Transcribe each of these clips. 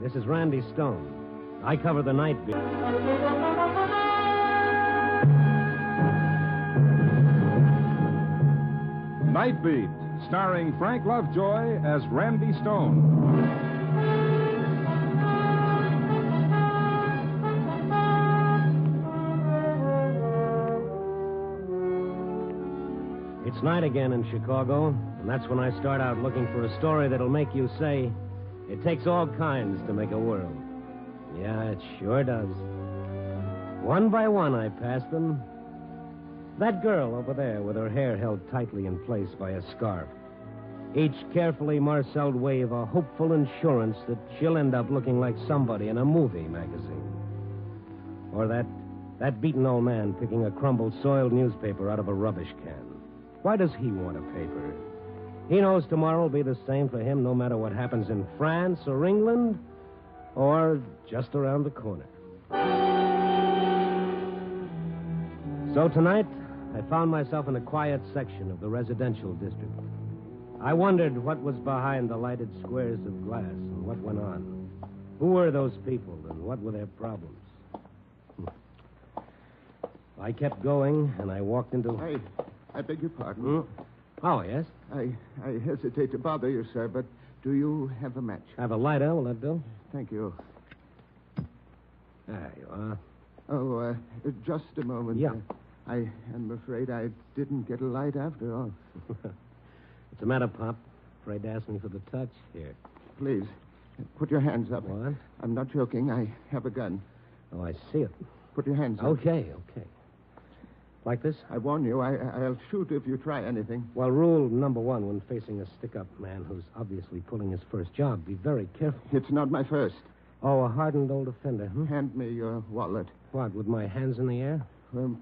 This is Randy Stone. I cover the night beat. Night Beat, starring Frank Lovejoy as Randy Stone. It's night again in Chicago, and that's when I start out looking for a story that'll make you say, it takes all kinds to make a world. Yeah, it sure does. One by one, I pass them. That girl over there with her hair held tightly in place by a scarf. Each carefully marceled wave a hopeful assurance that she'll end up looking like somebody in a movie magazine. Or that beaten old man picking a crumbled, soiled newspaper out of a rubbish can. Why does he want a paper? He knows tomorrow will be the same for him no matter what happens in France or England or just around the corner. So tonight, I found myself in a quiet section of the residential district. I wondered what was behind the lighted squares of glass and what went on. Who were those people and what were their problems? I kept going, and I walked into... I beg your pardon. Oh, yes? I hesitate to bother you, sir, but do you have a match? I have a lighter. Will that do? Thank you. There you are. Oh, just a moment. Yeah. I am afraid I didn't get a light after all. What's the matter, Pop? Afraid to ask me for the touch? Here. Please, put your hands up. What? I'm not joking. I have a gun. Oh, I see it. Put your hands up. Okay. Like this? I warn you, I'll shoot if you try anything. Well, rule number one when facing a stick-up man who's obviously pulling his first job, be very careful. It's not my first. Oh, a hardened old offender, Hand me your wallet. What, with my hands in the air?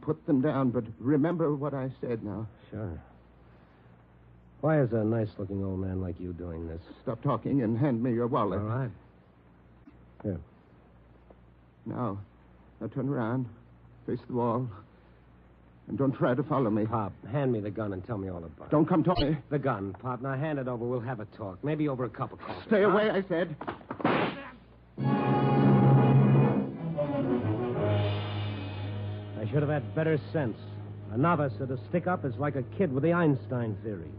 Put them down, but remember what I said now. Sure. Why is a nice-looking old man like you doing this? Stop talking and hand me your wallet. All right. Here. Now turn around. Face the wall. And don't try to follow me. Pop, hand me the gun and tell me all about it. Don't come talk me. The gun, Pop. Now hand it over. We'll have a talk. Maybe over a cup of coffee. Stay away, I said. I should have had better sense. A novice at a stick-up is like a kid with the Einstein theory.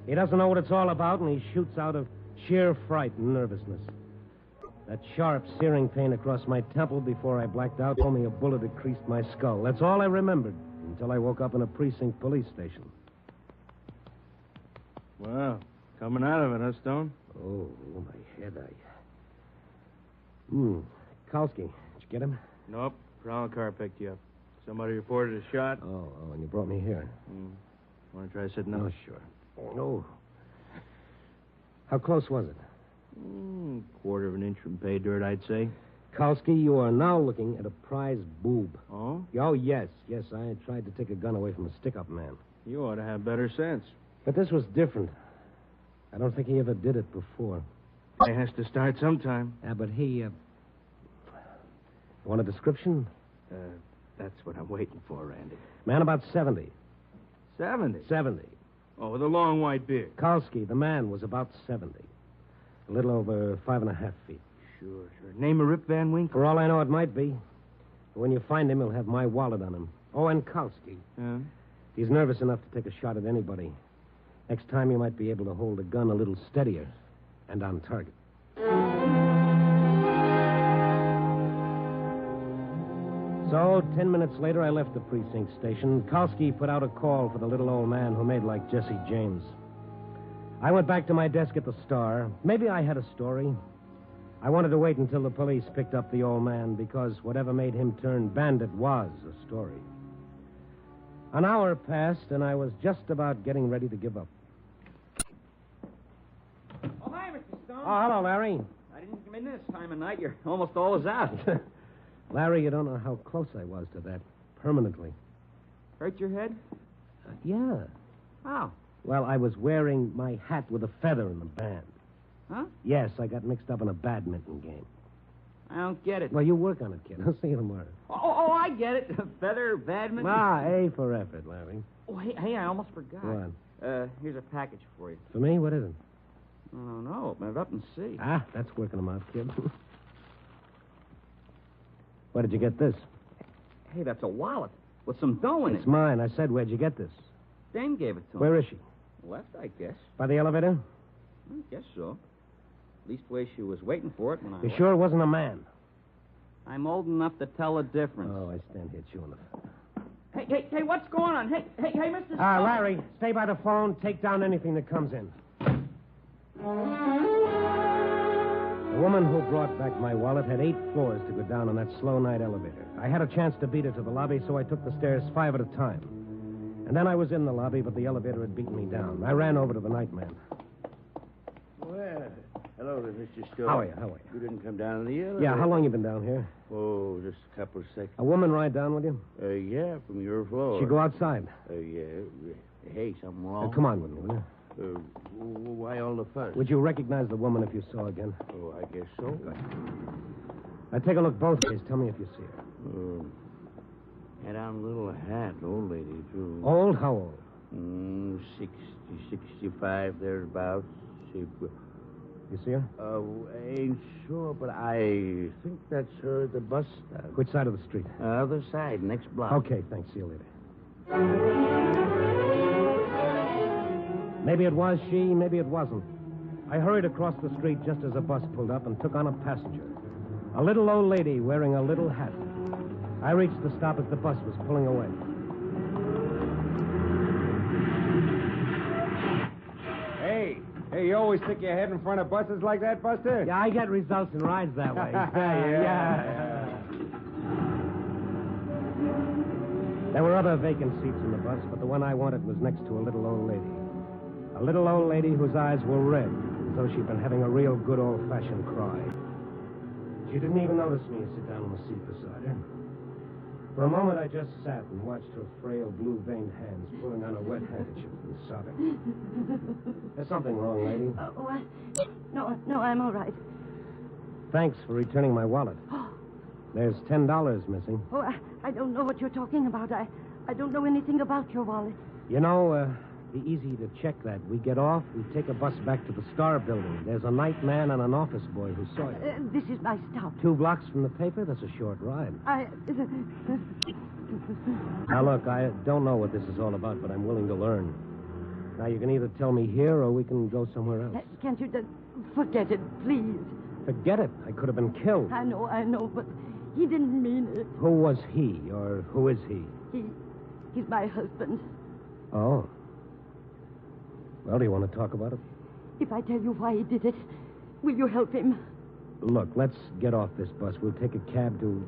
He doesn't know what it's all about, and he shoots out of sheer fright and nervousness. That sharp, searing pain across my temple before I blacked out told me a bullet had creased my skull. That's all I remembered until I woke up in a precinct police station. Well, coming out of it, huh, Stone? Oh, my head, Kalski, did you get him? Nope. Prowl car picked you up. Somebody reported a shot. Oh, and you brought me here. Want to try sitting Oh, up? sure. Oh. How close was it? Quarter of an inch from pay dirt, I'd say. Kalski, you are now looking at a prize boob. Oh? Oh, yes. I tried to take a gun away from a stick-up man. You ought to have better sense. But this was different. I don't think he ever did it before. He has to start sometime. Yeah, but he, want a description? That's what I'm waiting for, Randy. Man about 70. 70? 70. Oh, with a long white beard. Kalski, the man, was about 70. A little over 5.5 feet. Sure. Name of Rip Van Winkle? For all I know, it might be. But when you find him, he'll have my wallet on him. Oh, and Kalski. Yeah? He's nervous enough to take a shot at anybody. Next time, he might be able to hold a gun a little steadier and on target. So, 10 minutes later, I left the precinct station. Kalski put out a call for the little old man who made like Jesse James. I went back to my desk at the Star. Maybe I had a story. I wanted to wait until the police picked up the old man because whatever made him turn bandit was a story. An hour passed, and I was just about getting ready to give up. Oh, hi, Mr. Stone. Oh, hello, Larry. I didn't come in this time of night. You're almost all is out. Larry, you don't know how close I was to that permanently. Hurt your head? Yeah. How? Well, I was wearing my hat with a feather in the band. Huh? Yes, I got mixed up in a badminton game. I don't get it. Well, you work on it, kid. I'll see you tomorrow. Oh, I get it. Feather, badminton. A for effort, Larry. Oh, hey, I almost forgot. What? Here's a package for you. For me? What is it? Oh, no. Open it up and see. That's working them out, kid. Where did you get this? Hey, that's a wallet with some dough in It's it. mine. I said, where'd you get this? Dame gave it to him. Where is she? Left, I guess. By the elevator? I guess so. Least way she was waiting for it when I... You sure it wasn't a man? I'm old enough to tell the difference. Oh, I stand here chewing the... Hey, what's going on? Hey, Mr. Stone. Larry, stay by the phone. Take down anything that comes in. The woman who brought back my wallet had 8 floors to go down on that slow night elevator. I had a chance to beat her to the lobby, so I took the stairs 5 at a time. And then I was in the lobby, but the elevator had beaten me down. I ran over to the night man. Well, hello there, Mr. Stone. How are you? You didn't come down in the elevator? Yeah, how long you been down here? Oh, just a couple of seconds. A woman ride down with you? Yeah, from your floor. She go outside. Yeah. Hey, something wrong? Come on with me, will you? Why all the fuss? Would you recognize the woman if you saw her again? Oh, I guess so. Now, take a look both ways. Tell me if you see her. Had on a little hat, old lady, too. Old? How old? 60, 65, thereabouts. You see her? Ain't sure, but I think that's her at the bus stop. Which side of the street? Other side, next block. Okay, thanks. See you later. Maybe it was she, maybe it wasn't. I hurried across the street just as a bus pulled up and took on a passenger. A little old lady wearing a little hat. I reached the stop as the bus was pulling away. Hey, you always stick your head in front of buses like that, Buster? Yeah, I get results in rides that way. Yeah. There were other vacant seats in the bus, but the one I wanted was next to a little old lady. A little old lady whose eyes were red, as though she'd been having a real good old-fashioned cry. She didn't even notice me sit down on the seat beside her. For a moment, I just sat and watched her frail, blue-veined hands pulling on a wet handkerchief and sobbing. There's something wrong, lady. No, I'm all right. Thanks for returning my wallet. There's $10 missing. Oh, I don't know what you're talking about. I don't know anything about your wallet. You know, be easy to check that. We get off, we take a bus back to the Star Building. There's a night man and an office boy who saw you. This is my stop. 2 blocks from the paper? That's a short ride. Now, look, I don't know what this is all about, but I'm willing to learn. Now, you can either tell me here or we can go somewhere else. Can't you just forget it, please? Forget it. I could have been killed. I know, but he didn't mean it. Who was he, or who is he? He's my husband. Oh. Well, do you want to talk about it? If I tell you why he did it, will you help him? Look, let's get off this bus. We'll take a cab to...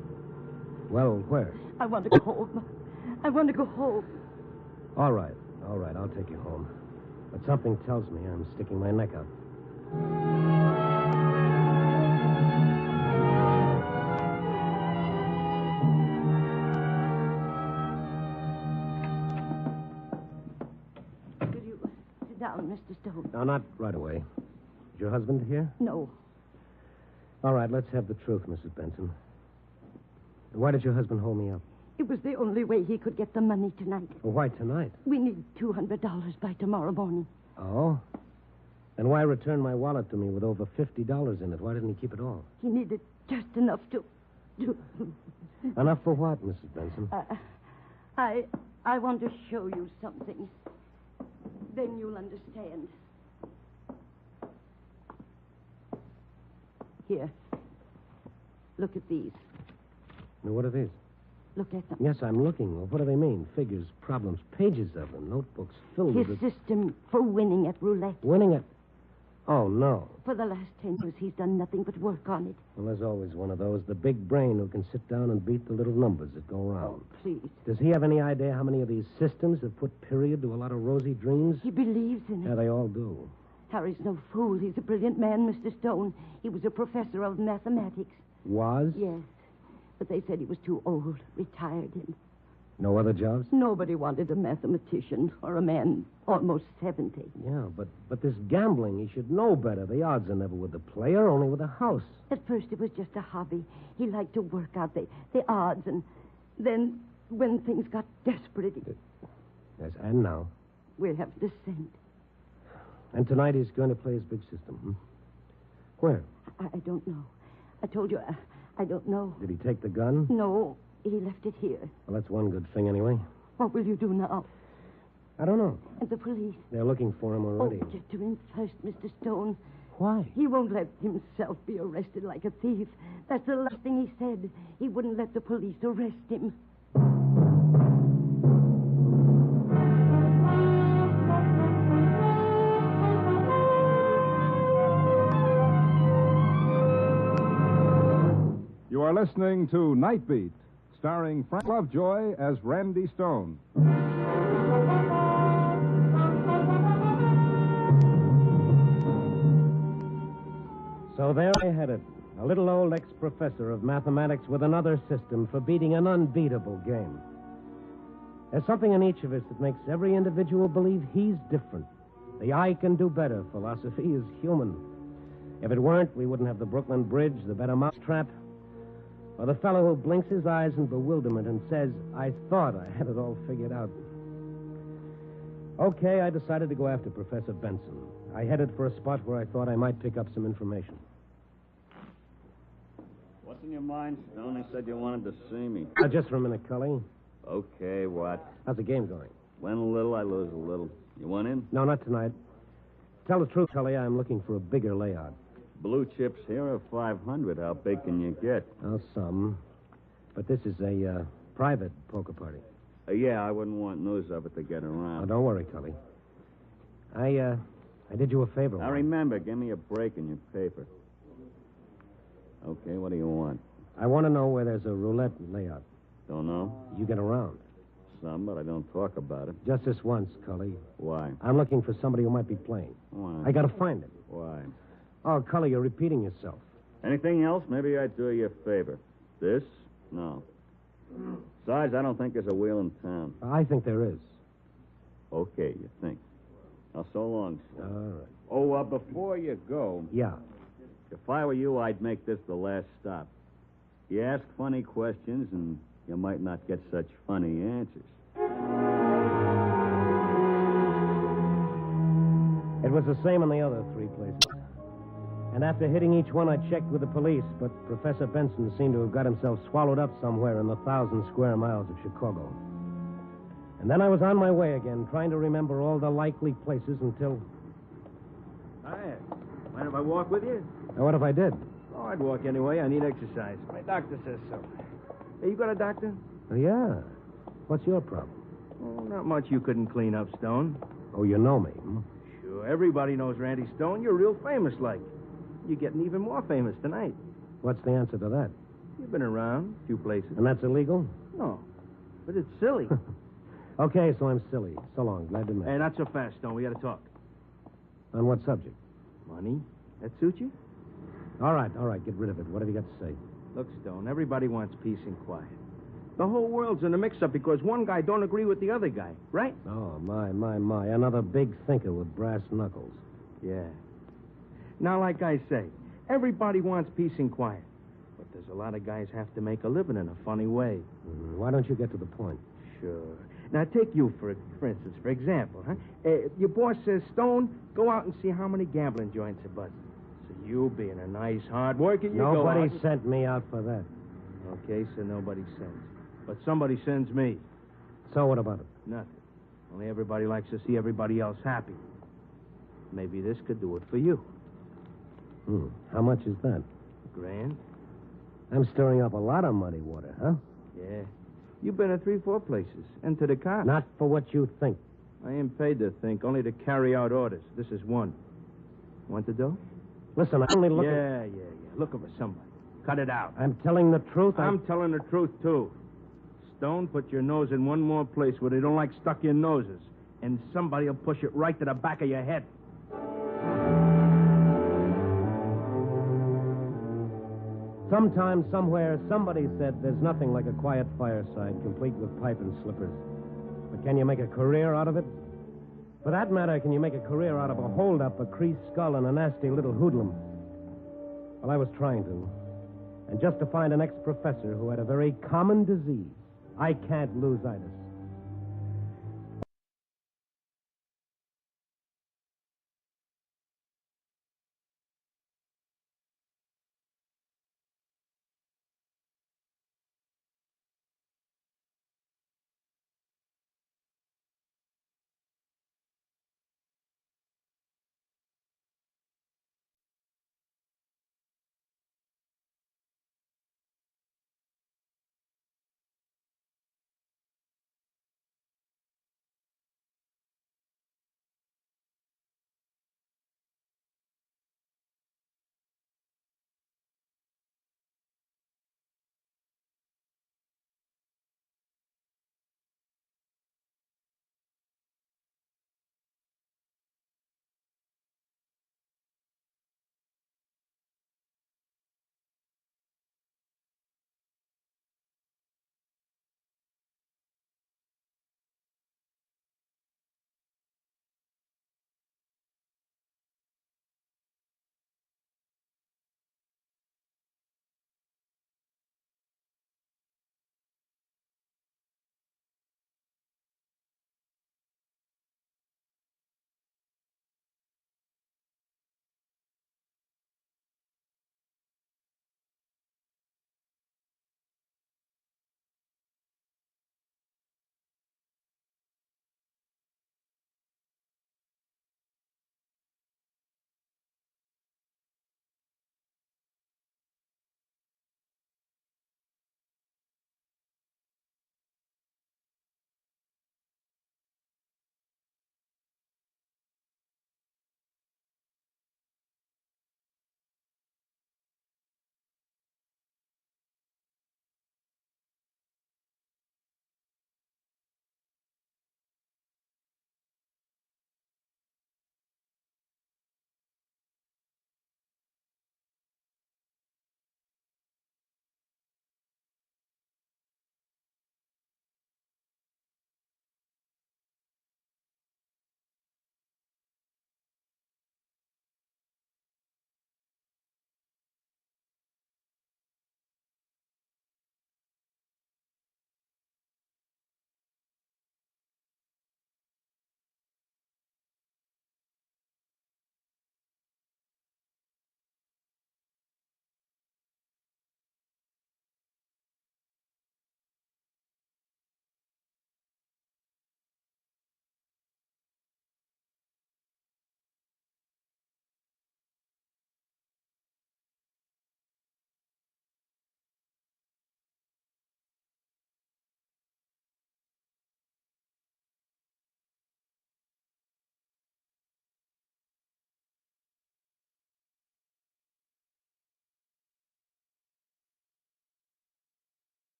Well, where? I want to go home. All right, I'll take you home. But something tells me I'm sticking my neck out. Will you sit down, Mr. Stone? No, not right away. Is your husband here? No. All right, let's have the truth, Mrs. Benson. Why did your husband hold me up? It was the only way he could get the money tonight. Well, why tonight? We need $200 by tomorrow morning. Oh? Then why return my wallet to me with over $50 in it? Why didn't he keep it all? He needed just enough to... Enough for what, Mrs. Benson? I want to show you something. Then you'll understand. Here. Look at these. Now, what are these? Look at them. Yes, I'm looking. Well, what do they mean? Figures, problems, pages of them, notebooks filled His with it. system for winning at roulette. Winning it? Oh, no. For the last 10 years, he's done nothing but work on it. Well, there's always one of those, the big brain who can sit down and beat the little numbers that go round. Please. Does he have any idea how many of these systems have put period to a lot of rosy dreams? He believes in it. Yeah, they all do. Harry's no fool. He's a brilliant man, Mr. Stone. He was a professor of mathematics. Was? Yes. But they said he was too old. Retired him. No other jobs? Nobody wanted a mathematician or a man almost 70. Yeah, but this gambling, he should know better. The odds are never with the player, only with the house. At first, it was just a hobby. He liked to work out the odds, and then when things got desperate, Yes, and now? we'll have descent. And tonight he's going to play his big system, hmm? Where? I don't know. I told you I don't know. Did he take the gun? No, he left it here. Well, that's one good thing anyway. What will you do now? I don't know. And the police? They're looking for him already. Oh, get to him first, Mr. Stone. Why? He won't let himself be arrested like a thief. That's the last thing he said. He wouldn't let the police arrest him. You are listening to Night Beat, starring Frank Lovejoy as Randy Stone. So there I had it. A little old ex-professor of mathematics with another system for beating an unbeatable game. There's something in each of us that makes every individual believe he's different. The I can do better philosophy is human. If it weren't, we wouldn't have the Brooklyn Bridge, the better mousetrap, or the fellow who blinks his eyes in bewilderment and says, I thought I had it all figured out. Okay, I decided to go after Professor Benson. I headed for a spot where I thought I might pick up some information. What's in your mind, Stone? You said you wanted to see me. Just for a minute, Cully. Okay, what? How's the game going? Win a little, I lose a little. You want in? No, not tonight. Tell the truth, Cully, I'm looking for a bigger layout. Blue chips here are 500. How big can you get? Oh, some. But this is a private poker party. Yeah, I wouldn't want news of it to get around. Oh, don't worry, Cully. I did you a favor. Now, remember, give me a break in your paper. Okay, what do you want? I want to know where there's a roulette layout. Don't know? You get around. Some, but I don't talk about it. Just this once, Cully. Why? I'm looking for somebody who might be playing. Why? I gotta find him. Why? Oh, Cully, you're repeating yourself. Anything else? Maybe I'd do you a favor. This? No. Besides, I don't think there's a wheel in town. I think there is. Okay, you think. Now, so long, sir. All right. Oh, before you go, Yeah. if I were you, I'd make this the last stop. You ask funny questions, and you might not get such funny answers. It was the same in the other three places. And after hitting each one, I checked with the police, but Professor Benson seemed to have got himself swallowed up somewhere in the 1,000 square miles of Chicago. And then I was on my way again, trying to remember all the likely places until... Hi. Mind if I walk with you? Now, what if I did? Oh, I'd walk anyway. I need exercise. My doctor says so. Hey, you got a doctor? Oh, yeah. What's your problem? Oh, not much you couldn't clean up, Stone. Oh, you know me, hmm? Sure, everybody knows Randy Stone. You're real famous, like. You're getting even more famous tonight. What's the answer to that? You've been around a few places. And that's illegal? No, but it's silly. Okay, so I'm silly. So long. Glad to meet you. Hey, not so fast, Stone. We got to talk. On what subject? Money? That suit you? All right. Get rid of it. What have you got to say? Look, Stone, everybody wants peace and quiet. The whole world's in a mix-up because one guy don't agree with the other guy, right? Oh, my. Another big thinker with brass knuckles. Yeah. Now, like I say, everybody wants peace and quiet. But there's a lot of guys have to make a living in a funny way. Why don't you get to the point? Sure. Now, take you, for instance, for example, huh? Your boss says, Stone, go out and see how many gambling joints are buzzing. So you, being a nice, hard worker, you go out. Nobody sent me out for that. Okay, so nobody sends. But somebody sends me. So what about it? Nothing. Only everybody likes to see everybody else happy. Maybe this could do it for you. How much is that? $1,000? I'm stirring up a lot of muddy water, huh? Yeah. You've been to 3-4 places. And to the cops. Not for what you think. I ain't paid to think, only to carry out orders. This is one. Want the dough? Listen, I'm only looking... Yeah. Looking for somebody. Cut it out. I'm telling the truth. I'm telling the truth, too. Stone, put your nose in one more place where they don't like stuck-in noses. And somebody will push it right to the back of your head. Sometime, somewhere, somebody said there's nothing like a quiet fireside, complete with pipe and slippers. But can you make a career out of it? For that matter, can you make a career out of a hold-up, a creased skull, and a nasty little hoodlum? Well, I was trying to. And just to find an ex-professor who had a very common disease. I can't lose-itis.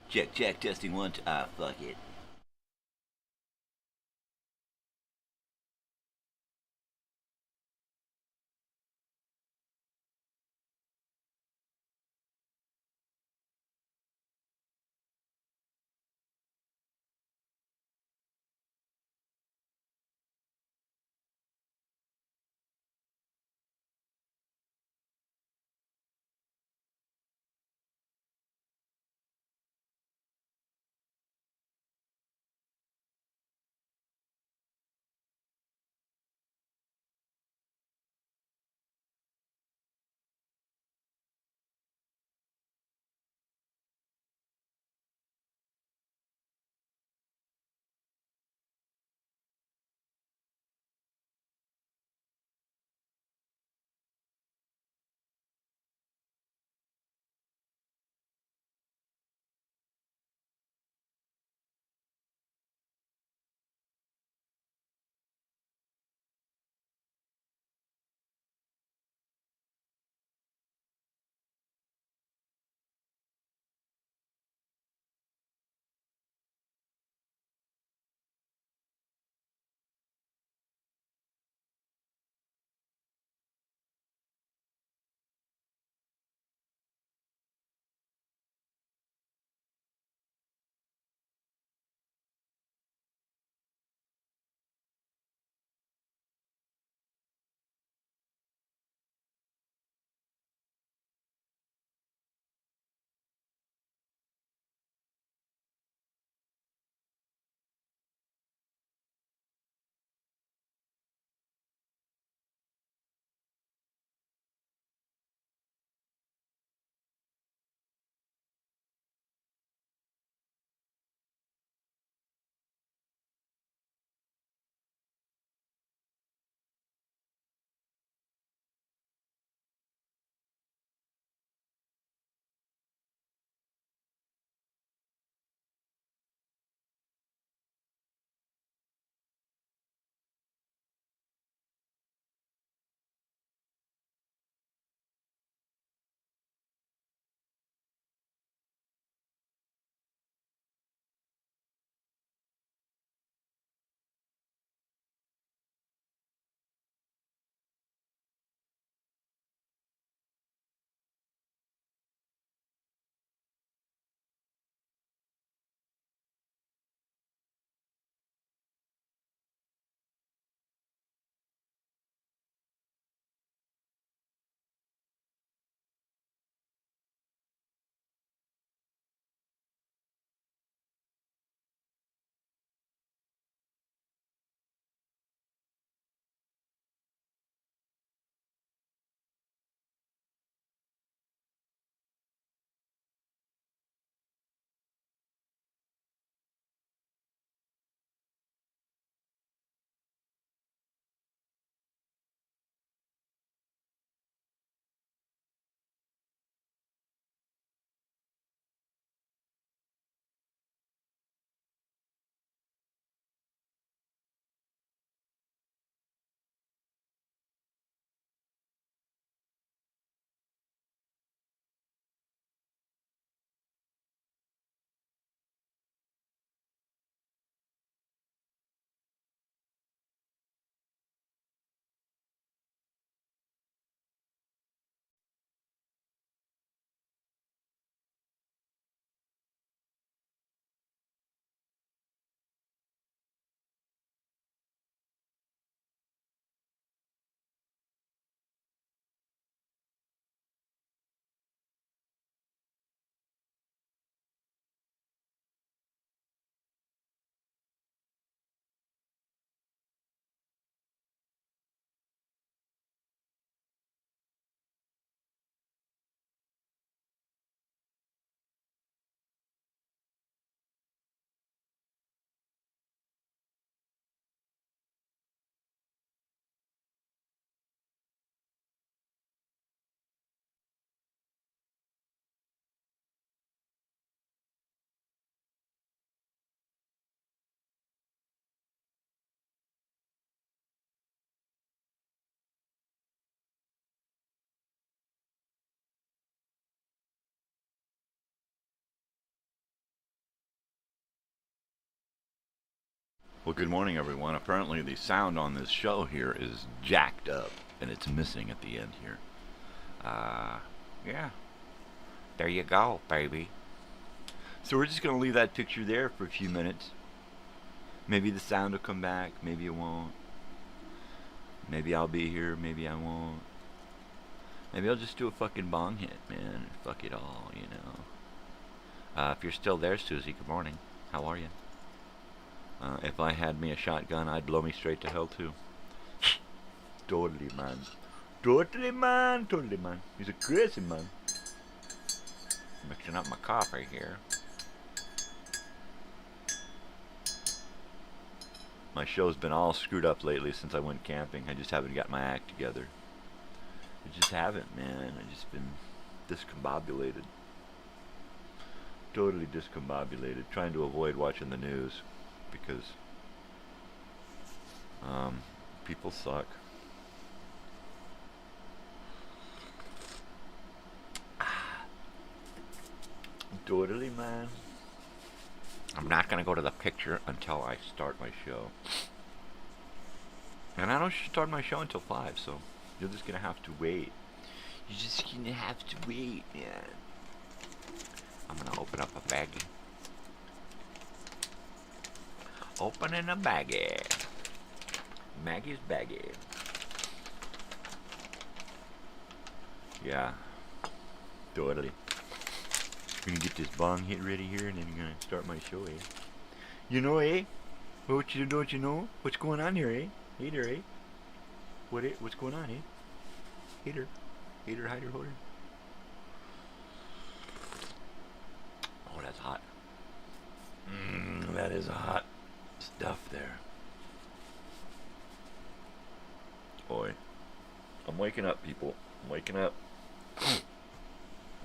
Check, testing one. Fuck it. Well, good morning, everyone. Apparently the sound on this show here is jacked up, and it's missing at the end here. Yeah. There you go, baby. So we're just going to leave that picture there for a few minutes. Maybe the sound will come back, maybe it won't. Maybe I'll be here, maybe I won't. Maybe I'll just do a fucking bong hit, man. Fuck it all, you know. If you're still there, Susie, good morning. How are you? If I had me a shotgun, I'd blow me straight to hell, too. Totally, man. Totally, man. Totally, man. He's a crazy man. Mixing up my coffee here. My show's been all screwed up lately since I went camping. I just haven't got my act together. I just haven't, man. I've just been discombobulated. Totally discombobulated. Trying to avoid watching the news because people suck. Totally, man. I'm not going to go to the picture until I start my show. And I don't start my show until 5, so you're just going to have to wait. You're just going to have to wait, man. I'm going to open up a baggie. Opening a baggie. Maggie's baggie. Yeah. Totally. We're going to get this bong hit ready here, and then you're going to start my show, eh? You know, eh? Don't you know? What's going on here, eh? Hey there, eh? What's going on, eh? Hater, hider, holder. Oh, that's hot. That is hot stuff there. Boy. I'm waking up, people. I'm waking up.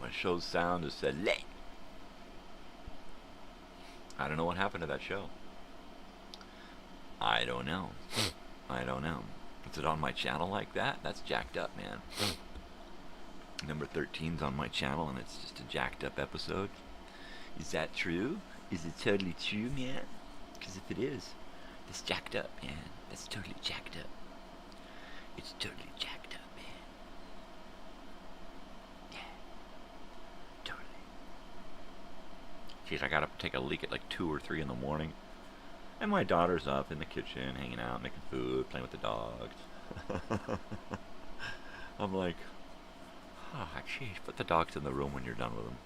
My show's sound is said, late. I don't know what happened to that show. I don't know. I don't know. Is it on my channel like that? That's jacked up, man. Number 13's on my channel, and it's just a jacked up episode. Is that true? Is it totally true, man? Because if it is, it's jacked up, man. That's totally jacked up. It's totally jacked up, man. Yeah. Totally. Jeez, I gotta take a leak at like 2 or 3 in the morning. And my daughter's up in the kitchen, hanging out, making food, playing with the dogs. I'm like, oh, jeez, put the dogs in the room when you're done with them.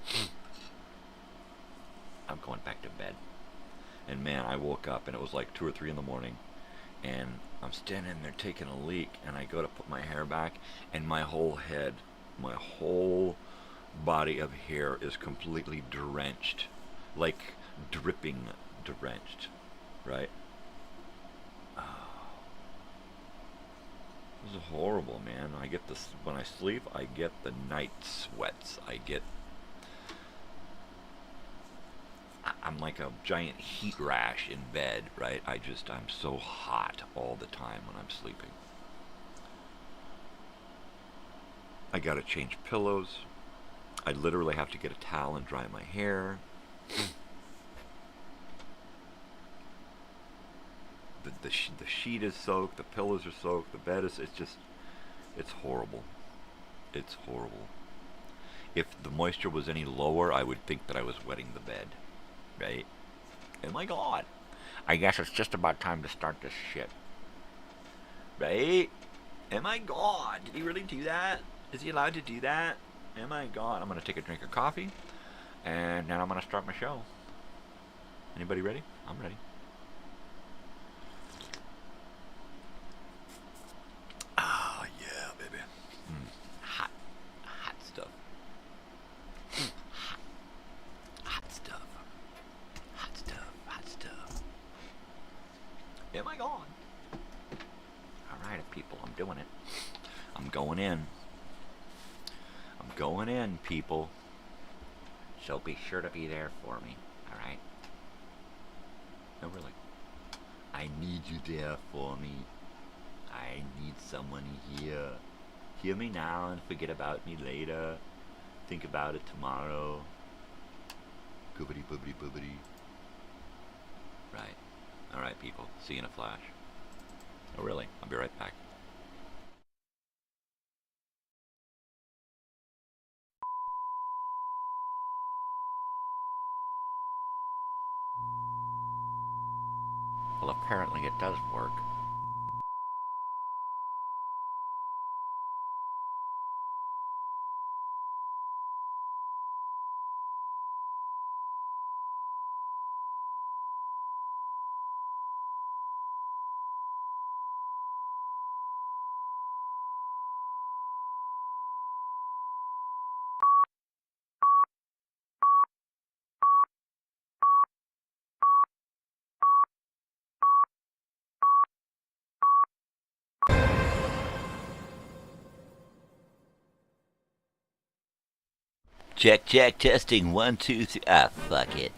I'm going back to bed. And man, I woke up and it was like 2 or 3 in the morning. And I'm standing there taking a leak, and I go to put my hair back, and my whole head, my whole body of hair is completely drenched. Like dripping drenched. Right? Oh. This is horrible, man. I get this when I sleep. I get the night sweats. I'm like a giant heat rash in bed, right? I'm so hot all the time when I'm sleeping. I gotta change pillows. I literally have to get a towel and dry my hair. The sheet is soaked, the pillows are soaked, the bed is, it's horrible. It's horrible. If the moisture was any lower, I would think that I was wetting the bed, right? Oh my God. I guess it's just about time to start this shit. Right? Oh my God. Did he really do that? Is he allowed to do that? Oh my God. I'm going to take a drink of coffee, and then I'm going to start my show. Anybody ready? I'm ready. Am I gone? Alright, people, I'm doing it. I'm going in. I'm going in, people. So be sure to be there for me, alright? No, really. I need you there for me. I need someone here. Hear me now and forget about me later. Think about it tomorrow. Goobity boobity boobity. Right. Alright, people. people. See you in a flash. Oh, really? I'll be right back. Well, apparently it does work. Check, check, testing. 1, 2, 3. Ah, fuck it.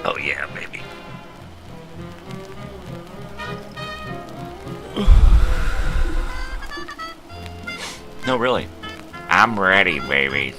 Oh yeah, baby. No, really. I'm ready, baby.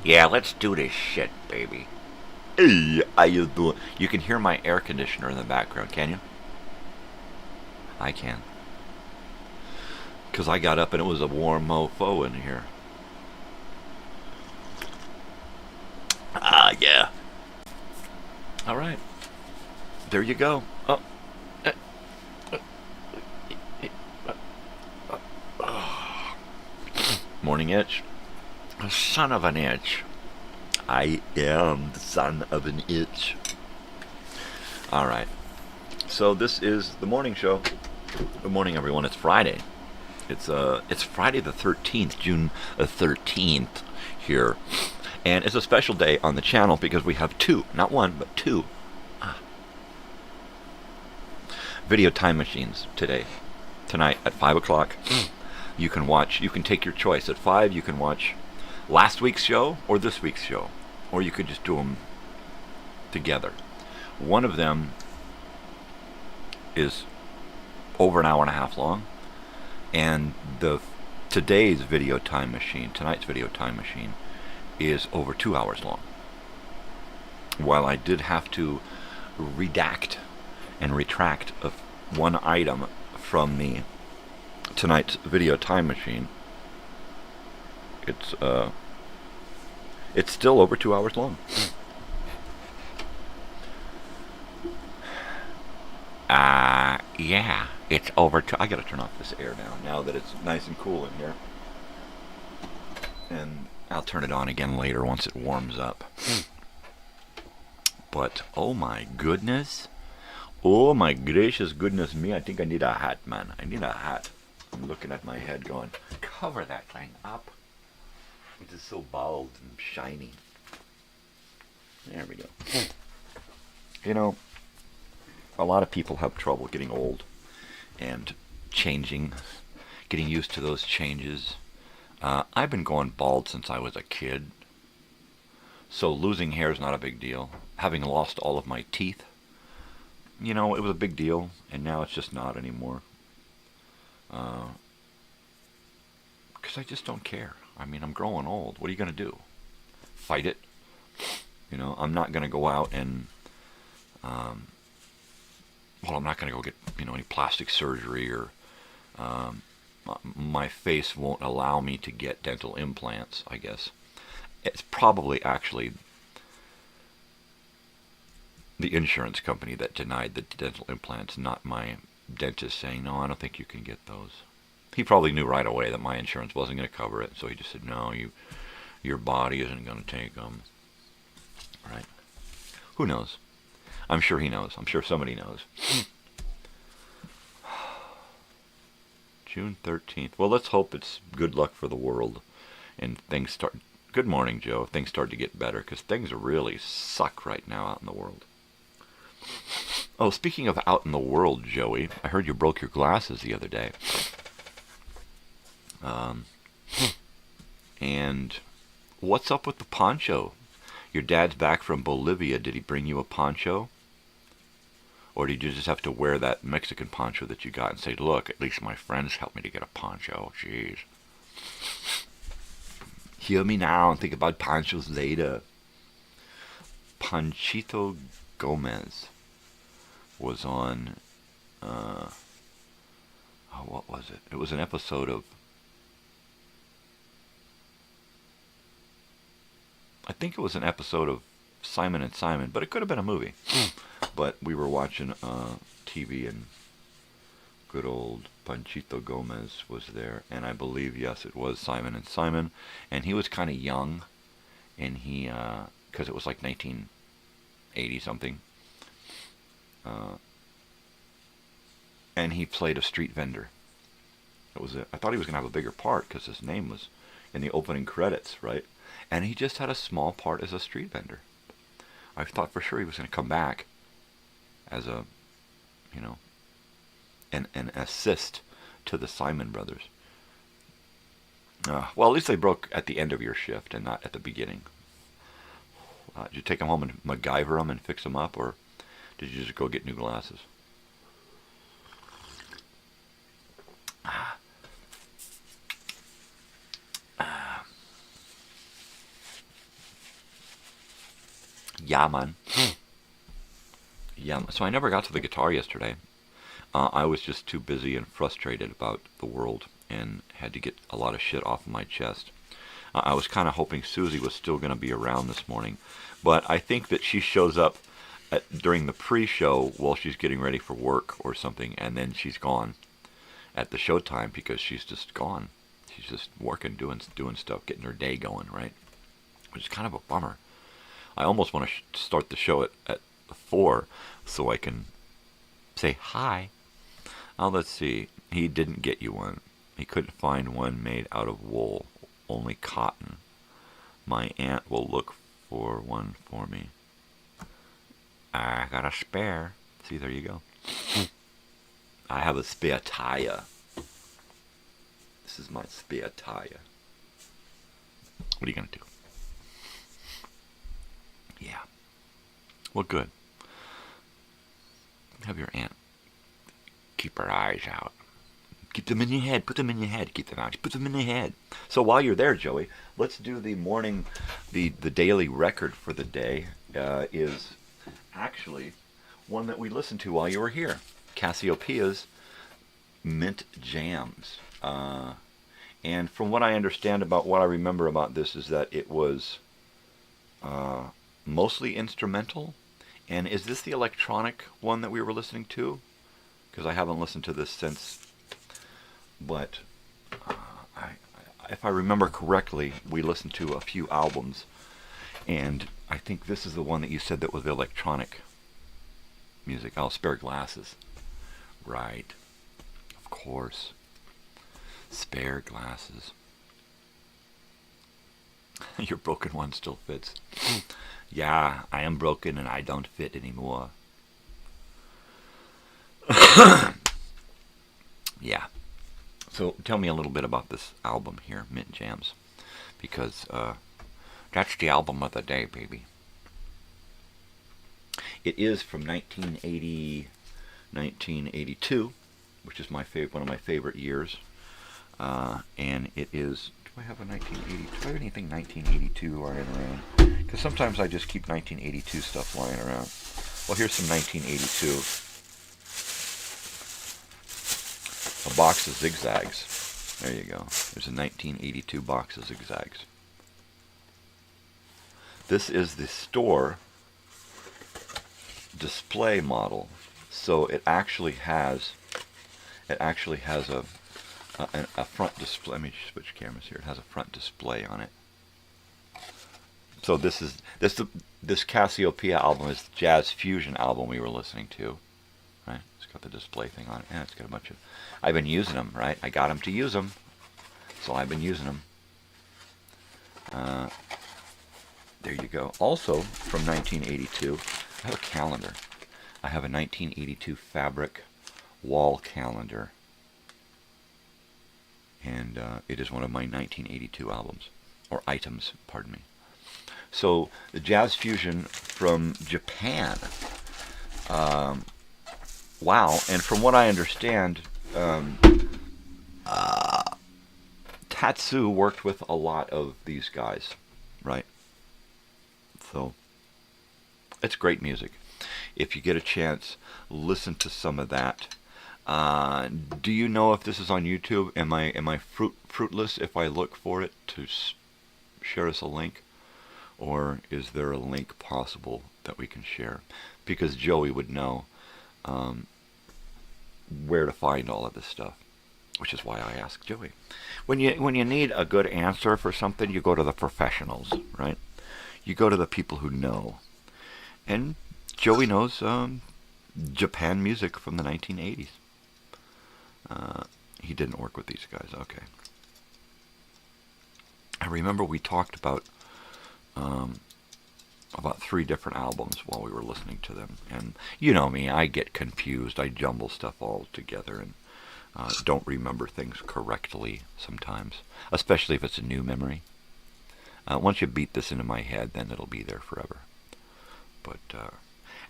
Yeah, let's do this shit, baby. Hey, how you doing? You can hear my air conditioner in the background, can you? I can. Because I got up and it was a warm mofo in here. Ah, yeah. All right. There you go. Oh. Morning itch. Son of an itch. I am the son of an itch. All right. So this is the morning show. Good morning, everyone. It's Friday. It's Friday the 13th, June 13th here. And it's a special day on the channel because we have two, not one, but two video time machines tonight at 5 o'clock. You can watch, you can take your choice. At 5, you can watch last week's show or this week's show, or you could just do them together. One of them is over an hour and a half long, and tonight's video time machine is over 2 hours long. While I did have to redact and retract one item from tonight's video time machine, it's still over 2 hours long. Yeah, it's over. I gotta turn off this air now that it's nice and cool in here. And I'll turn it on again later once it warms up. But, oh my goodness. Oh my gracious goodness me. I think I need a hat, man. I need a hat. I'm looking at my head going, cover that thing up. It is so bald and shiny. There we go. You know, a lot of people have trouble getting old and changing, getting used to those changes. I've been going bald since I was a kid, so losing hair is not a big deal. Having lost all of my teeth, you know, it was a big deal, and now it's just not anymore. Because I just don't care. I mean, I'm growing old. What are you going to do? Fight it? You know, I'm not going to go out and, well, I'm not going to go get, any plastic surgery or my face won't allow me to get dental implants, I guess. It's probably actually the insurance company that denied the dental implants, not my dentist saying, no, I don't think you can get those. He probably knew right away that my insurance wasn't going to cover it, so he just said, no, your body isn't going to take them. Right? Who knows? I'm sure he knows. I'm sure somebody knows. June 13th. Well, let's hope it's good luck for the world and things start... Good morning, Joe. Things start to get better, because things really suck right now out in the world. Oh, speaking of out in the world, Joey, I heard you broke your glasses the other day. And what's up with the poncho? Your dad's back from Bolivia. Did he bring you a poncho? Or did you just have to wear that Mexican poncho that you got and say, look, at least my friends helped me to get a poncho. Jeez. Hear me now and think about ponchos later. Panchito Gomez was on, what was it? It was an episode of, I think it was an episode of Simon and Simon, but it could have been a movie. But we were watching TV, and good old Panchito Gomez was there, and I believe, yes, it was Simon and Simon, and he was kind of young, and he, because it was like 1980 something, and he played a street vendor. I thought he was going to have a bigger part because his name was in the opening credits, right? And he just had a small part as a street vendor. I thought for sure he was going to come back as a, an assist to the Simon brothers. Well, at least they broke at the end of your shift and not at the beginning. Did you take them home and MacGyver them and fix them up, or did you just go get new glasses? Yeah, man. Yeah, so I never got to the guitar yesterday. I was just too busy and frustrated about the world and had to get a lot of shit off of my chest. I was kind of hoping Susie was still going to be around this morning, but I think that she shows up during the pre-show while she's getting ready for work or something, and then she's gone at the showtime because she's just gone. She's just working, doing stuff, getting her day going, right? Which is kind of a bummer. I almost want to start the show at 4 so I can say hi. Let's see. He didn't get you one. He couldn't find one made out of wool, only cotton. My aunt will look for one for me. I got a spare. See, there you go. I have a spare tire. This is my spare tire. What are you going to do? Yeah. Well, good. Have your aunt keep her eyes out. Keep them in your head. Put them in your head. Keep them out. Put them in your head. So while you're there, Joey, let's do the morning, the daily record for the day is actually one that we listened to while you were here. Cassiopeia's Mint Jams. And from what I understand about what I remember about this is that it was mostly instrumental. And is this the electronic one that we were listening to? Because I haven't listened to this since. But if I remember correctly, we listened to a few albums. And I think this is the one that you said that was electronic music. Oh, Spare Glasses. Right. Of course. Spare Glasses. Your broken one still fits. Yeah, I am broken and I don't fit anymore. Yeah. So tell me a little bit about this album here, Mint Jams. Because that's the album of the day, baby. It is from 1982, which is my one of my favorite years. And it is... Do I have a 1980? Do I have anything 1982 lying around? Because sometimes I just keep 1982 stuff lying around. Well, here's some 1982. A box of zigzags. There you go. There's a 1982 box of zigzags. This is the store display model, so it actually has a front display. Let me switch cameras here. It has a front display on it. So this Cassiopeia album is the Jazz Fusion album we were listening to, right? It's got the display thing on it, and it's got a bunch of. I've been using them, right? I got them to use them, so I've been using them. There you go. Also, from 1982, I have a calendar. I have a 1982 fabric wall calendar. And it is one of my 1982 albums. Or items, pardon me. So, the Jazz Fusion from Japan. Wow. And from what I understand, Tatsu worked with a lot of these guys, right? So, it's great music. If you get a chance, listen to some of that. Do you know if this is on YouTube? Am I fruitless if I look for it to share us a link? Or is there a link possible that we can share? Because Joey would know where to find all of this stuff, which is why I asked Joey. When you need a good answer for something, you go to the professionals, right? You go to the people who know. And Joey knows Japan music from the 1980s. He didn't work with these guys. Okay. I remember we talked about 3 different albums while we were listening to them. And you know me, I get confused. I jumble stuff all together and don't remember things correctly sometimes, especially if it's a new memory. Once you beat this into my head, then it'll be there forever. But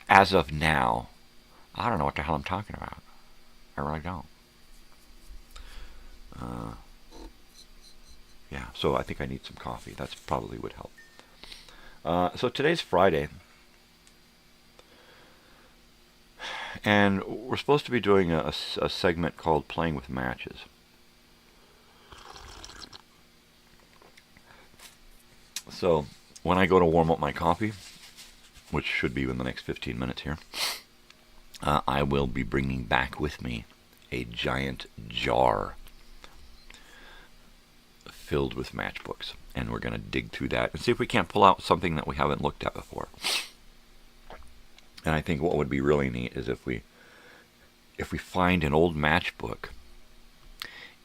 as of now, I don't know what the hell I'm talking about. I really don't. Yeah, so I think I need some coffee. That's probably would help. So today's Friday, and we're supposed to be doing a segment called Playing with Matches. So when I go to warm up my coffee, which should be in the next 15 minutes here, I will be bringing back with me a giant jar filled with matchbooks. And we're going to dig through that and see if we can't pull out something that we haven't looked at before. And I think what would be really neat is if we find an old matchbook,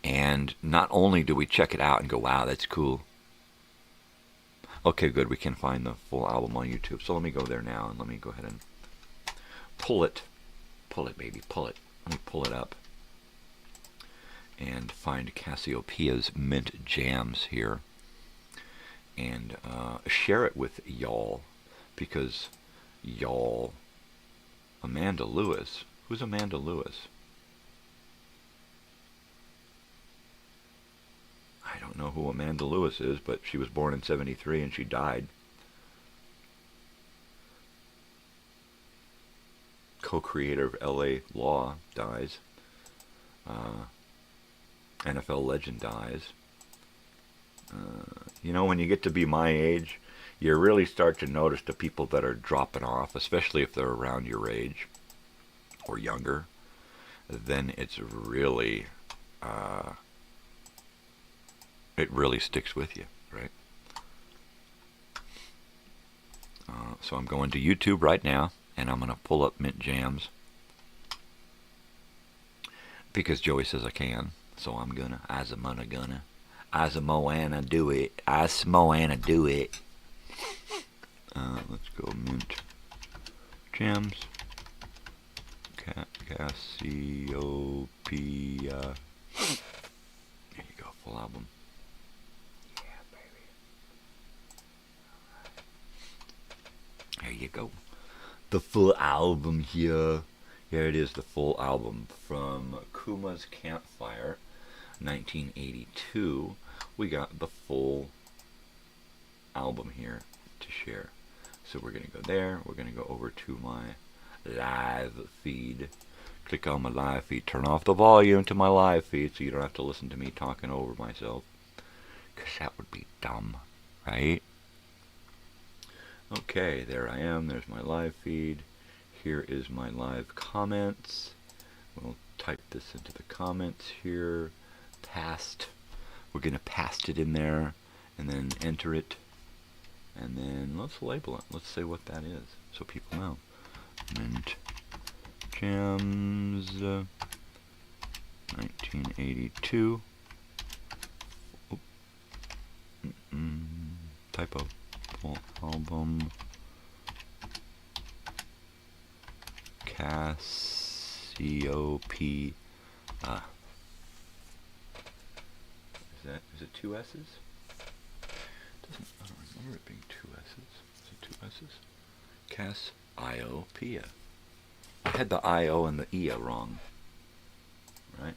and not only do we check it out and go, wow, that's cool. Okay, good, we can find the full album on YouTube. So let me go there now, and let me go ahead and pull it. Pull it, baby, pull it. Let me pull it up and find Cassiopeia's Mint Jams here. And share it with y'all, because y'all, Amanda Lewis. Who's Amanda Lewis? I don't know who Amanda Lewis is, but she was born in 73 and she died. Co-creator of L.A. Law dies. NFL legend dies. You know, when you get to be my age, you really start to notice the people that are dropping off, especially if they're around your age or younger. Then it's really, it really sticks with you, right? So I'm going to YouTube right now, and I'm going to pull up Mint Jams because Joey says I can. So I'm gonna, Moana do it. Moana do it. Let's go Mint Jams. Cassiopeia. There you go, full album. Yeah, baby. There you go. The full album here. Here it is, the full album from Kuma's Campfire, 1982. We got the full album here to share. So we're going to go there. We're going to go over to my live feed, Click on my live feed. Turn off the volume to my live feed so you don't have to listen to me talking over myself. Because that would be dumb, right? Okay, there I am. There's my live feed. Here is my live comments. We'll type this into the comments here. Past. We're going to paste it in there and then enter it. And then let's label it. Let's say what that is so people know. Mint Jams 1982. Oop. Typo. Full album. Cassiope. Is it two S's? I don't remember it being two S's. Is it two S's? Cassiopeia. I had the I-O and the E-O wrong. Right?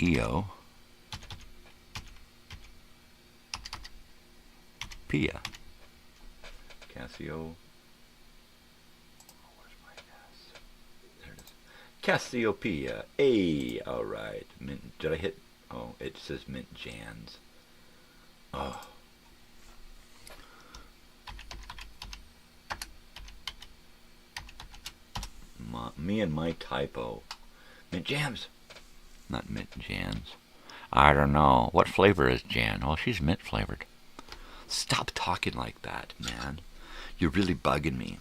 E-O. Pia. Cassio. Oh, where's my S? There it is. Cassiopeia. A. All right. Mint. Did I hit? Oh, it says Mint Jans. Oh. Me and my typo. Mint Jams. Not Mint Jans. I don't know. What flavor is Jan? Well, she's mint flavored. Stop talking like that, man. You're really bugging me.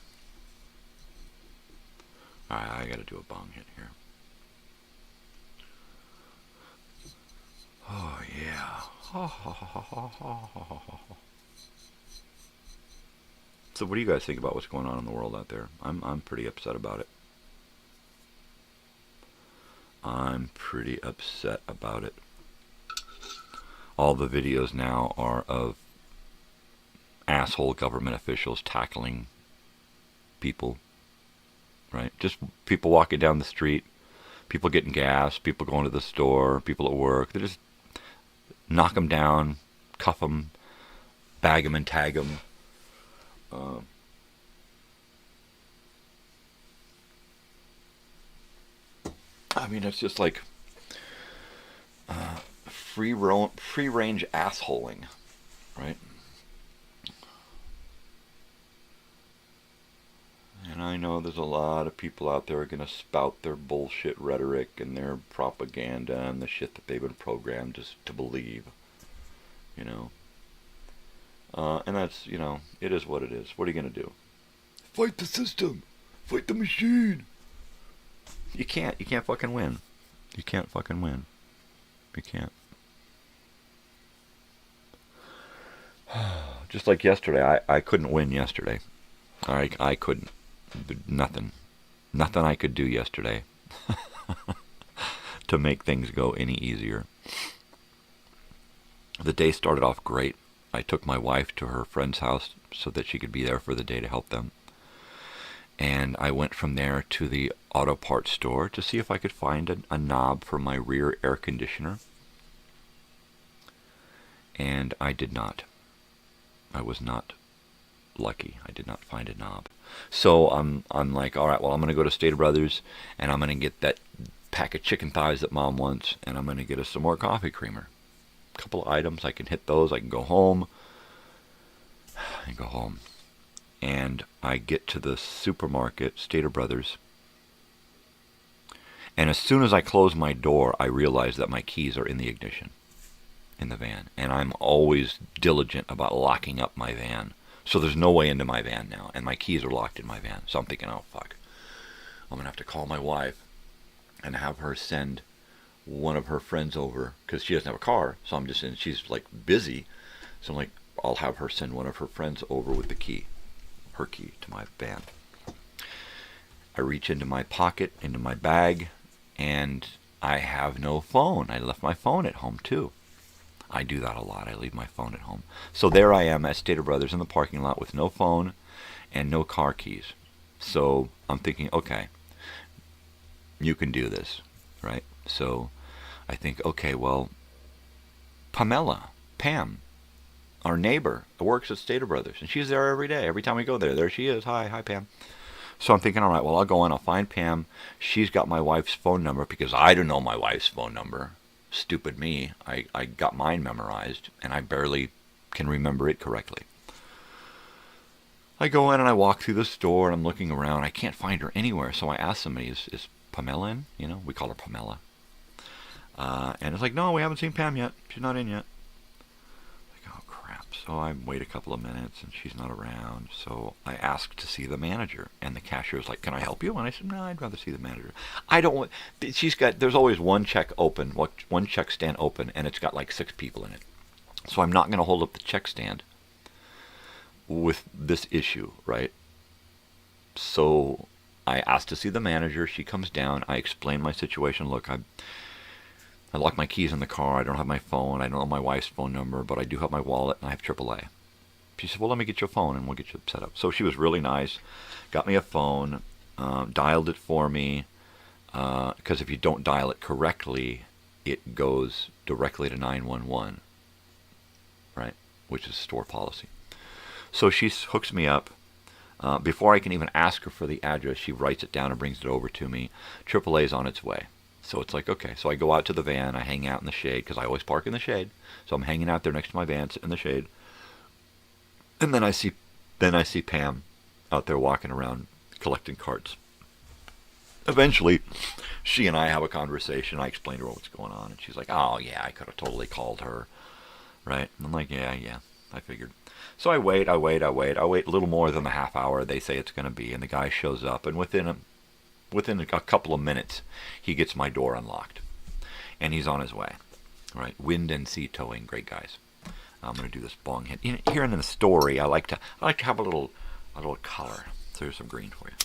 Alright, I gotta do a bong hit here. Oh, yeah. So what do you guys think about what's going on in the world out there? I'm pretty upset about it. I'm pretty upset about it. All the videos now are of asshole government officials tackling people, right? Just people walking down the street, people getting gas, people going to the store, people at work. They just knock them down, cuff them, bag them and tag them. I mean, it's just like free range assholing, right? And I know there's a lot of people out there who are going to spout their bullshit rhetoric and their propaganda and the shit that they've been programmed to believe, you know. And that's, you know, it is what it is. What are you going to do? Fight the system. Fight the machine. You can't fucking win. You can't fucking win. You can't. Just like yesterday, I couldn't win yesterday. I couldn't. Nothing I could do yesterday to make things go any easier. The day started off great. I took my wife to her friend's house so that she could be there for the day to help them. And I went from there to the auto parts store to see if I could find a knob for my rear air conditioner. And I did not. I was not lucky. I did not find a knob. So I'm like, all right, well, I'm going to go to Stater Brothers, and I'm going to get that pack of chicken thighs that Mom wants, and I'm going to get us some more coffee creamer. A couple of items. I can hit those. I can go home. And I get to the supermarket, Stater Brothers, and as soon as I close my door, I realize that my keys are in the ignition in the van. And I'm always diligent about locking up my van. So there's no way into my van now, and my keys are locked in my van. So I'm thinking, oh, fuck. I'm going to have to call my wife and have her send one of her friends over, because she doesn't have a car. So I'm just in, she's like busy. So I'm like, I'll have her send one of her friends over with the key, her key to my van. I reach into my pocket, into my bag, and I have no phone. I left my phone at home too. I do that a lot. I leave my phone at home. So there I am at Stater Brothers in the parking lot with no phone and no car keys. So I'm thinking, okay, you can do this, right? So I think, okay, well, Pam, our neighbor, works at Stater Brothers, and she's there every day. Every time we go there, there she is. Hi Pam. So I'm thinking, all right, well, I'll go in, I'll find Pam. She's got my wife's phone number because I don't know my wife's phone number. Stupid me. I got mine memorized, and I barely can remember it correctly. I go in and I walk through the store, and I'm looking around. I can't find her anywhere, so I ask somebody, is Pamela in? You know, we call her Pamela. And it's like, no, we haven't seen Pam yet. She's not in yet. Like, oh, crap. So I wait a couple of minutes, and she's not around. So I ask to see the manager, and the cashier's like, can I help you? And I said, no, I'd rather see the manager. I don't want... There's always one check open, one check stand open, and it's got like 6 people in it. So I'm not going to hold up the check stand with this issue, right? So I asked to see the manager. She comes down. I explain my situation. Look, I locked my keys in the car. I don't have my phone. I don't know my wife's phone number, but I do have my wallet, and I have AAA. She said, well, let me get your phone, and we'll get you set up. So she was really nice. Got me a phone, dialed it for me, because if you don't dial it correctly, it goes directly to 911, right, which is store policy. So she hooks me up. Before I can even ask her for the address, she writes it down and brings it over to me. AAA's on its way. So it's like, okay. So I go out to the van. I hang out in the shade because I always park in the shade. So I'm hanging out there next to my van, sitting in the shade. And then I see Pam out there walking around collecting carts. Eventually, she and I have a conversation. I explain to her what's going on, and she's like, "Oh yeah, I could have totally called her, right?" And I'm like, "Yeah, I figured." So I wait a little more than the half hour they say it's going to be, and the guy shows up, and within a couple of minutes, he gets my door unlocked, and he's on his way, right? Wind and sea towing, great guys. I'm going to do this bong hit. Here in the story, I like to have a little color. So here's some green for you.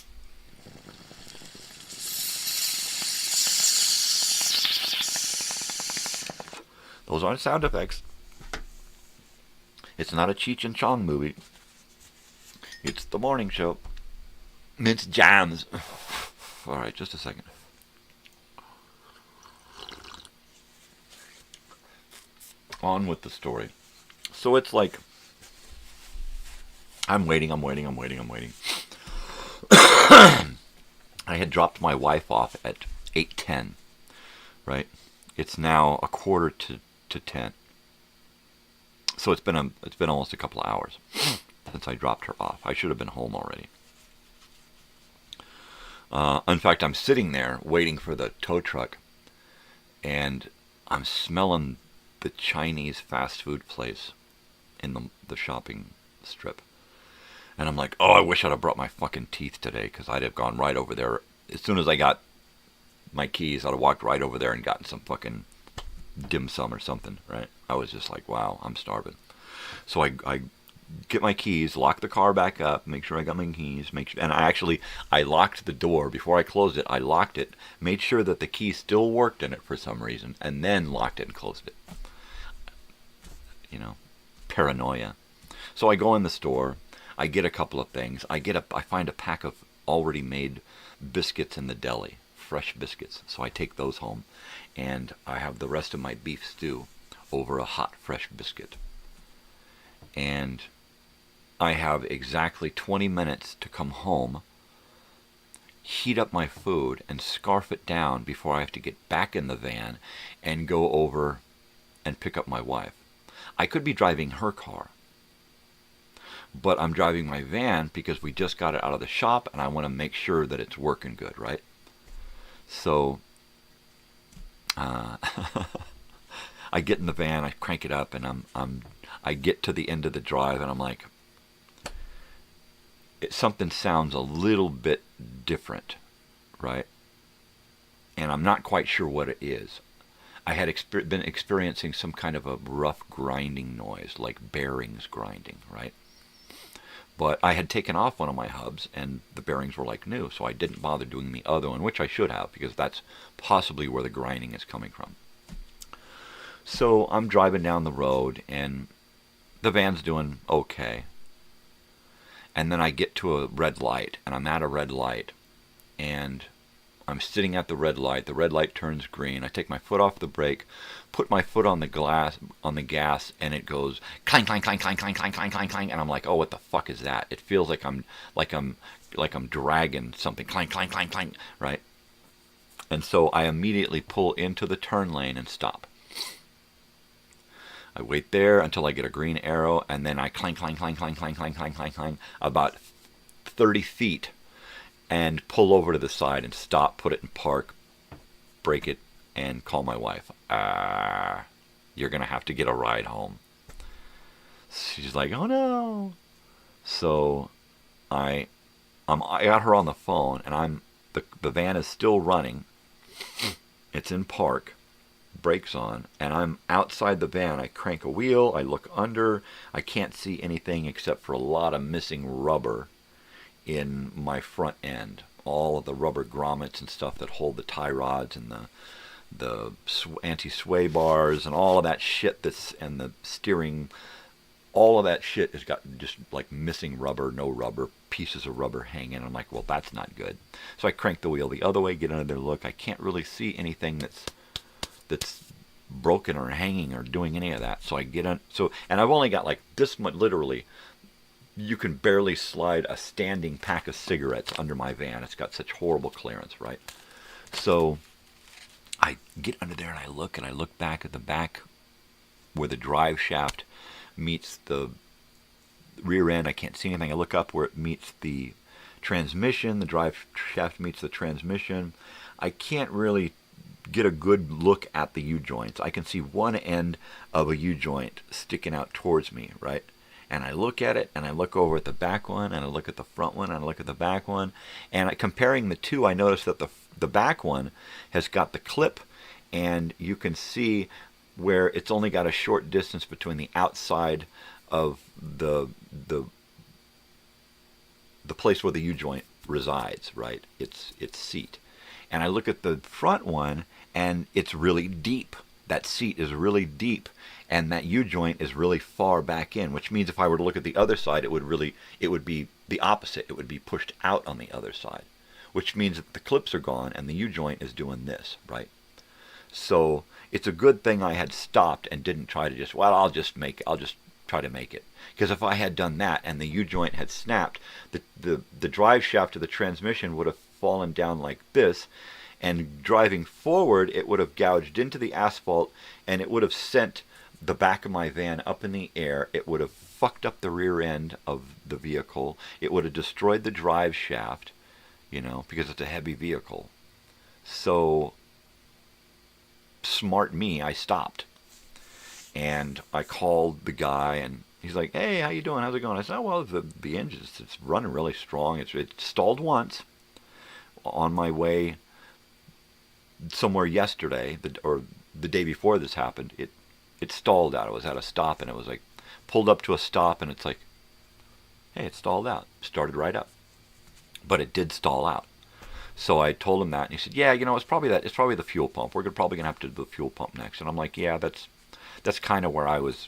Those aren't sound effects. It's not a Cheech and Chong movie. It's the morning show. Mince jams. All right, just a second. On with the story. So it's like, I'm waiting. I had dropped my wife off at 8:10, right? It's now 9:45 So it's been almost a couple of hours since I dropped her off. I should have been home already. In fact, I'm sitting there waiting for the tow truck, and I'm smelling the Chinese fast food place in the shopping strip. And I'm like, oh, I wish I'd have brought my fucking teeth today, because I'd have gone right over there. As soon as I got my keys, I'd have walked right over there and gotten some fucking dim sum or something, right? I was just like, wow, I'm starving. So I get my keys, lock the car back up, make sure I got my keys, and I locked the door. Before I closed it, I locked it, made sure that the key still worked in it for some reason, and then locked it and closed it. You know, paranoia. So I go in the store, I get a couple of things. I find a pack of already made biscuits in the deli, fresh biscuits. So I take those home, and I have the rest of my beef stew over a hot, fresh biscuit. And I have exactly 20 minutes to come home, heat up my food, and scarf it down before I have to get back in the van and go over and pick up my wife. I could be driving her car, but I'm driving my van because we just got it out of the shop, and I want to make sure that it's working good, right? So I get in the van, I crank it up, and I get to the end of the drive, and I'm like, something sounds a little bit different, right? And I'm not quite sure what it is. I had been experiencing some kind of a rough grinding noise, like bearings grinding, right? But I had taken off one of my hubs, and the bearings were like new, so I didn't bother doing the other one, which I should have, because that's possibly where the grinding is coming from. So I'm driving down the road, and the van's doing okay. And then I get to a red light, and I'm at a red light, and I'm sitting at the red light. The red light turns green. I take my foot off the brake, put my foot on the gas, and it goes clang, clang, clang, clang, clang, clang, clang, clang, clang. And I'm like, oh, what the fuck is that? It feels like I'm like I'm dragging something, clank, clank, clank, clank, right? And so I immediately pull into the turn lane and stop. I wait there until I get a green arrow, and then I clank, clank, clank, clank, clank, clank, clank, clank, clank, about 30 feet, and pull over to the side and stop, put it in park, break it, and call my wife. You're going to have to get a ride home. She's like, oh no. So I got her on the phone, and the van is still running. It's in park, brakes on, and I'm outside the van. I crank a wheel, I look under, I can't see anything except for a lot of missing rubber in my front end. All of the rubber grommets and stuff that hold the tie rods and the anti-sway bars and all of that shit and the steering, all of that shit has got just like missing rubber, no rubber, pieces of rubber hanging. I'm like, well, that's not good. So I crank the wheel the other way, get under there, look. I can't really see anything that's broken or hanging or doing any of that. So I get on. And I've only got like this much, literally. You can barely slide a standing pack of cigarettes under my van. It's got such horrible clearance, right? So I get under there and I look back at the back where the drive shaft meets the rear end. I can't see anything. I look up where it meets the transmission. The drive shaft meets the transmission. I can't really get a good look at the U-joints. I can see one end of a U-joint sticking out towards me, right? And I look at it, and I look over at the back one, and I look at the front one, and I look at the back one. And comparing the two, I notice that the back one has got the clip, and you can see where it's only got a short distance between the outside of the place where the U-joint resides, right? Its seat. And I look at the front one, and it's really deep. That seat is really deep, and that U-joint is really far back in, which means if I were to look at the other side, it would be the opposite. It would be pushed out on the other side, which means that the clips are gone, and the U-joint is doing this, right? So it's a good thing I had stopped and didn't try to I'll just try to make it. Because if I had done that and the U-joint had snapped, the drive shaft of the transmission would have fallen down like this, and driving forward, it would have gouged into the asphalt, and it would have sent the back of my van up in the air. It would have fucked up the rear end of the vehicle. It would have destroyed the drive shaft, because it's a heavy vehicle. So, smart me, I stopped. And I called the guy, and he's like, hey, how you doing? How's it going? I said, oh, well, the engine, it's running really strong. It stalled once on my way somewhere yesterday, or the day before this happened. It stalled out. It was at a stop, and it was like pulled up to a stop, and it's like, hey, it stalled out. Started right up, but it did stall out. So I told him that, and he said, yeah, it's probably that. It's probably the fuel pump. We're probably gonna have to do the fuel pump next. And I'm like, yeah, that's kind of where I was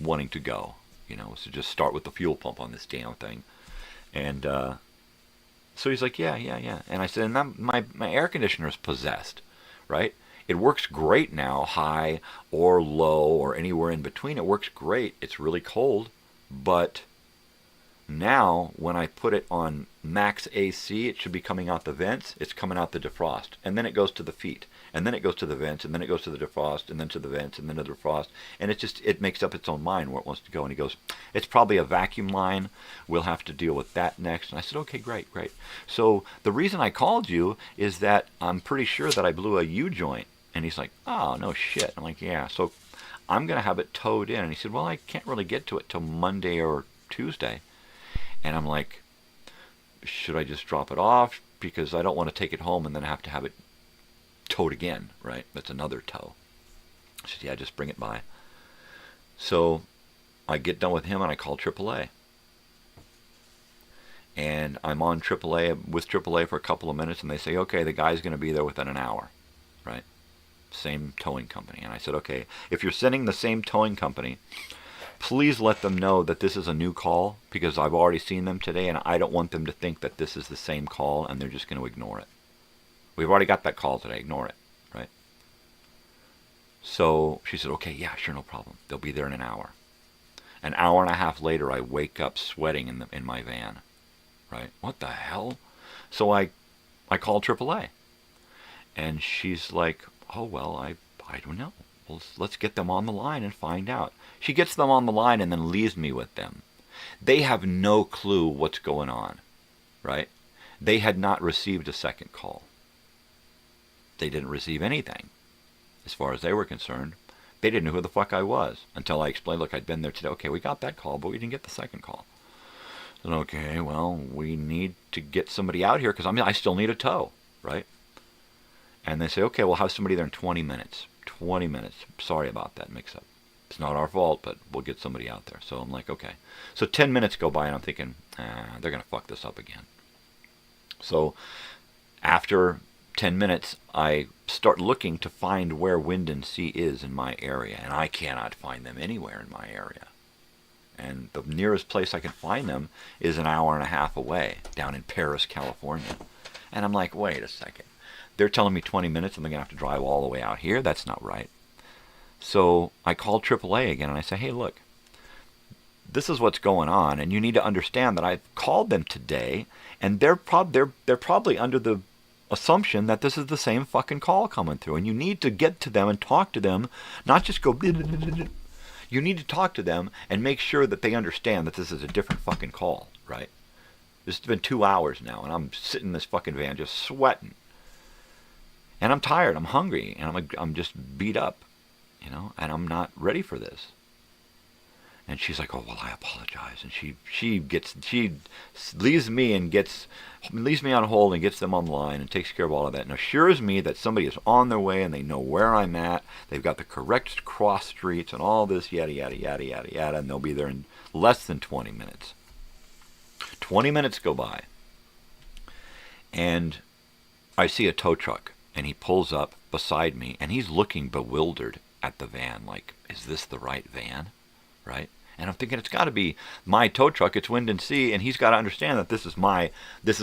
wanting to go. Was to just start with the fuel pump on this damn thing. And so he's like, yeah. And I said, and my air conditioner is possessed, right? It works great now, high or low or anywhere in between. It works great. It's really cold. But now when I put it on max AC, it should be coming out the vents. It's coming out the defrost. And then it goes to the feet. And then it goes to the vents. And then it goes to the defrost. And then to the vents. And then to the defrost. And it makes up its own mind where it wants to go. And he goes, it's probably a vacuum line. We'll have to deal with that next. And I said, okay, great. So the reason I called you is that I'm pretty sure that I blew a U-joint. And he's like, oh, no shit. I'm like, yeah. So I'm going to have it towed in. And he said, well, I can't really get to it till Monday or Tuesday. And I'm like, should I just drop it off? Because I don't want to take it home and then have to have it towed again, right? That's another tow. I said, yeah, just bring it by. So I get done with him and I call AAA. And I'm on with AAA for a couple of minutes, and they say, okay, the guy's going to be there within an hour, right? Same towing company. And I said, okay, if you're sending the same towing company, please let them know that this is a new call, because I've already seen them today, and I don't want them to think that this is the same call and they're just going to ignore it. We've already got that call today. Ignore it, right? So she said, okay, yeah, sure, no problem. They'll be there in an hour. An hour and a half later, I wake up sweating in my van. right? What the hell? So I called AAA. And she's like, oh, well, I don't know. Well, let's get them on the line and find out. She gets them on the line and then leaves me with them. They have no clue what's going on, right? They had not received a second call. They didn't receive anything. As far as they were concerned, they didn't know who the fuck I was until I explained, look, I'd been there today. Okay, we got that call, but we didn't get the second call. I said, okay, well, we need to get somebody out here because I still need a tow, right? And they say, okay, we'll have somebody there in 20 minutes. 20 minutes. Sorry about that mix-up. It's not our fault, but we'll get somebody out there. So I'm like, okay. So 10 minutes go by, and I'm thinking, they're going to fuck this up again. So after 10 minutes, I start looking to find where Wind and Sea is in my area, and I cannot find them anywhere in my area. And the nearest place I can find them is an hour and a half away, down in Paris, California. And I'm like, wait a second. They're telling me 20 minutes and they're going to have to drive all the way out here? That's not right. So I called AAA again and I say, hey, look, this is what's going on, and you need to understand that I've called them today, and they're probably under the assumption that this is the same fucking call coming through, and you need to get to them and talk to them, not just go... You need to talk to them and make sure that they understand that this is a different fucking call, right? This has been 2 hours now, and I'm sitting in this fucking van just sweating. And I'm tired, I'm hungry, and I'm just beat up, you know, and I'm not ready for this. And she's like, oh, well, I apologize. And she leaves me on hold and gets them on the line and takes care of all of that and assures me that somebody is on their way and they know where I'm at. They've got the correct cross streets and all this yada, yada, yada, yada, yada, and they'll be there in less than 20 minutes. 20 minutes go by, and I see a tow truck, and he pulls up beside me, and he's looking bewildered at the van, like, is this the right van, right? And I'm thinking, it's got to be my tow truck. It's Wind and Sea, and he's got to understand that this is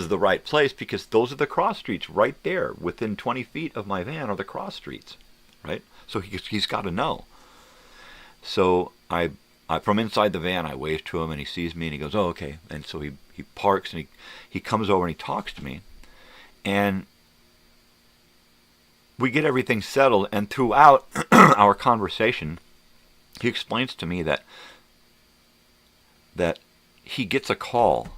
the right place, because those are the cross streets right there. Within 20 feet of my van are the cross streets, right? So he's got to know. So I from inside the van, I wave to him, and he sees me, and he goes, oh, okay. And so he parks, and he comes over, and he talks to me. And we get everything settled, and throughout our conversation, he explains to me that he gets a call,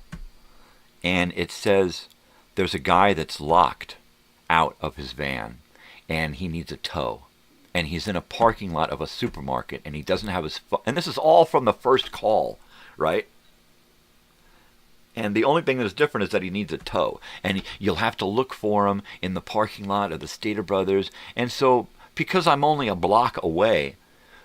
and it says there's a guy that's locked out of his van, and he needs a tow. And he's in a parking lot of a supermarket, and he doesn't have his phone. And this is all from the first call, right? And the only thing that's different is that he needs a tow. And you'll have to look for him in the parking lot of the Stater Brothers. And so, because I'm only a block away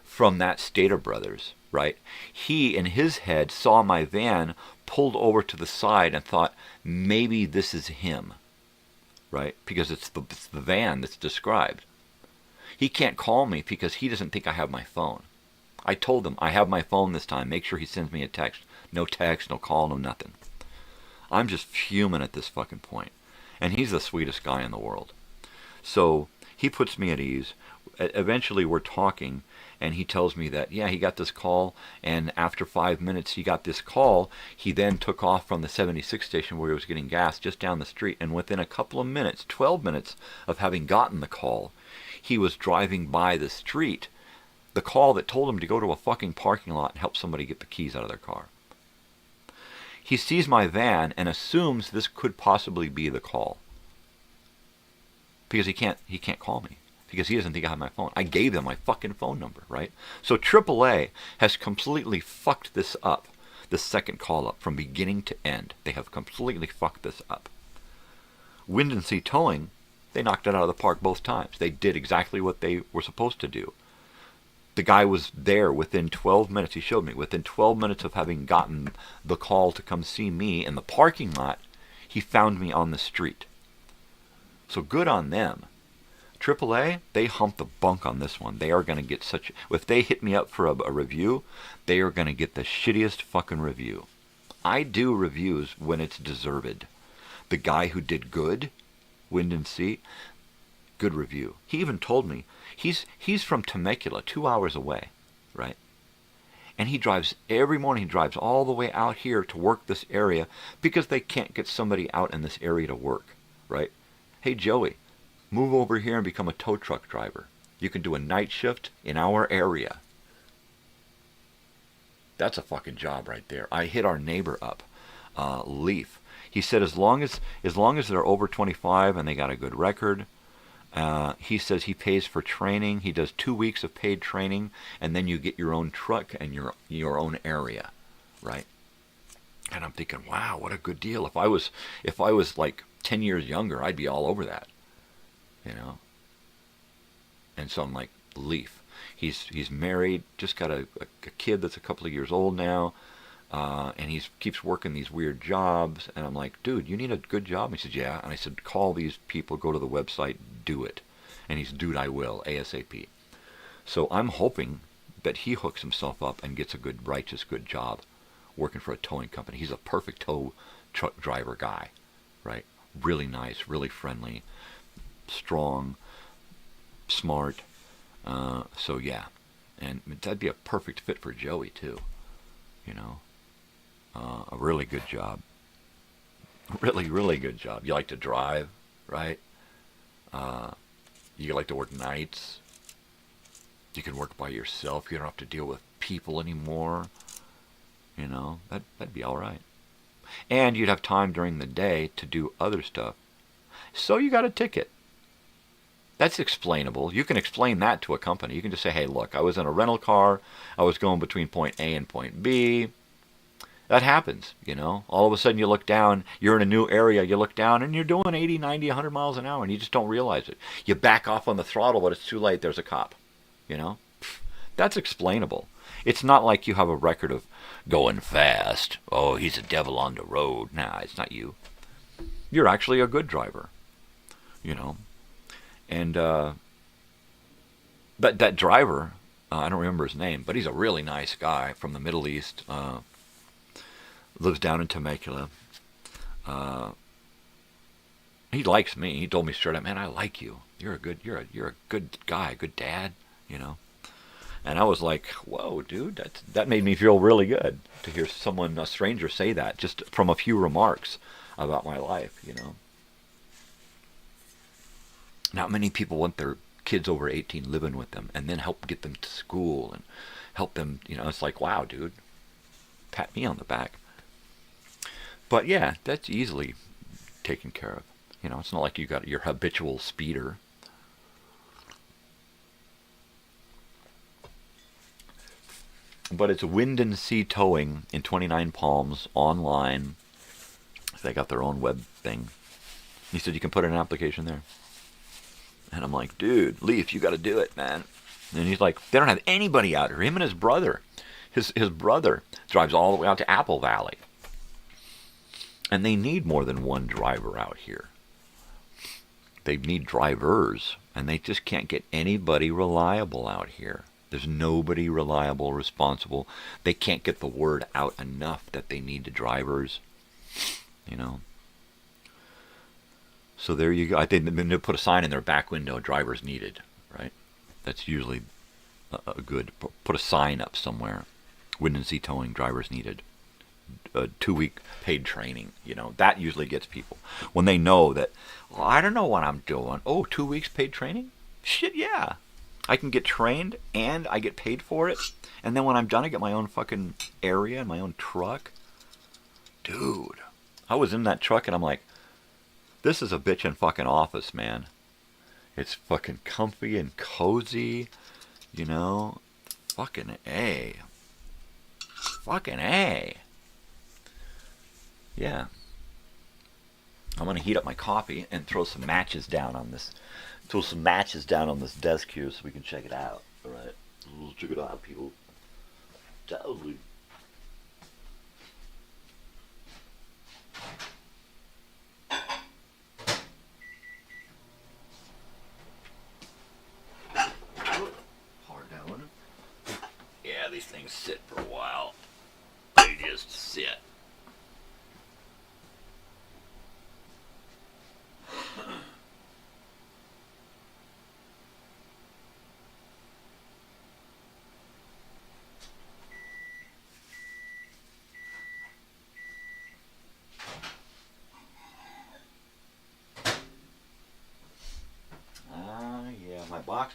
from that Stater Brothers, right, he, in his head, saw my van pulled over to the side and thought, maybe this is him, right? Because it's the van that's described. He can't call me because he doesn't think I have my phone. I told him, I have my phone this time. Make sure he sends me a text. No text, no call, no nothing. I'm just fuming at this fucking point. And he's the sweetest guy in the world. So he puts me at ease. Eventually we're talking, and he tells me that, yeah, he got this call, and after 5 minutes he got this call. He then took off from the 76 station where he was getting gas just down the street, and within a couple of minutes, 12 minutes of having gotten the call, he was driving by the street, the call that told him to go to a fucking parking lot and help somebody get the keys out of their car. He sees my van and assumes this could possibly be the call, because he can't call me, because he doesn't think I have my phone. I gave them my fucking phone number, right? So AAA has completely fucked this up, the second call up, from beginning to end. They have completely fucked this up. Wind and Sea Towing, they knocked it out of the park both times. They did exactly what they were supposed to do. The guy was there within 12 minutes. He showed me. Within 12 minutes of having gotten the call to come see me in the parking lot, he found me on the street. So good on them. AAA, they humped the bunk on this one. They are going to get such... If they hit me up for a review, they are going to get the shittiest fucking review. I do reviews when it's deserved. The guy who did good, Wind and Sea, good review. He even told me he's from Temecula, 2 hours away, right? And he drives every morning. He drives all the way out here to work this area because they can't get somebody out in this area to work, right? Hey, Joey, move over here and become a tow truck driver. You can do a night shift in our area. That's a fucking job right there. I hit our neighbor up, Leaf. He said as long as they're over 25 and they got a good record, he says he pays for training. He does 2 weeks of paid training, and then you get your own truck and your own area, right? And I'm thinking, wow, what a good deal. If I was like 10 years younger, I'd be all over that, you know. And so I'm like, Leaf. He's married, just got a kid that's a couple of years old now, and he keeps working these weird jobs. And I'm like, dude, you need a good job? And he said, yeah. And I said, call these people, go to the website, do it. And he's, dude, I will, ASAP. So I'm hoping that he hooks himself up and gets a good, righteous, good job working for a towing company. He's a perfect tow truck driver guy, right? Really nice, really friendly, strong, smart. So yeah, and that'd be a perfect fit for Joey too, you know. A really good job. Really, really good job. You like to drive, right? You like to work nights. You can work by yourself. You don't have to deal with people anymore. You know, that'd be all right. And you'd have time during the day to do other stuff. So you got a ticket. That's explainable. You can explain that to a company. You can just say, hey, look, I was in a rental car. I was going between point A and point B. That happens, you know. All of a sudden you look down, you're in a new area, you look down, and you're doing 80, 90, 100 miles an hour, and you just don't realize it. You back off on the throttle, but it's too late. There's a cop, you know. That's explainable. It's not like you have a record of going fast. Oh, he's a devil on the road. Nah, it's not you. You're actually a good driver, you know. And that driver, I don't remember his name, but he's a really nice guy from the Middle East. Lives down in Temecula. He likes me. He told me straight up, man, I like you. You're a good guy, good dad, you know. And I was like, whoa, dude, that made me feel really good to hear someone, a stranger, say that just from a few remarks about my life, you know. Not many people want their kids over 18 living with them and then help get them to school and help them, you know. It's like, wow, dude, pat me on the back. But yeah, that's easily taken care of. You know, it's not like you got your habitual speeder. But it's Wind and Sea Towing in 29 Palms online. They got their own web thing. He said you can put in an application there. And I'm like, dude, Leaf, you got to do it, man. And he's like, they don't have anybody out here. Him and his brother. His brother drives all the way out to Apple Valley. And they need more than one driver out here. They need drivers. And they just can't get anybody reliable out here. There's nobody reliable, responsible. They can't get the word out enough that they need the drivers. You know. So there you go. I think they put a sign in their back window, drivers needed, right? That's usually a good, put a sign up somewhere. Wind and Sea Towing, drivers needed. 2-week paid training, you know. That usually gets people. When they know that, well, I don't know what I'm doing. Oh, 2 weeks paid training? Shit, yeah. I can get trained and I get paid for it. And then when I'm done, I get my own fucking area and my own truck. Dude, I was in that truck and I'm like, this is a bitchin' fucking office, man. It's fucking comfy and cozy, you know. Fucking A. Fucking A. Yeah. I'm gonna heat up my coffee and throw some matches down on this. Throw some matches down on this desk here so we can check it out. All right, let's check it out, people. Totally. Hard down. Yeah, these things sit for a while. They just sit.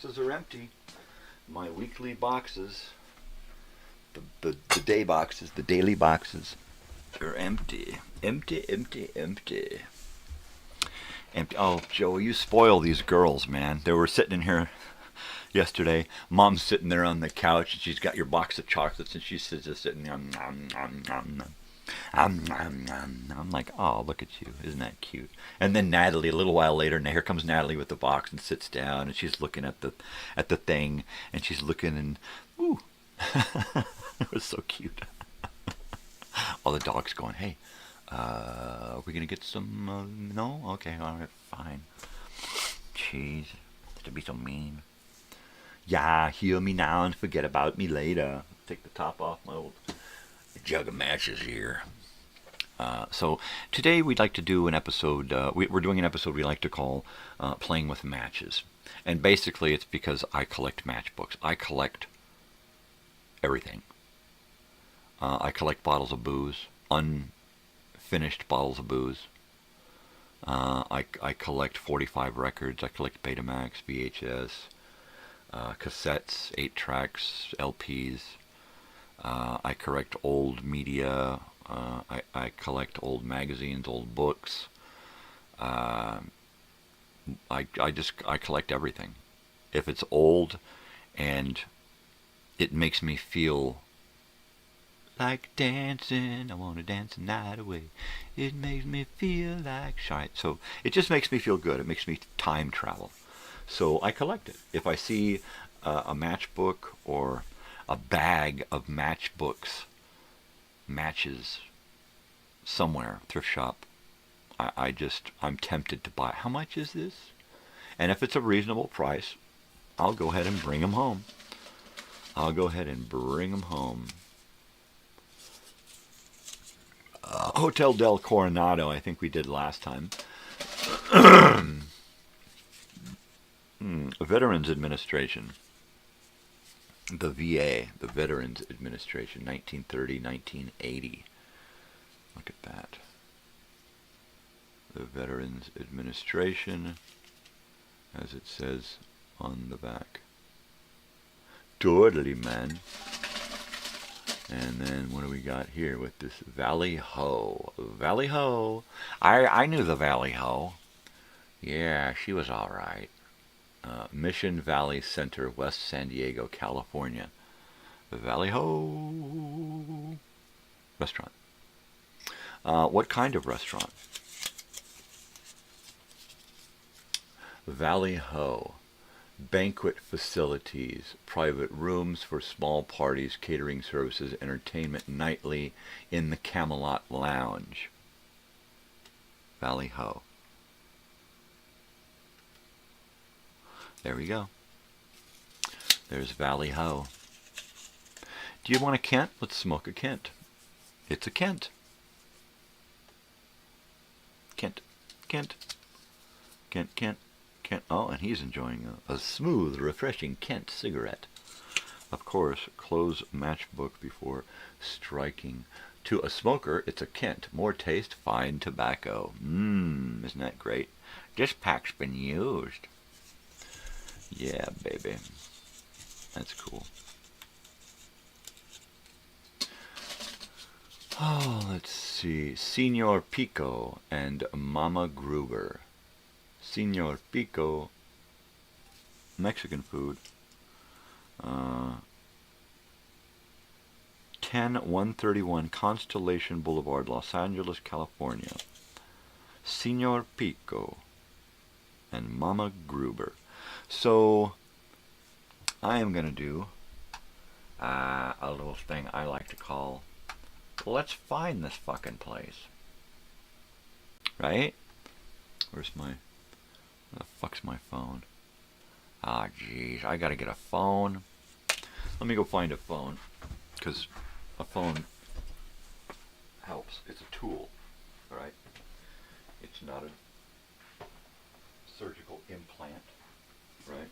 boxes are empty. My weekly boxes, the day boxes, the daily boxes, are empty. Empty, empty, empty. Empty. Oh, Joe, you spoil these girls, man. They were sitting in here yesterday. Mom's sitting there on the couch, and she's got your box of chocolates, and she's just sitting there. I'm like, oh, look at you. Isn't that cute? And then Natalie, a little while later, and here comes Natalie with the box and sits down, and she's looking at the thing, and she's looking, and ooh, it was so cute. All the dogs going, hey, are we gonna get some? No, okay, all right, fine. Jeez, to be so mean. Yeah, hear me now and forget about me later. Take the top off my old jug of matches here. So today we'd like to do an episode. We're doing an episode we like to call Playing with Matches. And basically it's because I collect matchbooks. I collect everything. I collect bottles of booze, unfinished bottles of booze. I collect 45 records. I collect Betamax, VHS, cassettes, 8-tracks, LPs. I collect old media. I collect old magazines, old books. I collect everything. If it's old and it makes me feel like dancing, I want to dance the night away. It makes me feel like shy. So it just makes me feel good. It makes me time travel. So I collect it. If I see a matchbook or a bag of matchbooks, matches somewhere, thrift shop, I'm tempted to buy. How much is this? And if it's a reasonable price, I'll go ahead and bring them home. Hotel del Coronado, I think we did last time. Veterans Administration. The VA, the Veterans Administration, 1930-1980. Look at that. The Veterans Administration, as it says on the back. Totally, man. And then what do we got here with this Valley Ho? Valley Ho. I knew the Valley Ho. Yeah, she was all right. Mission Valley Center, West San Diego, California. The Valley Ho restaurant. What kind of restaurant? Valley Ho. Banquet facilities, private rooms for small parties, catering services, entertainment nightly in the Camelot Lounge. Valley Ho. There we go. There's Valley Ho. Do you want a Kent? Let's smoke a Kent. It's a Kent. Kent. Kent. Kent. Kent. Kent. Oh, and he's enjoying a smooth, refreshing Kent cigarette. Of course, close matchbook before striking. To a smoker, it's a Kent. More taste, fine tobacco. Isn't that great? This pack's been used. Yeah, baby. That's cool. Oh, let's see. Senor Pico and Mama Gruber. Senor Pico, Mexican food. 10131 Constellation Boulevard, Los Angeles, California. Senor Pico and Mama Gruber. So, I am going to do a little thing I like to call, let's find this fucking place. Right? Where's my, where the fuck's my phone? Ah, jeez, I got to get a phone. Let me go find a phone, because a phone helps. It's a tool, right? It's not a surgical implant. Right?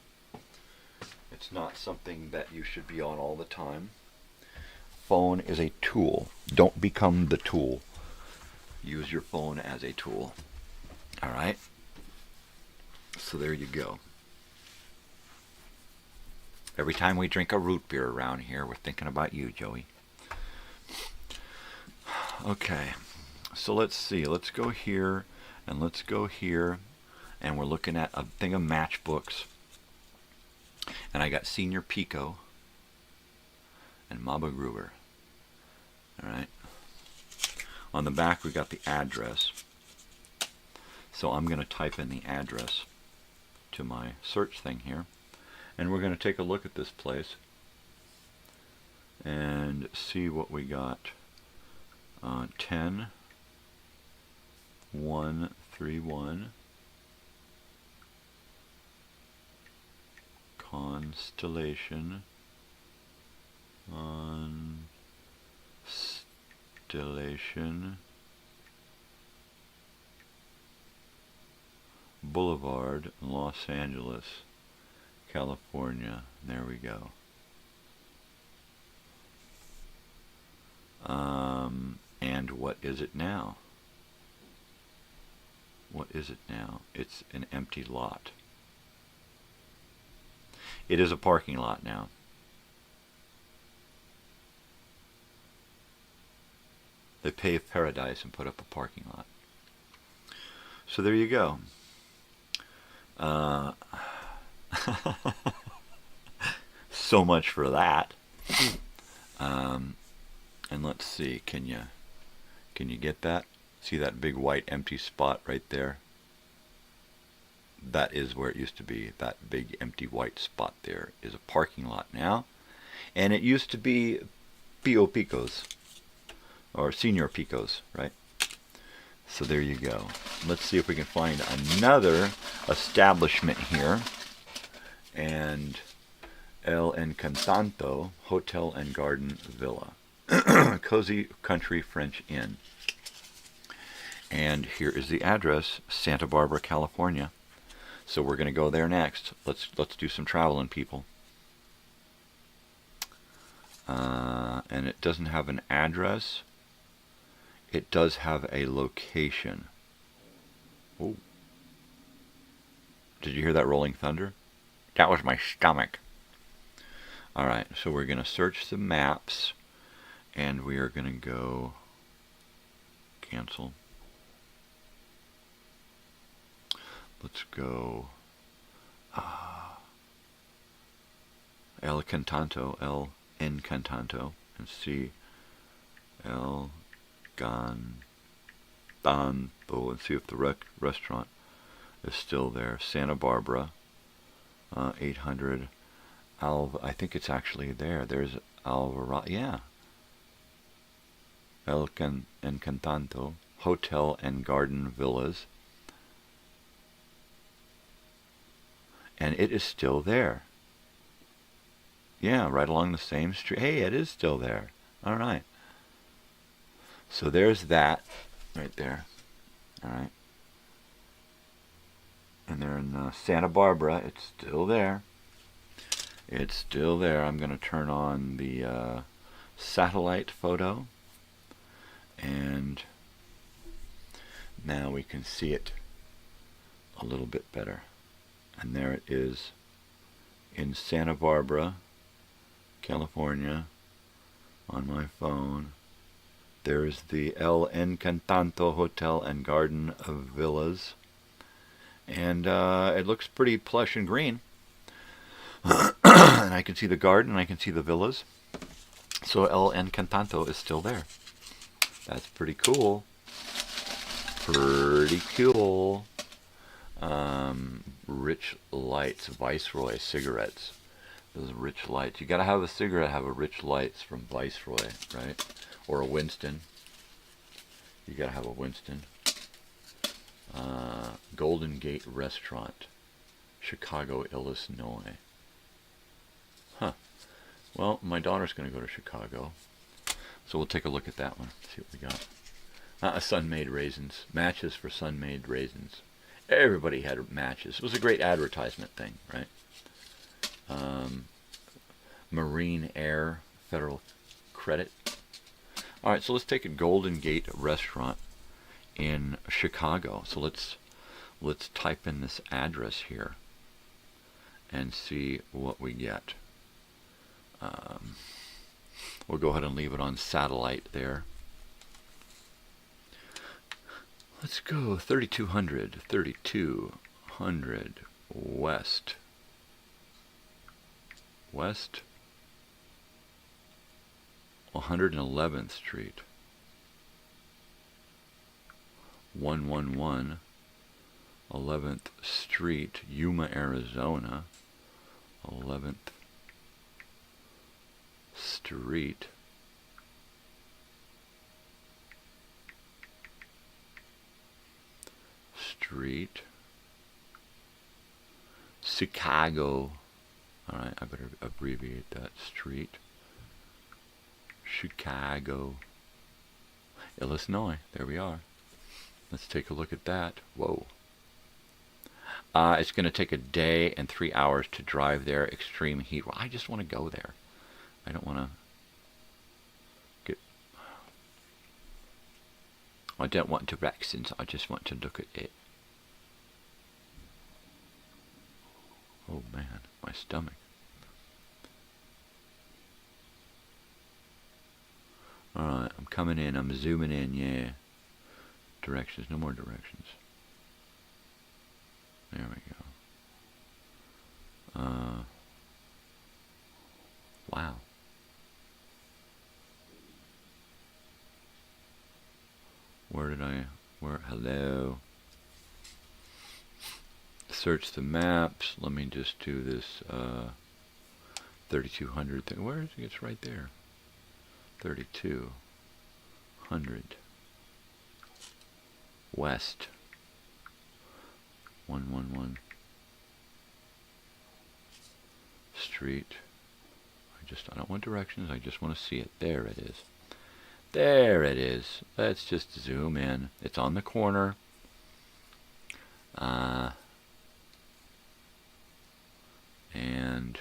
It's not something that you should be on all the time. Phone is a tool. Don't become the tool. Use your phone as a tool. All right? So there you go. Every time we drink a root beer around here, we're thinking about you, Joey. Okay, so let's see. Let's go here, and let's go here, and we're looking at a thing of matchbooks. And I got Senior Pico and Maba Gruber. All right. On the back, we got the address. So I'm going to type in the address to my search thing here. And we're going to take a look at this place and see what we got. 10-131 Constellation Boulevard, Los Angeles, California. There we go. And what is it now? What is it now? It's an empty lot. It is a parking lot now. They paved paradise and put up a parking lot. So there you go. So much for that. And let's see, can you get that? See that big white empty spot right there? That is where it used to be. That big empty white spot there is a parking lot now. And it used to be Pio Picos, or Senior Picos, right? So there you go. Let's see if we can find another establishment here. And El Encantanto Hotel and Garden Villa. Cozy Country French Inn. And here is the address, Santa Barbara, California. So we're going to go there next. Let's do some traveling, people. And it doesn't have an address. It does have a location. Oh. Did you hear that rolling thunder? That was my stomach. All right, so we're going to search the maps, and we are going to go cancel. Let's go El Encantanto, and see El Encantanto, and see if the restaurant is still there. Santa Barbara, 800 I think it's actually there. There's Alvarado, yeah. El Encantanto Hotel and Garden Villas. And it is still there. Yeah, right along the same street. Hey, it is still there. All right. So there's that right there. All right. And they're in Santa Barbara. It's still there. It's still there. I'm going to turn on the satellite photo. And now we can see it a little bit better. And there it is in Santa Barbara, California, on my phone. There's the El Encantanto Hotel and Garden of Villas. And it looks pretty plush and green. And I can see the garden, and I can see the villas. So El Encantanto is still there. That's pretty cool. Pretty cool. Rich Lights, Viceroy cigarettes. Those Rich Lights. You gotta have a cigarette, have a Rich Lights from Viceroy, right? Or a Winston. You gotta have a Winston. Golden Gate Restaurant, Chicago, Illinois. Huh. Well, my daughter's gonna go to Chicago, so we'll take a look at that one. See what we got. Sun-made raisins. Matches for sun-made raisins. Everybody had matches. It was a great advertisement thing, right? Marine Air Federal Credit. All right, so let's take a Golden Gate Restaurant in Chicago. So let's type in this address here and see what we get. We'll go ahead and leave it on satellite there. Let's go 3200 west. West 111th Street. 111 11th Street, Yuma, Arizona. 11th Street. Chicago. All right, I better abbreviate that. Street. Chicago, Illinois. There we are. Let's take a look at that. Whoa. It's going to take a day and 3 hours to drive there. Extreme heat. Well, I just want to go there. I don't want to get... I don't want directions. I just want to look at it. Oh, man. My stomach. Alright, I'm coming in. I'm zooming in, yeah. Directions. No more directions. There we go. Wow. Hello. Search the maps. Let me just do this 3200 thing. Where is it? It's right there. 3200 west 111 Street. I don't want directions. I just want to see it. There it is. There it is. Let's just zoom in. It's on the corner. And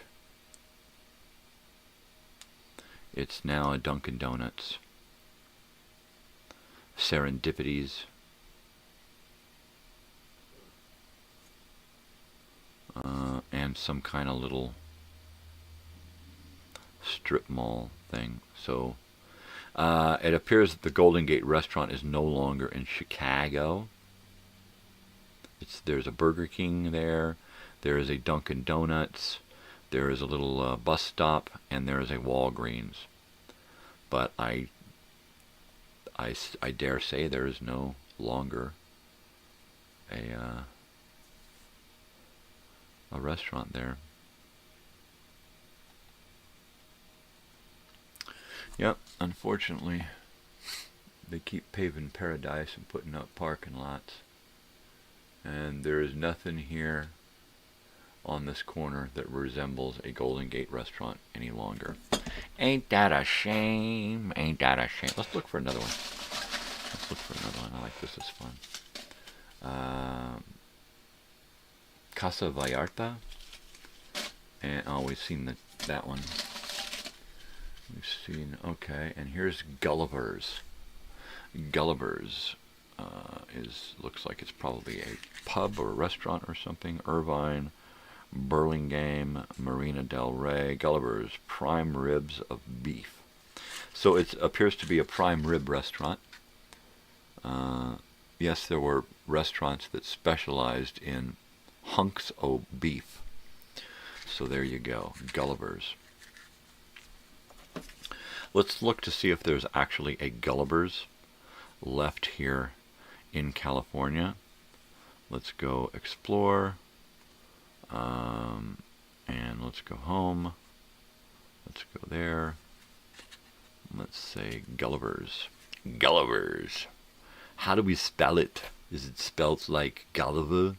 it's now a Dunkin' Donuts. Serendipities. And some kind of little strip mall thing. So it appears that the Golden Gate restaurant is no longer in Chicago. There's a Burger King there. There is a Dunkin' Donuts. There is a little bus stop, and there is a Walgreens. But I dare say there is no longer a restaurant there. Yep, unfortunately, they keep paving paradise and putting up parking lots. And there is nothing here on this corner that resembles a Golden Gate restaurant any longer. Ain't that a shame? Ain't that a shame? Let's look for another one. Let's look for another one. I like this. It's fun. Casa Vallarta. And we've seen that one. We've seen, okay, and here's Gulliver's. Gulliver's looks like it's probably a pub or a restaurant or something. Irvine, Burlingame, Marina del Rey. Gulliver's prime ribs of beef. So it appears to be a prime rib restaurant. Yes, there were restaurants that specialized in hunks of beef. So there you go, Gulliver's. Let's look to see if there's actually a Gulliver's left here in California. Let's go explore. And let's go home. Let's go there. Let's say Gulliver's. Gulliver's. How do we spell it? Is it spelled like Gulliver?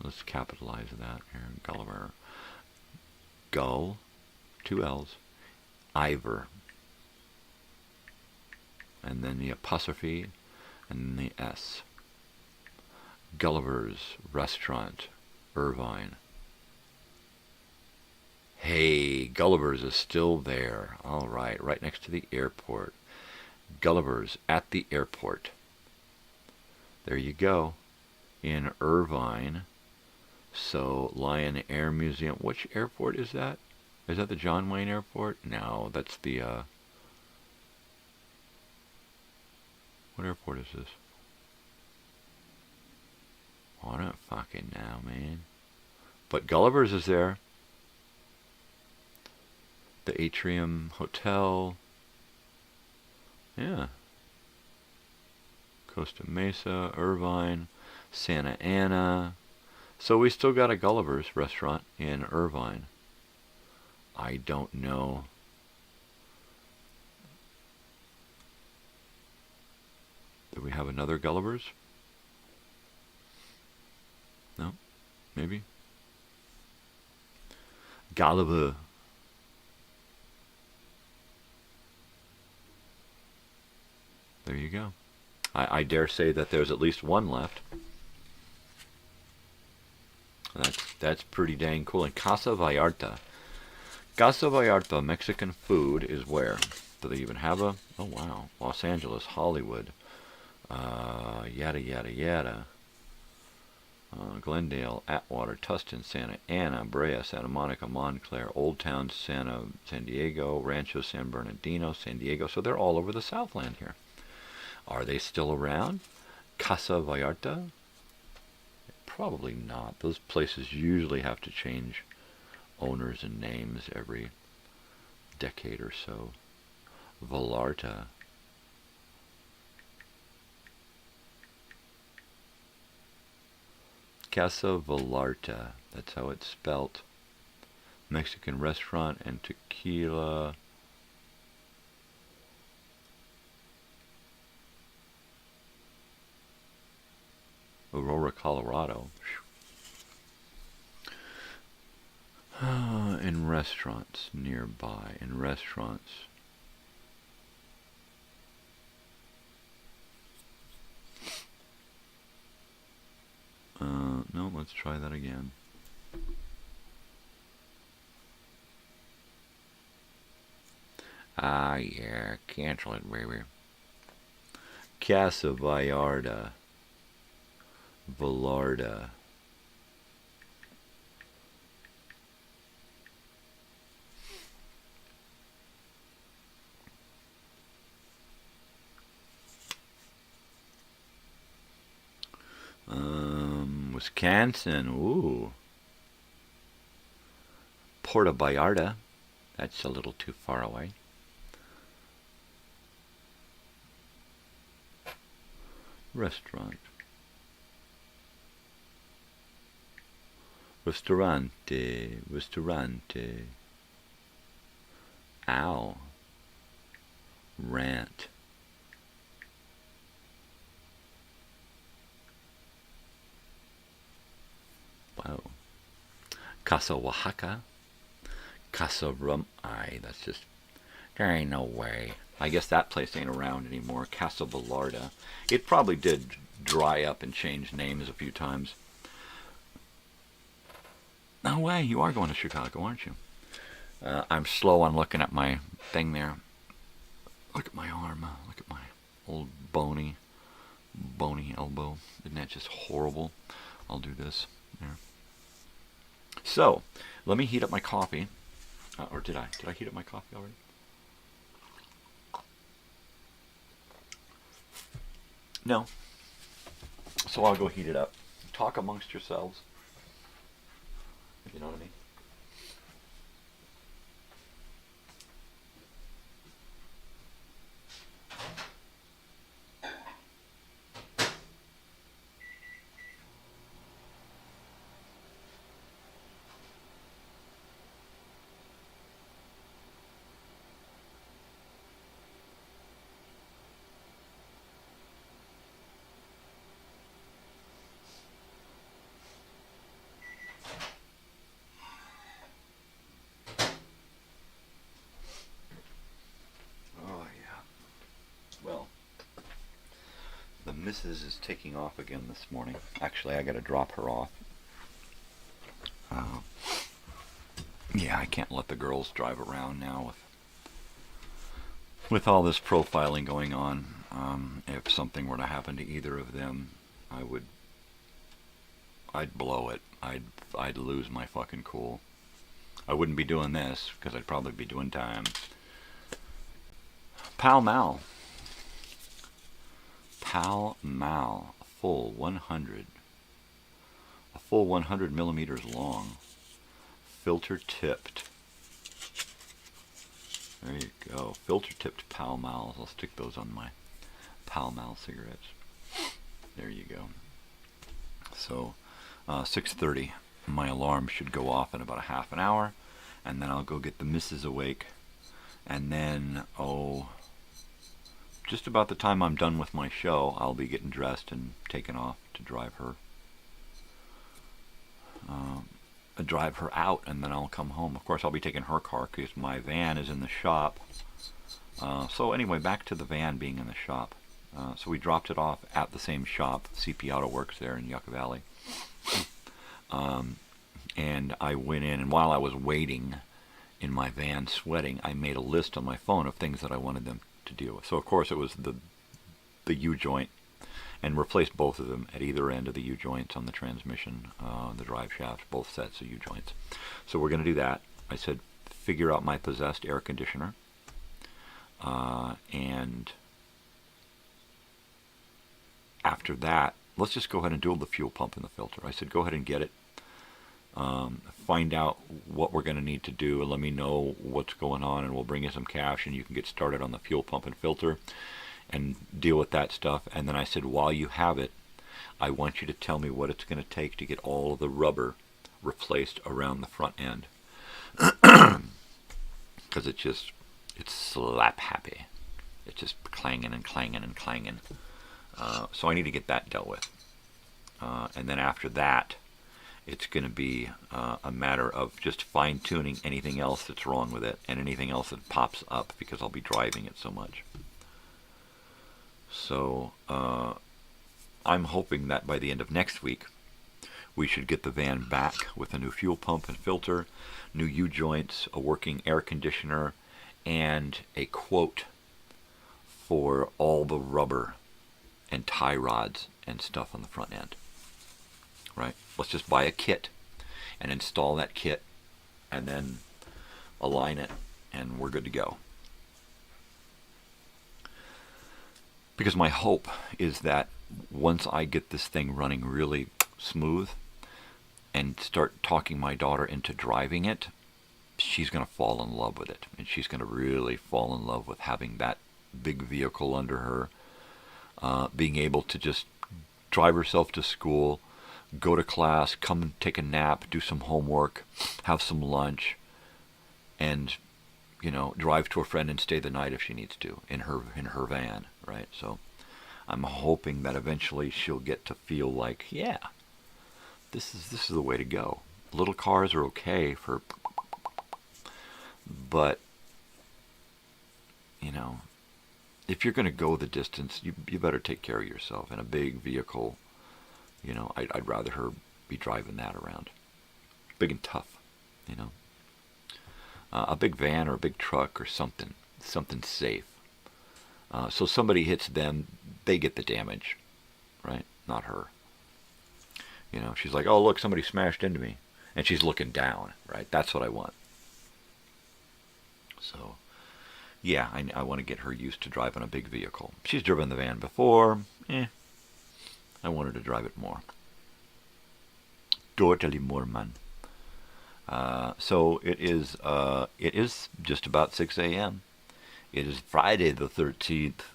Let's capitalize that here. Gulliver. Gull. 2 L's. Ivor. And then the apostrophe. And the S. Gulliver's Restaurant. Irvine. Hey, Gulliver's is still there. All right next to the airport. Gulliver's at the airport. There you go. In Irvine. So, Lion Air Museum. Which airport is that? Is that the John Wayne Airport? No, that's the, what airport is this? I don't fucking know, man. But Gulliver's is there. The Atrium Hotel. Yeah. Costa Mesa, Irvine, Santa Ana. So we still got a Gulliver's restaurant in Irvine. I don't know. Do we have another Gulliver's? No? Maybe? Gulliver. There you go. I dare say that there's at least one left. That's pretty dang cool. And Casa Vallarta. Casa Vallarta, Mexican food is where? Do they even have a... Oh, wow. Los Angeles, Hollywood. Yada, yada, yada. Glendale, Atwater, Tustin, Santa Ana, Brea, Santa Monica, Montclair, Old Town, San Diego, Rancho San Bernardino, San Diego. So they're all over the Southland here. Are they still around? Casa Vallarta? Probably not. Those places usually have to change owners and names every decade or so. Vallarta. Casa Vallarta. That's how it's spelt. Mexican restaurant and tequila. Aurora, Colorado. In restaurants nearby. In restaurants. No, let's try that again. Ah, yeah, cancel it, baby. Casa Vallarta. Vallarta. Wisconsin. Ooh. Puerto Vallarta. That's a little too far away. Restaurant. Ristorante. Ristorante. Ow. Rant. Wow. Casa Oaxaca. Casa Rum. That's just... There ain't no way. I guess that place ain't around anymore. Casa Vallarta. It probably did dry up and change names a few times. No way. You are going to Chicago, aren't you? I'm slow on looking at my thing there. Look at my arm. Look at my old bony elbow. Isn't that just horrible? I'll do this. There. So, let me heat up my coffee. Or did I? Did I heat up my coffee already? No. So I'll go heat it up. Talk amongst yourselves. You know what I mean? Mrs. is taking off again this morning. Actually, I got to drop her off. Yeah, I can't let the girls drive around now with all this profiling going on. If something were to happen to either of them, I'd blow it. I'd lose my fucking cool. I wouldn't be doing this because I'd probably be doing time. Pall Mall. Pall Mall, a full 100 millimeters long, filter tipped. There you go, filter tipped Pall Malls. I'll stick those on my Pall Mall cigarettes. There you go. So 6:30, my alarm should go off in about a half an hour, and then I'll go get the missus awake, and then just about the time I'm done with my show, I'll be getting dressed and taken off to drive her out, and then I'll come home. Of course, I'll be taking her car because my van is in the shop. So anyway, back to the van being in the shop. So we dropped it off at the same shop, CP Auto Works there in Yucca Valley. And I went in, and while I was waiting in my van sweating, I made a list on my phone of things that I wanted them to deal with. So of course it was the U-joint, and replaced both of them at either end of the U-joints on the transmission, the drive shaft, both sets of U-joints. So we're going to do that. I said, figure out my possessed air conditioner, and after that, let's just go ahead and do the fuel pump and the filter. I said, go ahead and get it. Find out what we're going to need to do, and let me know what's going on, and we'll bring you some cash, and you can get started on the fuel pump and filter and deal with that stuff. And then I said, while you have it, I want you to tell me what it's going to take to get all of the rubber replaced around the front end. Because it's slap happy. It's just clanging and clanging and clanging. So I need to get that dealt with. And then after that, it's going to be a matter of just fine-tuning anything else that's wrong with it and anything else that pops up because I'll be driving it so much. So I'm hoping that by the end of next week, we should get the van back with a new fuel pump and filter, new U-joints, a working air conditioner, and a quote for all the rubber and tie rods and stuff on the front end. Right? Let's just buy a kit and install that kit and then align it, and we're good to go. Because my hope is that once I get this thing running really smooth and start talking my daughter into driving it, she's going to fall in love with it, and she's going to really fall in love with having that big vehicle under her, being able to just drive herself to school, go to class, come and take a nap, do some homework, have some lunch, and, you know, drive to a friend and stay the night if she needs to in her van, right? So I'm hoping that eventually she'll get to feel like, yeah, this is the way to go. Little cars are okay for, but, you know, if you're going to go the distance, you better take care of yourself. In a big vehicle, you know, I'd rather her be driving that around. Big and tough, you know. A big van or a big truck or something safe. So somebody hits them, they get the damage, right? Not her. You know, she's like, oh, look, somebody smashed into me. And she's looking down, right? That's what I want. So, yeah, I want to get her used to driving a big vehicle. She's driven the van before. I want her to drive it more. Totally more, man. So it is just about 6 a.m. It is Friday the 13th.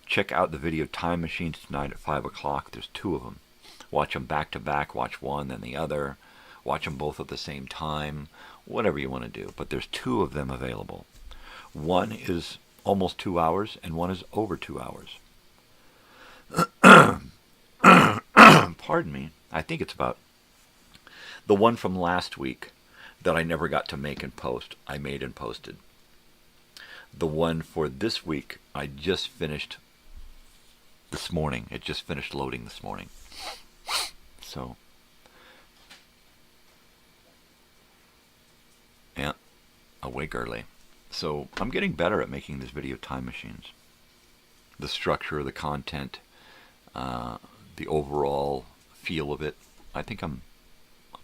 Check out the video Time Machines tonight at 5 o'clock. There's 2 of them. Watch them back to back. Watch one, then the other. Watch them both at the same time. Whatever you want to do. But there's 2 of them available. One is almost 2 hours, and one is over 2 hours. Pardon me. I think it's about the one from last week that I never got to make and post. I made and posted. The one for this week, I just finished this morning. It just finished loading this morning. So, yeah, awake early. So I'm getting better at making these video time machines. The structure, the content, the overall feel of it. I think I'm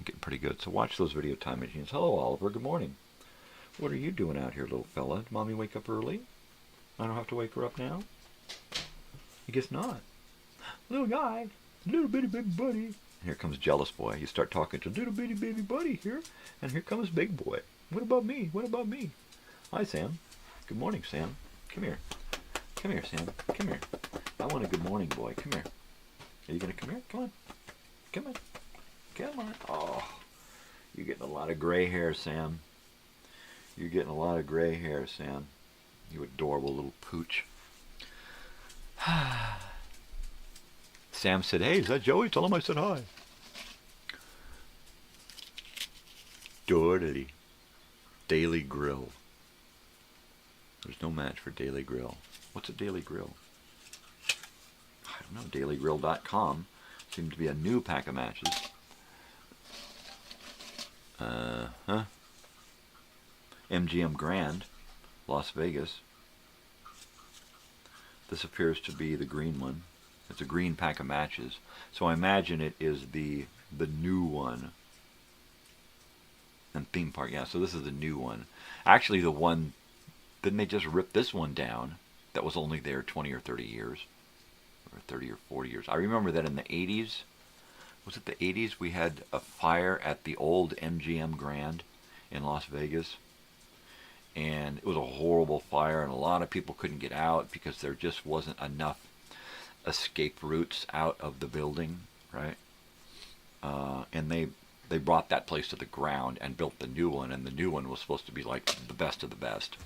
Getting pretty good. So watch those video time machines. Hello, Oliver. Good morning. What are you doing out here, little fella? Did Mommy wake up early? I don't have to wake her up now? I guess not. Little guy. Little bitty baby buddy. And here comes Jealous Boy. You start talking to little bitty baby buddy here. And here comes Big Boy. What about me? What about me? Hi, Sam. Good morning, Sam. Come here. Come here, Sam. Come here. I want a good morning, boy. Come here. Are you going to come here? Come on. Come on. Come on. Oh, you're getting a lot of gray hair, Sam. You're getting a lot of gray hair, Sam. You adorable little pooch. Sam said, hey, is that Joey? Tell him I said hi. Doodly. Daily Grill. There's no match for Daily Grill. What's a Daily Grill? I don't know. DailyGrill.com. Seems to be a new pack of matches. MGM Grand, Las Vegas. This appears to be the green one. It's a green pack of matches. So I imagine it is the new one. And Theme Park, yeah, so this is the new one. Actually, the one, didn't they just rip this one down? That was only there 20 or 30 years. Or 30 or 40 years. I remember that in the 80s. Was it the 80s? We had a fire at the old MGM Grand in Las Vegas. And it was a horrible fire, and a lot of people couldn't get out because there just wasn't enough escape routes out of the building, right? And they brought that place to the ground and built the new one, and the new one was supposed to be like the best of the best.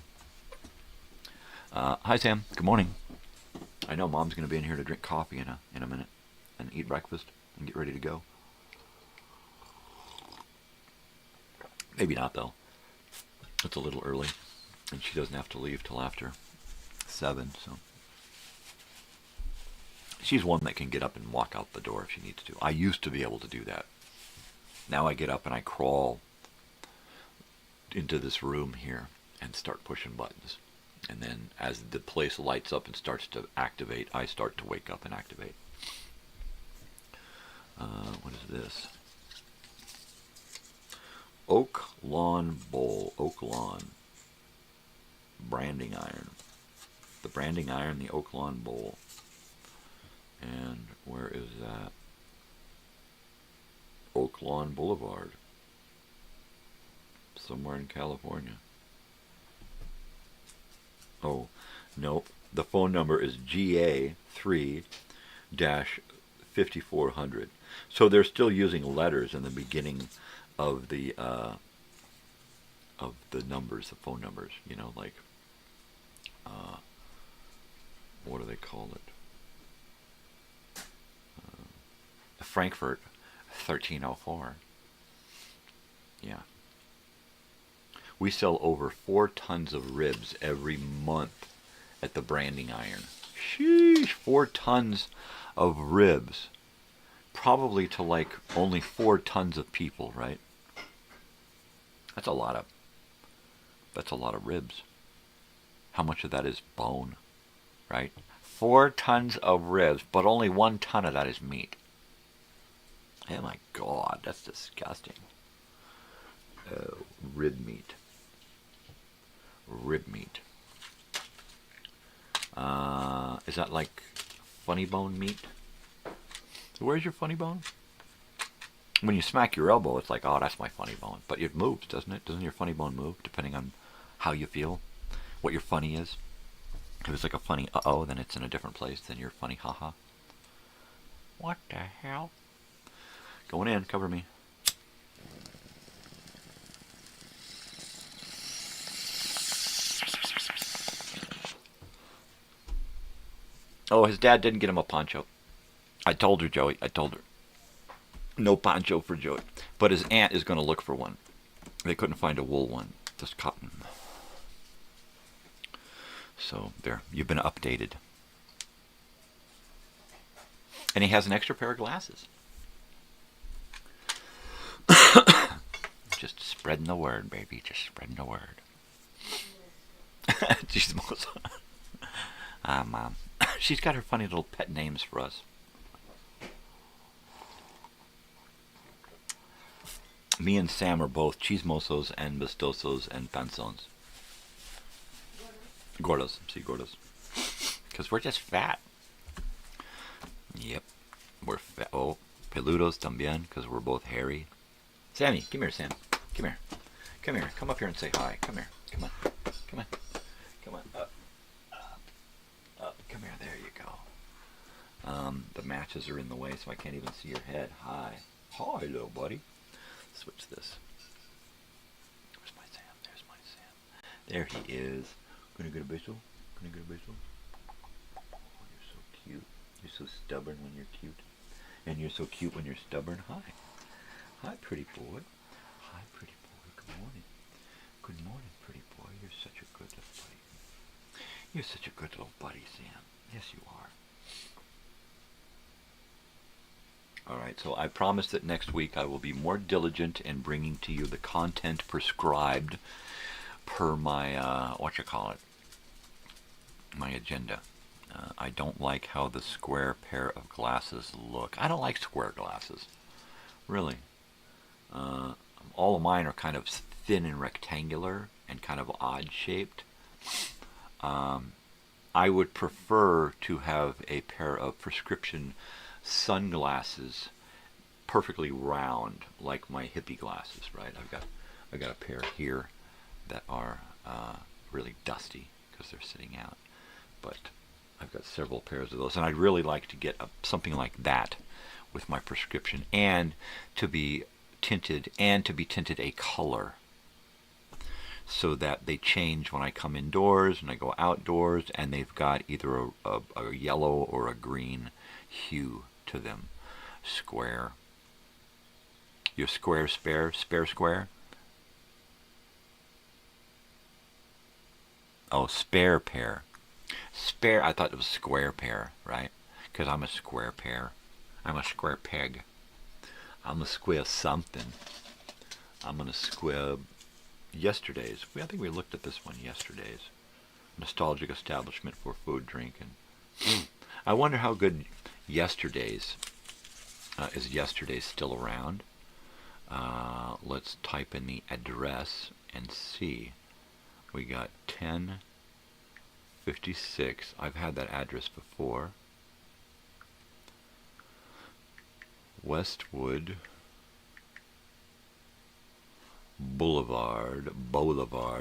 Hi, Sam. Good morning. I know Mom's going to be in here to drink coffee in a minute and eat breakfast and get ready to go. Maybe not, though. It's a little early, and she doesn't have to leave till after 7, so. She's one that can get up and walk out the door if she needs to. I used to be able to do that. Now I get up and I crawl into this room here and start pushing buttons. And then as the place lights up and starts to activate, I start to wake up and activate. What is this? Oak Lawn Bowl. Oak Lawn. Branding iron. The branding iron, the Oak Lawn Bowl. And where is that? Oak Lawn Boulevard. Somewhere in California. Oh, nope. The phone number is GA3-5400. So they're still using letters in the beginning of the numbers, the phone numbers. You know, like what do they call it? Frankfurt 1304. Yeah. We sell over 4 tons of ribs every month at the branding iron. Sheesh, 4 tons of ribs. Probably to like only 4 tons of people, right? That's a lot of ribs. How much of that is bone, right? 4 tons of ribs, but only 1 ton of that is meat. Oh my God, that's disgusting. Oh, rib meat. Rib meat. Is that like funny bone meat? Where's your funny bone? When you smack your elbow, it's like, oh, that's my funny bone. But it moves, doesn't it? Doesn't your funny bone move, depending on how you feel? What your funny is? If it's like a funny uh-oh, then it's in a different place than your funny haha. What the hell? Going in, cover me. Oh, his dad didn't get him a poncho. I told her, Joey. I told her. No poncho for Joey. But his aunt is going to look for one. They couldn't find a wool one. Just cotton. So, there. You've been updated. And he has an extra pair of glasses. Just spreading the word, baby. Just spreading the word. She's the most... Mom. She's got her funny little pet names for us. Me and Sam are both chismosos and vistosos and panzones. Gordos. See, gordos. Because we're just fat. Yep. We're fat. Oh, peludos también, because we're both hairy. Sammy, come here, Sam. Come here. Come here. Come up here and say hi. Come here. Come on. Come on. Come on. Up. Up. Up. Come here. There you go. The matches are in the way, so I can't even see your head. Hi. Hi, little buddy. Switch this. Where's my Sam? There's my Sam. There he is. Gonna get a whistle? Gonna get a whistle? Oh, you're so cute. You're so stubborn when you're cute. And you're so cute when you're stubborn. Hi. Hi, pretty boy. Hi, pretty boy. Good morning. Good morning, pretty boy. You're such a good little buddy. You're such a good little buddy, Sam. Yes, you are. All right, so I promise that next week I will be more diligent in bringing to you the content prescribed per my, my agenda. I don't like how the square pair of glasses look. I don't like square glasses, really. All of mine are kind of thin and rectangular and kind of odd-shaped. I would prefer to have a pair of prescription sunglasses perfectly round, like my hippie glasses, right? I've got a pair here that are really dusty because they're sitting out, but I've got several pairs of those, and I'd really like to get something like that with my prescription, and to be tinted a color, so that they change when I come indoors and I go outdoors, and they've got either a yellow or a green hue to them. Square. Your square, spare square? Oh, spare pair. Spare, I thought it was square pair, right? Because I'm a square pair. I'm a square peg. I'm a square something. I'm gonna square yesterday's. I think we looked at this one yesterday's. Nostalgic establishment for food, drink, and I wonder how good yesterday's is. Yesterday's still around? Let's type in the address and see. We got 1056. I've had that address before. Westwood Boulevard,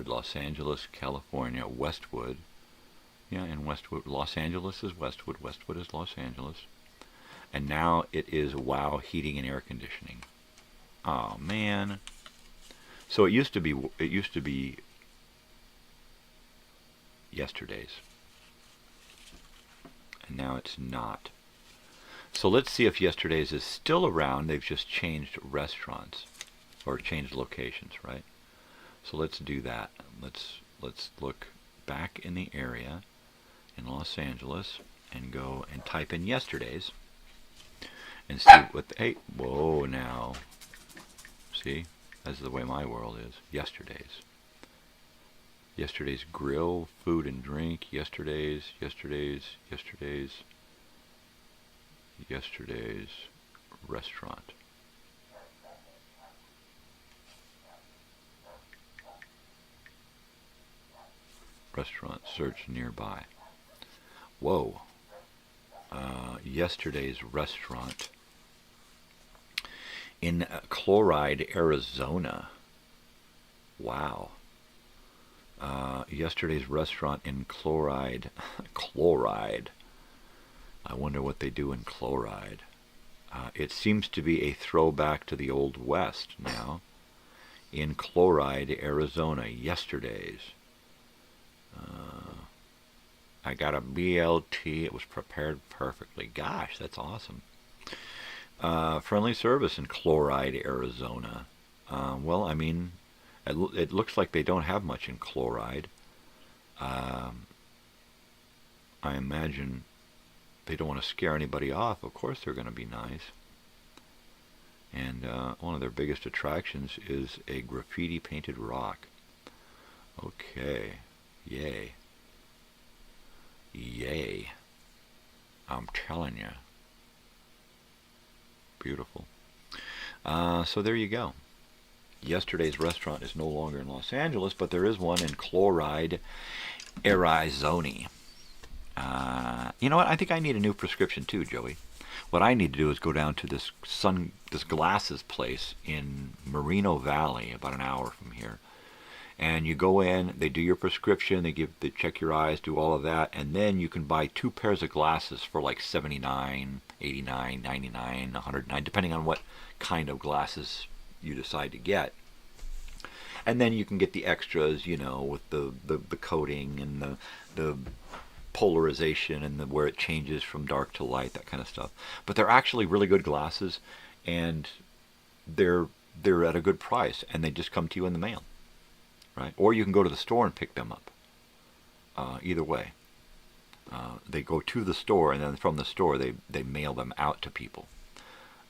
Los Angeles, California. Westwood. Yeah, in Westwood. Los Angeles is Westwood. Westwood is Los Angeles. And now it is WOW Heating and Air Conditioning. Oh man. So it used to be yesterday's. And now it's not. So let's see if yesterday's is still around. They've just changed restaurants or changed locations, right? So let's do that. Let's look back in the area in Los Angeles and go and type in yesterday's and see what hey, whoa now. See? That's the way my world is. Yesterday's. Yesterday's grill, food and drink, yesterday's restaurant. Restaurant search nearby. Whoa. Yesterday's restaurant in Chloride, Arizona. Wow. Yesterday's restaurant in Chloride. Chloride. I wonder what they do in Chloride. It seems to be a throwback to the Old West now. In Chloride, Arizona. Yesterday's. I got a BLT. It was prepared perfectly. Gosh, that's awesome. Friendly service in Chloride, Arizona. Well, I mean, it looks like they don't have much in Chloride. I imagine they don't want to scare anybody off. Of course they're going to be nice. And one of their biggest attractions is a graffiti-painted rock. Okay. Yay. Yay. I'm telling you. Beautiful. So there you go. yesterday's restaurant is no longer in Los Angeles, but there is one in Chloride, Arizona. You know what? I think I need a new prescription too, Joey. What I need to do is go down to this glasses place in Moreno Valley, about an hour from here. And you go in, they do your prescription, they check your eyes, do all of that, and then you can buy 2 pairs of glasses for like $79, $89, $99, $109, depending on what kind of glasses you decide to get. And then you can get the extras, you know, with the coating and the polarization and where it changes from dark to light, that kind of stuff. But they're actually really good glasses, and they're at a good price, and they just come to you in the mail. Right? Or you can go to the store and pick them up. Either way. They go to the store, and then from the store they mail them out to people.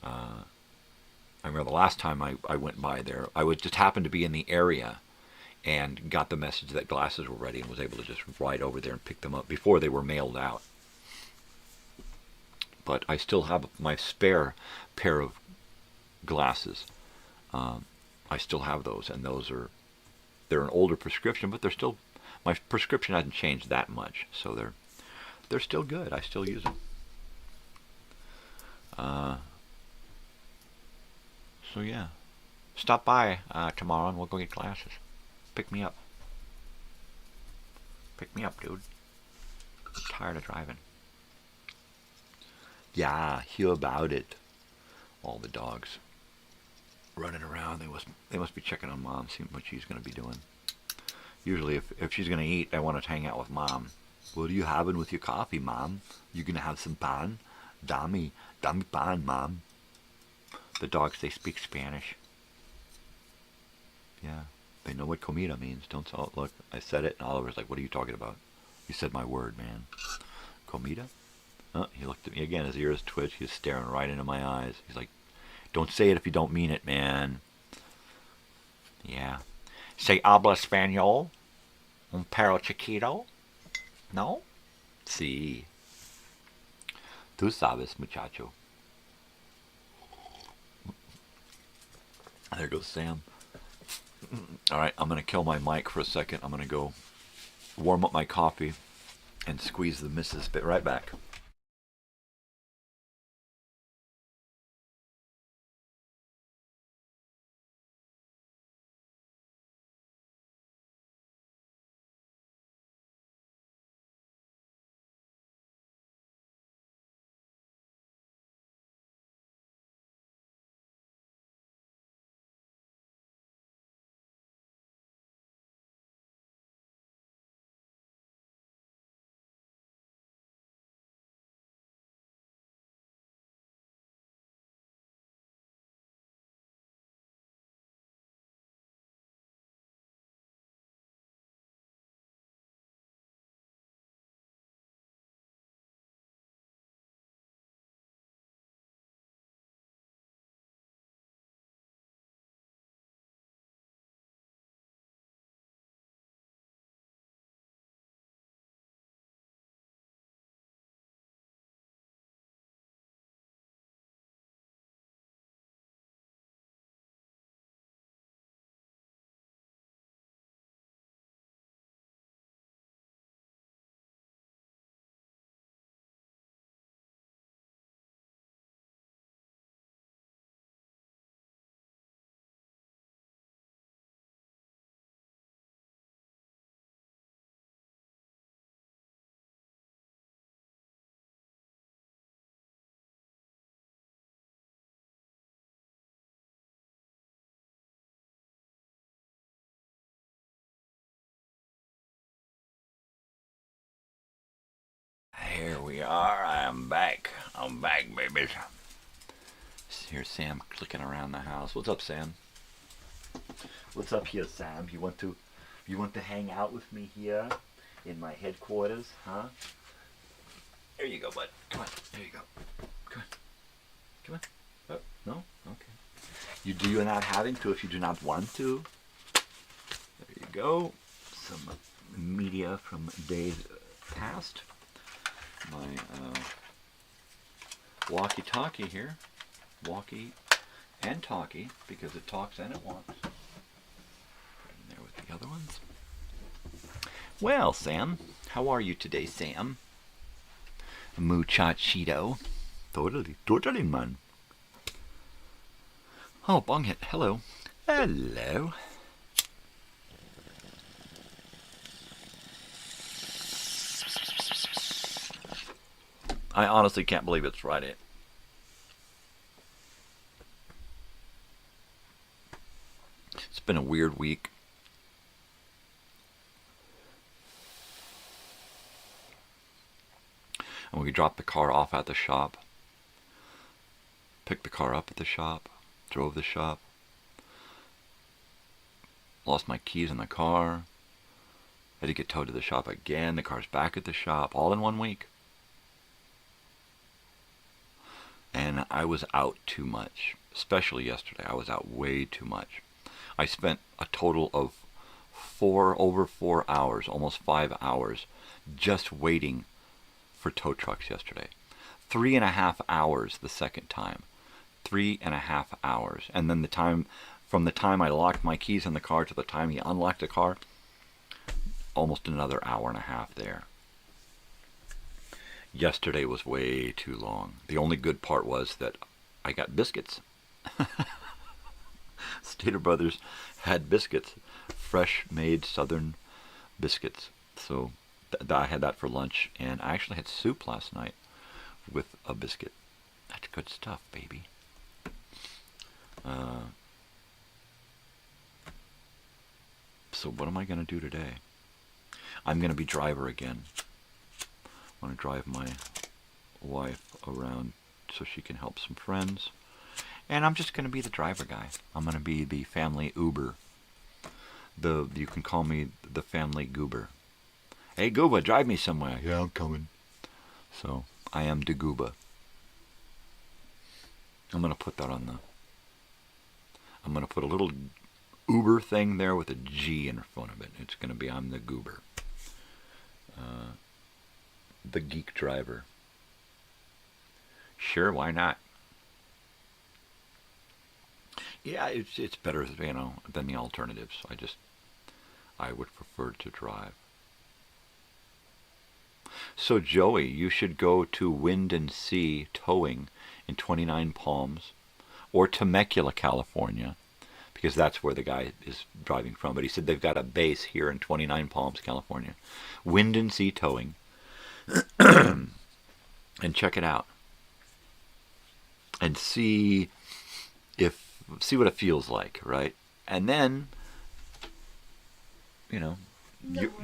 I remember the last time I went by there, I just happened to be in the area and got the message that glasses were ready and was able to just ride over there and pick them up before they were mailed out. But I still have my spare pair of glasses. I still have those, and they're an older prescription, but they're still, my prescription hasn't changed that much, so they're still good. I still use them. So yeah, stop by tomorrow and we'll go get glasses. Pick me up. Pick me up, dude. I'm tired of driving. Yeah, hear about it. All the dogs running around. They must be checking on Mom, seeing what she's going to be doing. Usually if she's going to eat, I want to hang out with Mom. What are you having with your coffee, Mom? You going to have some pan? Dame pan, Mom. The dogs, they speak Spanish. Yeah, they know what comida means. Don't tell. Look, I said it, and Oliver's like, what are you talking about? You said my word, man. Comida? Oh, he looked at me again, his ears twitched. He was staring right into my eyes. He's like, don't say it if you don't mean it, man. Yeah. Say habla español? Un perro chiquito? No? Sí. Tú sabes, muchacho. There goes Sam. All right, I'm going to kill my mic for a second. I'm going to go warm up my coffee and squeeze the missus bit. Right back. Here we are. I'm back. I'm back, baby. Here's Sam clicking around the house. What's up, Sam? What's up here, Sam? You want to hang out with me here in my headquarters, huh? There you go, bud. Come on. There you go. Come on. Come on. Oh, no? Okay. You do not having to if you do not want to. There you go. Some media from days past. My walkie-talkie here. Walkie and talkie, because it talks and it walks. the other ones. Well, Sam, how are you today, Sam? Muchachito. Totally, man. Oh, Bonghead, hello. Hello. I honestly can't believe it's Friday. It's been a weird week. And we dropped the car off at the shop. Picked the car up at the shop. Drove the shop. Lost my keys in the car. Had to get towed to the shop again. The car's back at the shop. All in 1 week. And I was out too much. Especially yesterday. I was out way too much. I spent a total of over 4 hours, almost 5 hours, just waiting for tow trucks yesterday. 3.5 hours the second time. 3.5 hours. And then from the time I locked my keys in the car to the time he unlocked the car, almost another hour and a half there. Yesterday was way too long. The only good part was that I got biscuits. Stater Brothers had biscuits. Fresh made southern biscuits. So I had that for lunch, and I actually had soup last night with a biscuit. That's good stuff, baby. So what am I going to do today? I'm going to be driver again. I want to drive my wife around so she can help some friends. And I'm just going to be the driver guy. I'm going to be the family Uber. You can call me the family Goober. Hey, Gooba, drive me somewhere. Yeah, I'm coming. So, I am the Gooba. I'm going to put that on I'm going to put a little Uber thing there with a G in front of it. It's going to be, I'm the Goober. The geek driver. Sure, why not? Yeah, it's better, than the alternatives. I would prefer to drive. So Joey, you should go to Wind and Sea Towing in 29 Palms or Temecula, California, because that's where the guy is driving from. But he said they've got a base here in 29 Palms, California. Wind and Sea Towing. And check it out. And see what it feels like, right? And then,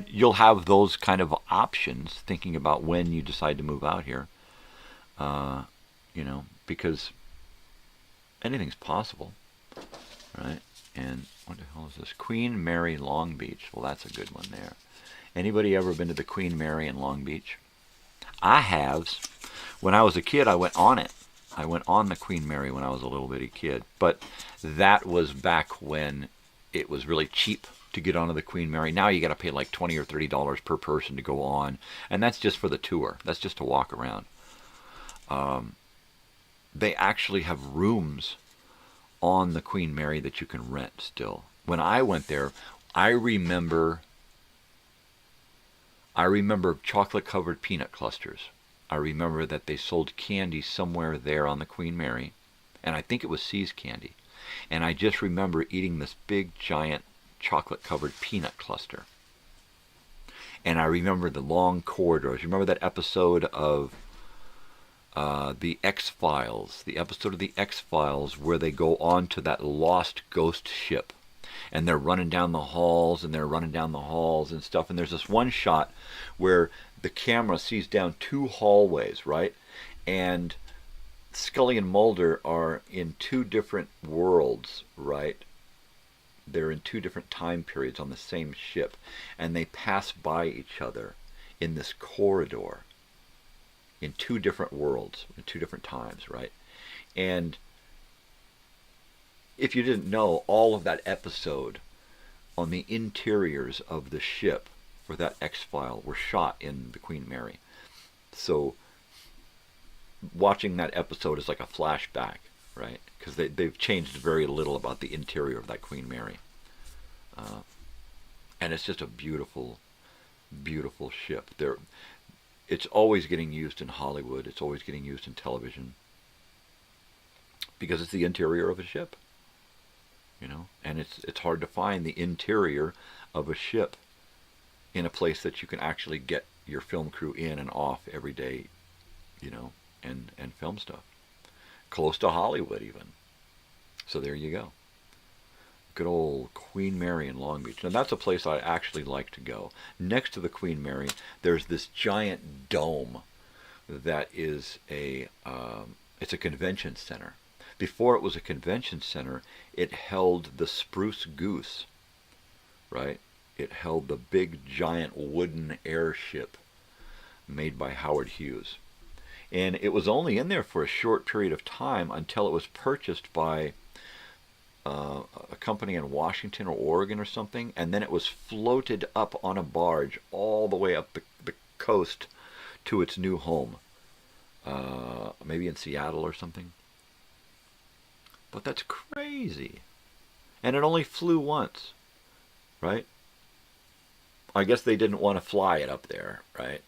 you'll have those kind of options thinking about when you decide to move out here. Because anything's possible, right? And what the hell is this? Queen Mary Long Beach. Well, that's a good one there. Anybody ever been to the Queen Mary in Long Beach? I have. When I was a kid, I went on it. I went on the Queen Mary when I was a little bitty kid. But that was back when it was really cheap to get onto the Queen Mary. Now you got to pay like $20 or $30 per person to go on. And that's just for the tour. That's just to walk around. They actually have rooms on the Queen Mary that you can rent still. When I went there, I remember chocolate-covered peanut clusters. I remember that they sold candy somewhere there on the Queen Mary, and I think it was See's Candy. And I just remember eating this big, giant, chocolate-covered peanut cluster. And I remember the long corridors. You remember that episode of the X-Files? The episode of the X-Files where they go on to that lost ghost ship. And they're running down the halls, and stuff. And there's this one shot where the camera sees down 2 hallways, right? And Scully and Mulder are in 2 different worlds, right? They're in 2 different time periods on the same ship. And they pass by each other in this corridor in 2 different worlds, in 2 different times, right? And if you didn't know, all of that episode on the interiors of the ship for that X-File were shot in the Queen Mary. So watching that episode is like a flashback, right? Because they've changed very little about the interior of that Queen Mary. And it's just a beautiful, beautiful ship. It's always getting used in Hollywood. It's always getting used in television. Because it's the interior of a ship. You know? And it's hard to find the interior of a ship in a place that you can actually get your film crew in and off every day, you know, and film stuff. Close to Hollywood, even. So there you go. Good old Queen Mary in Long Beach. Now, that's a place I actually like to go. Next to the Queen Mary, there's this giant dome that is it's a convention center. Before it was a convention center, it held the Spruce Goose, right? It held the big, giant wooden airship made by Howard Hughes. And it was only in there for a short period of time until it was purchased by a company in Washington or Oregon or something, and then it was floated up on a barge all the way up the coast to its new home. Maybe in Seattle or something. But that's crazy. And it only flew once, right? I guess they didn't want to fly it up there, right?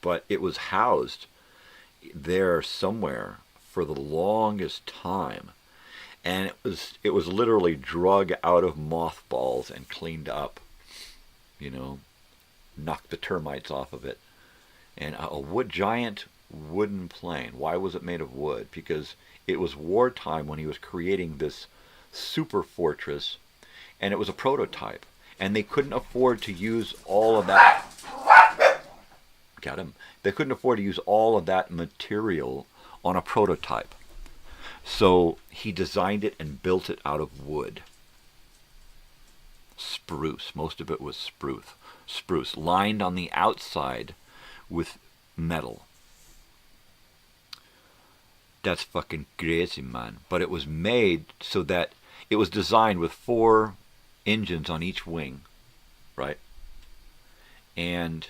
But it was housed there somewhere for the longest time. And it was literally drug out of mothballs and cleaned up, you know, knocked the termites off of it. And a giant wooden plane. Why was it made of wood? Because it was wartime when he was creating this super fortress, and it was a prototype. And they couldn't afford to use all of that. Got him. They couldn't afford to use all of that material on a prototype. So he designed it and built it out of wood. Spruce. Most of it was spruce, lined on the outside with metal. That's fucking crazy, man. But it was made so that it was designed with 4 engines on each wing, right? And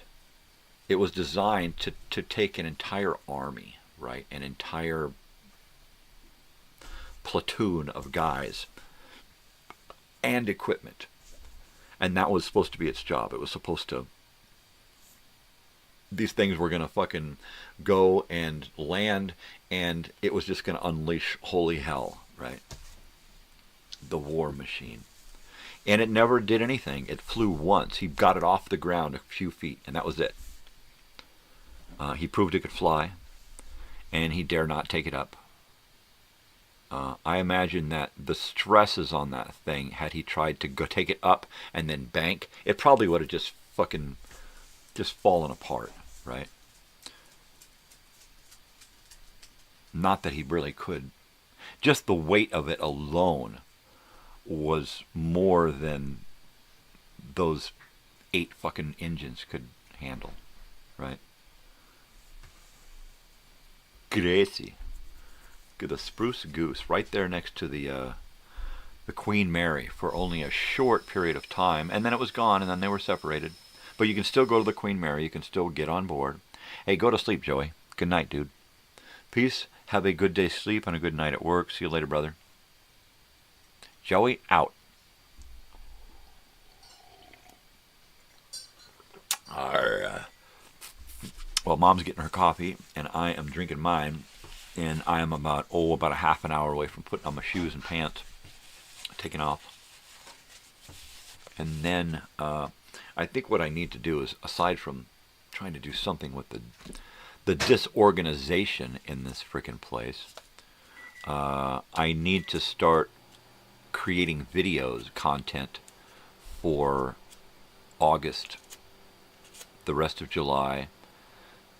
it was designed to take an entire army, right? An entire platoon of guys and equipment. And that was supposed to be its job. It was supposed to... These things were going to fucking go and land, and it was just going to unleash holy hell, right? The war machine. And it never did anything. It flew once. He got it off the ground a few feet, and that was it. He proved it could fly, and he dare not take it up. I imagine that the stresses on that thing, had he tried to go take it up and then bank, it probably would have just fallen apart, right? Not that he really could. Just the weight of it alone was more than those 8 fucking engines could handle, right? Crazy. The Spruce Goose right there next to the Queen Mary for only a short period of time, and then it was gone, and then they were separated. But you can still go to the Queen Mary. You can still get on board. Hey, go to sleep, Joey. Good night, dude. Peace. Have a good day's sleep and a good night at work. See you later, brother. Joey, out. Well, Mom's getting her coffee, and I am drinking mine. And I am about a half an hour away from putting on my shoes and pants, taking off. And then I think what I need to do is, aside from trying to do something with the disorganization in this frickin' place, I need to start creating videos, content for August, the rest of July,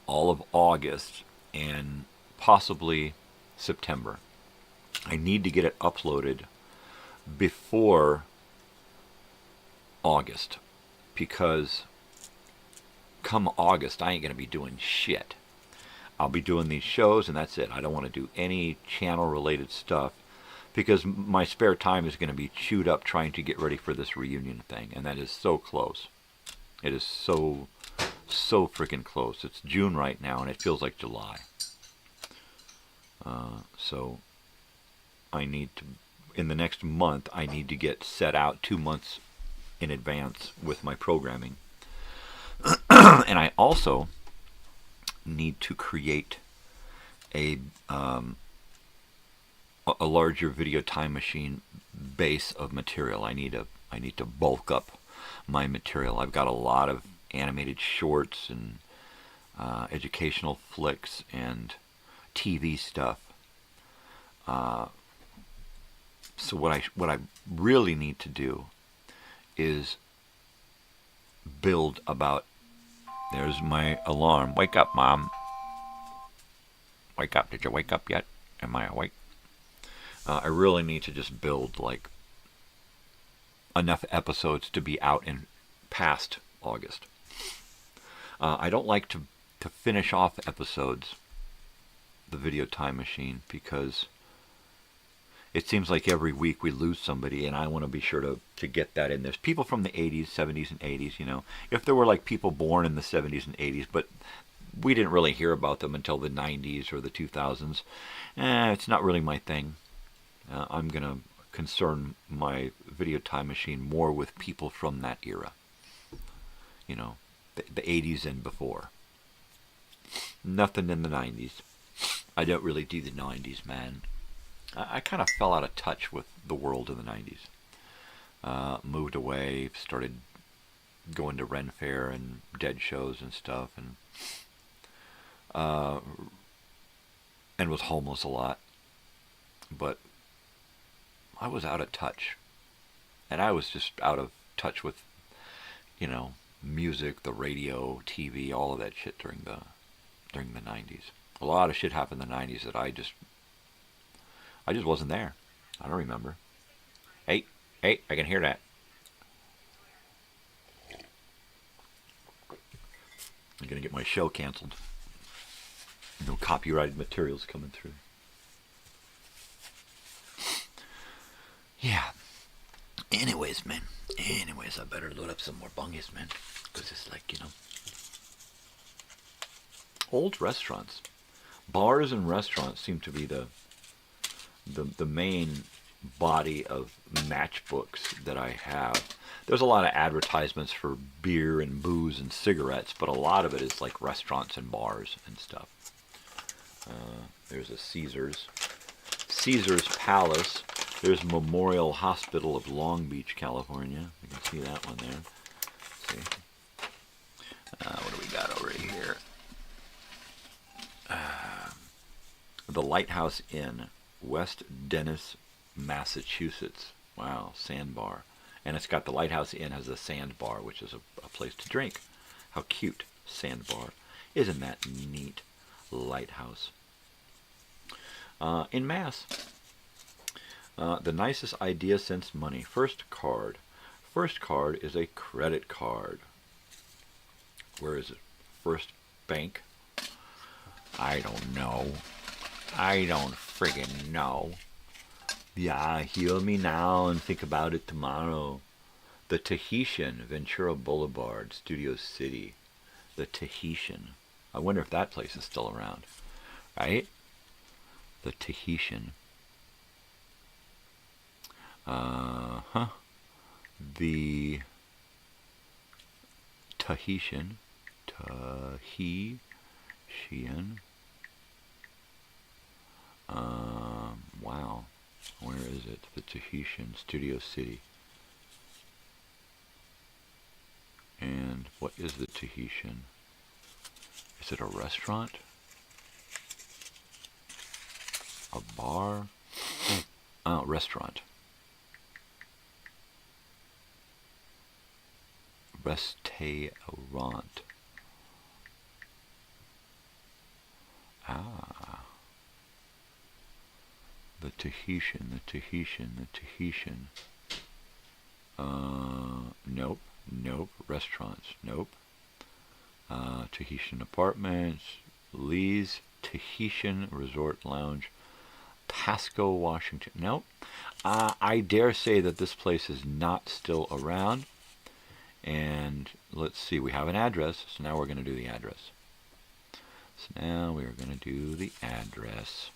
all of August, and possibly September. I need to get it uploaded before August, because come August I ain't going to be doing shit. I'll be doing these shows and that's it. I don't want to do any channel related stuff because my spare time is going to be chewed up trying to get ready for this reunion thing, and that is so close. It is so freaking close. It's June right now and it feels like July. So I need to, in the next month, I need to get set out 2 months in advance with my programming. And I also need to create a larger video time machine base of material. I need to bulk up my material. I've got a lot of animated shorts and educational flicks and TV stuff. So what I really need to do is build about. There's my alarm. Wake up, Mom. Wake up. Did you wake up yet? Am I awake? I really need to just build like enough episodes to be out in past August. I don't like to finish off episodes, the video time machine, because it seems like every week we lose somebody, and I want to be sure to get that in. There's people from the 80s, 70s, and 80s, you know. If there were like people born in the 70s and 80s, but we didn't really hear about them until the 90s or the 2000s, it's not really my thing. I'm going to concern my video time machine more with people from that era. You know, the 80s and before. Nothing in the 90s. I don't really do the 90s, man. I kind of fell out of touch with the world in the 90s. Moved away, started going to Ren Fair and Dead shows and stuff, and was homeless a lot. But I was out of touch. And I was just out of touch with, you know, music, the radio, TV, all of that shit during the 90s. A lot of shit happened in the 90s that I just wasn't there. I don't remember. Hey, I can hear that. I'm going to get my show canceled. No copyrighted materials coming through. Yeah. Anyways, man. I better load up some more bungies, man. Because it's like, you know. Old restaurants. Bars and restaurants seem to be the main body of matchbooks that I have. There's a lot of advertisements for beer and booze and cigarettes, but a lot of it is like restaurants and bars and stuff. There's a Caesar's Palace. There's Memorial Hospital of Long Beach, California. You can see that one there. Let's see. What do we got over here? The Lighthouse Inn, West Dennis, Massachusetts. Wow, sandbar. And it's got the Lighthouse Inn has a sandbar, which is a place to drink. How cute, sandbar. Isn't that neat? Lighthouse. In Mass. The nicest idea since money. First card. First card is a credit card. Where is it? First bank? I don't know. I don't friggin' know. Yeah, hear me now and think about it tomorrow. The Tahitian, Ventura Boulevard, Studio City. The Tahitian. I wonder if that place is still around. Right? The Tahitian. The Tahitian. Wow. Where is it? The Tahitian, Studio City. And what is the Tahitian? Is it a restaurant? A bar? Oh, restaurant. Restaurant. Ah. The Tahitian. Nope. Restaurants. Nope. Tahitian Apartments. Lee's Tahitian Resort Lounge. Pasco, Washington. Nope. I dare say that this place is not still around. And let's see, we have an address, so now we're going to do the address.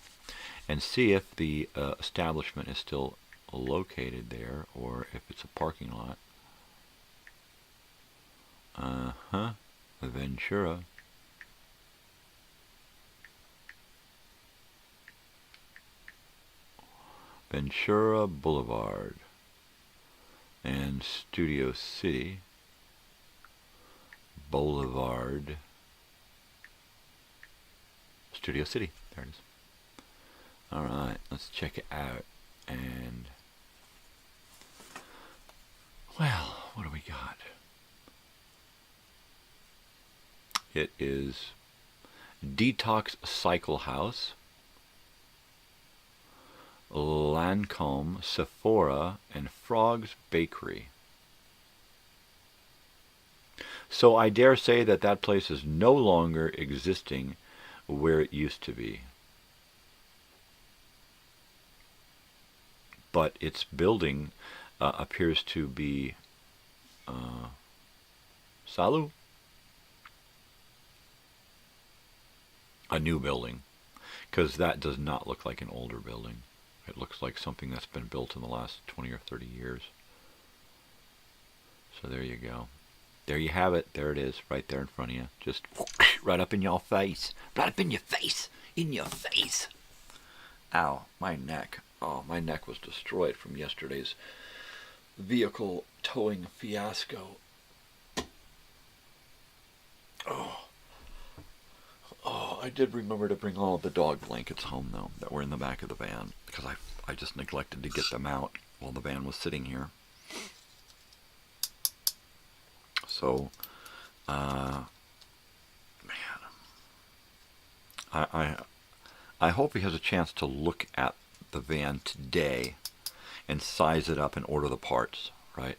And see if the establishment is still located there, or if it's a parking lot. Uh-huh. Ventura. Ventura Boulevard and Studio City Boulevard. Studio City. There it is. Alright, let's check it out. And, well, what do we got? It is Detox Cycle House, Lancome, Sephora, and Frog's Bakery. So I dare say that that place is no longer existing where it used to be. But its building appears to be Salu? A new building. Because that does not look like an older building. It looks like something that's been built in the last 20 or 30 years. So there you go. There you have it. There it is, right there in front of you. Just right up in your face. Right up in your face. In your face. Ow, my neck. Oh, my neck was destroyed from yesterday's vehicle towing fiasco. Oh, I did remember to bring all of the dog blankets home, though, that were in the back of the van, because I just neglected to get them out while the van was sitting here. So, man, I hope he has a chance to look at the van today and size it up and order the parts, right?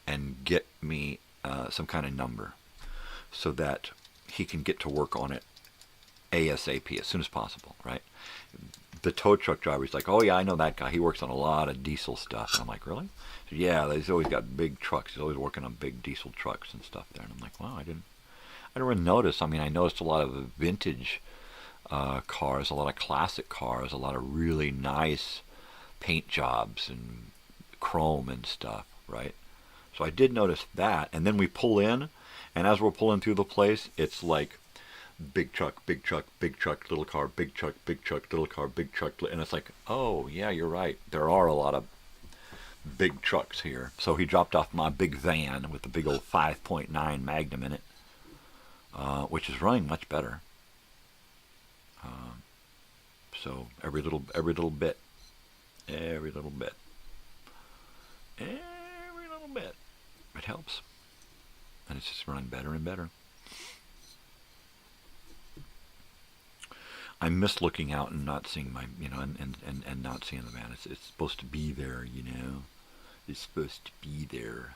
And get me some kind of number so that he can get to work on it ASAP, as soon as possible, right? The tow truck driver's like, oh yeah, I know that guy. He works on a lot of diesel stuff. And I'm like, really? So, yeah, he's always got big trucks. He's always working on big diesel trucks and stuff there. And I'm like, wow, I didn't really notice. I mean, I noticed a lot of vintage cars, a lot of classic cars, a lot of really nice paint jobs and chrome and stuff, right? So I did notice that. And then we pull in, and as we're pulling through the place, it's like big truck, big truck, big truck, little car, big truck, little car, big truck. And it's like, oh, yeah, you're right. There are a lot of big trucks here. So he dropped off my big van with the big old 5.9 Magnum in it, which is running much better. So every little bit, it helps. And it's just running better and better. I miss looking out and not seeing my, and not seeing the van. It's supposed to be there, It's supposed to be there.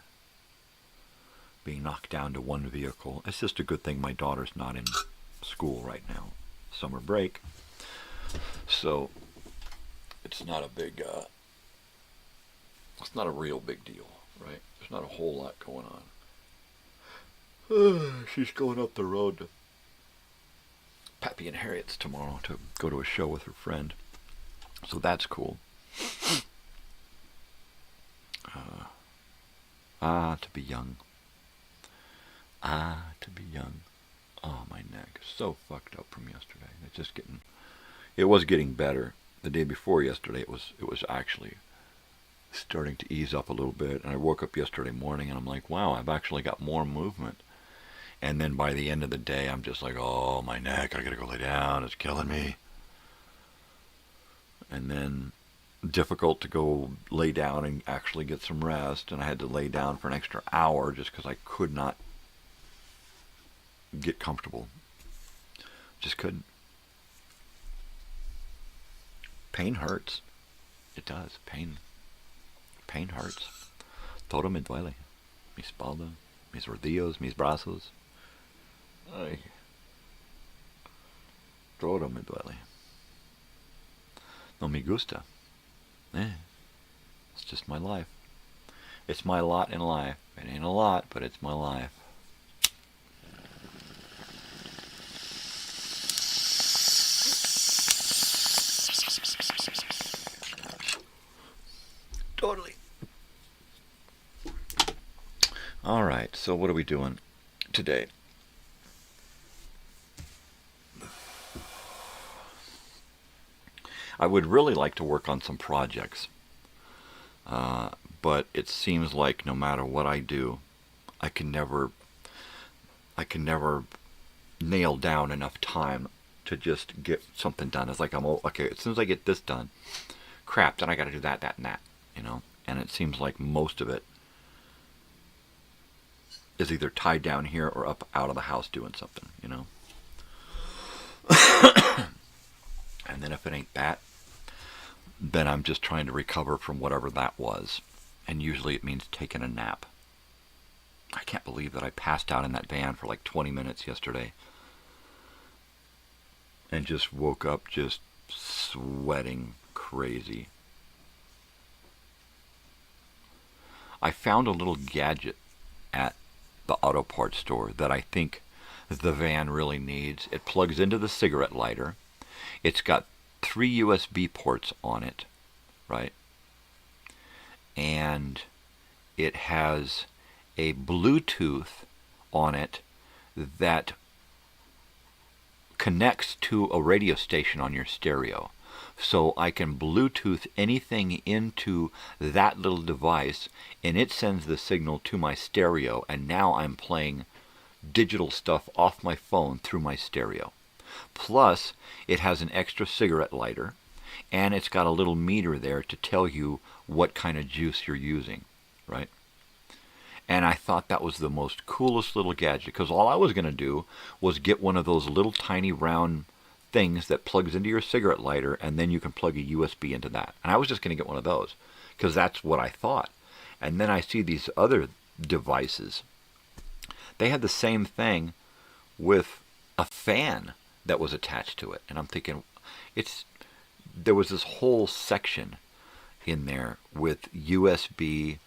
Being knocked down to one vehicle. It's just a good thing my daughter's not in school right now. Summer break. So, it's not a big, it's not a real big deal, right? There's not a whole lot going on. She's going up the road to Pappy and Harriet's tomorrow to go to a show with her friend. So that's cool. To be young. To be young. Oh, my neck is so fucked up from yesterday. It was getting better. The day before yesterday, it was actually starting to ease up a little bit. And I woke up yesterday morning and I'm like, wow, I've actually got more movement. And then by the end of the day, I'm just like, oh, my neck, I gotta go lay down, it's killing me. And then difficult to go lay down and actually get some rest. And I had to lay down for an extra hour just because I could not get comfortable. Just couldn't. Pain hurts. It does. Pain hurts. Todo me duele. Mi espalda, mis rodillos, mis brazos. Ay. Todo me duele. No me gusta. It's just my life. It's my lot in life. It ain't a lot, but it's my life. Totally. All right, so what are we doing? today. I would really like to work on some projects, but it seems like no matter what I do, I can never nail down enough time to just get something done. It's like okay, as soon as I get this done, crap, then I got to do that, and that, you know. And it seems like most of it is either tied down here or up out of the house doing something, you know. And then if it ain't that, then I'm just trying to recover from whatever that was. And usually it means taking a nap. I can't believe that I passed out in that van for like 20 minutes yesterday. And just woke up just sweating crazy. I found a little gadget at the auto parts store that I think the van really needs. It plugs into the cigarette lighter. It's got 3 USB ports on it, right? And it has a Bluetooth on it that connects to a radio station on your stereo. So I can Bluetooth anything into that little device, and it sends the signal to my stereo, and now I'm playing digital stuff off my phone through my stereo. Plus, it has an extra cigarette lighter, and it's got a little meter there to tell you what kind of juice you're using, right? And I thought that was the most coolest little gadget, because all I was going to do was get one of those little tiny round things that plugs into your cigarette lighter, and then you can plug a USB into that. And I was just going to get one of those, because that's what I thought. And then I see these other devices. They had the same thing with a fan that was attached to it. And I'm thinking, there was this whole section in there with USB,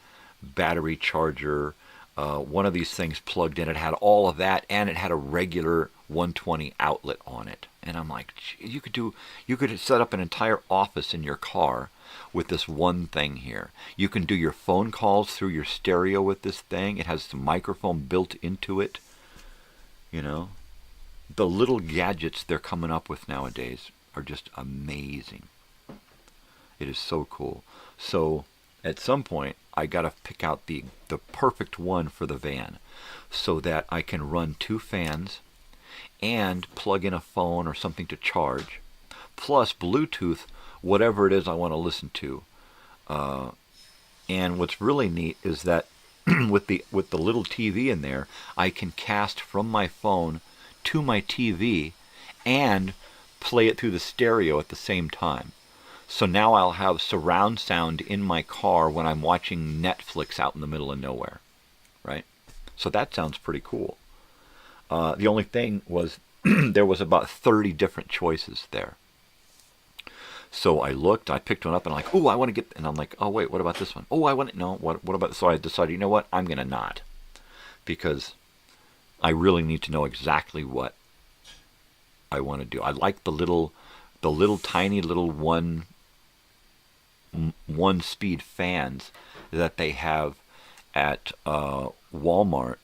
battery charger, one of these things plugged in. It had all of that, and it had a regular 120 outlet on it. And I'm like, you could set up an entire office in your car with this one thing here. You can do your phone calls through your stereo with this thing. It has the microphone built into it. You know, the little gadgets they're coming up with nowadays are just amazing. It is so cool. So at some point, I got to pick out the perfect one for the van so that I can run 2 fans and plug in a phone or something to charge, plus Bluetooth whatever it is I want to listen to. And what's really neat is that with the little TV in there, I can cast from my phone to my TV and play it through the stereo at the same time. So now I'll have surround sound in my car when I'm watching Netflix out in the middle of nowhere, right? So that sounds pretty cool. The only thing was there was about 30 different choices there. So I looked, I picked one up, and I'm like, oh, I want to get, and I'm like, oh, wait, what about this one? Oh, I want it, no, what about, so I decided, you know what, I'm going to not, because I really need to know exactly what I want to do. I like the little tiny little one speed fans that they have at Walmart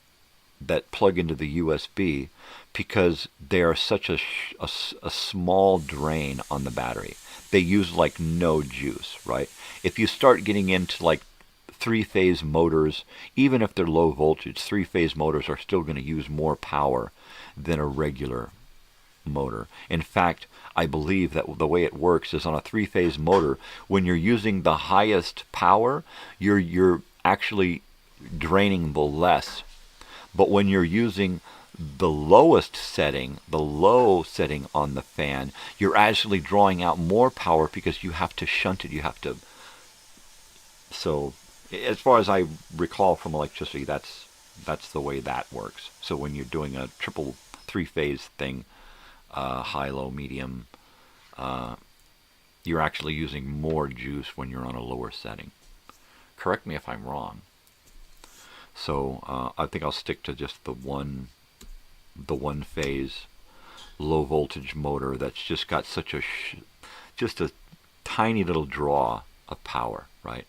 that plug into the USB, because they are such a small drain on the battery. They use like no juice, right? If you start getting into like 3-phase motors, even if they're low voltage, 3-phase motors are still going to use more power than a regular motor. In fact, I believe that the way it works is on a 3-phase motor, when you're using the highest power, you're actually draining the less. But when you're using the lowest setting, the low setting on the fan, you're actually drawing out more power because you have to shunt it. You have to. So, as far as I recall from electricity, that's the way that works. So when you're doing a triple 3-phase thing, high, low, medium, you're actually using more juice when you're on a lower setting. Correct me if I'm wrong. So I think I'll stick to just the one phase low voltage motor that's just got such a just a tiny little draw of power, right?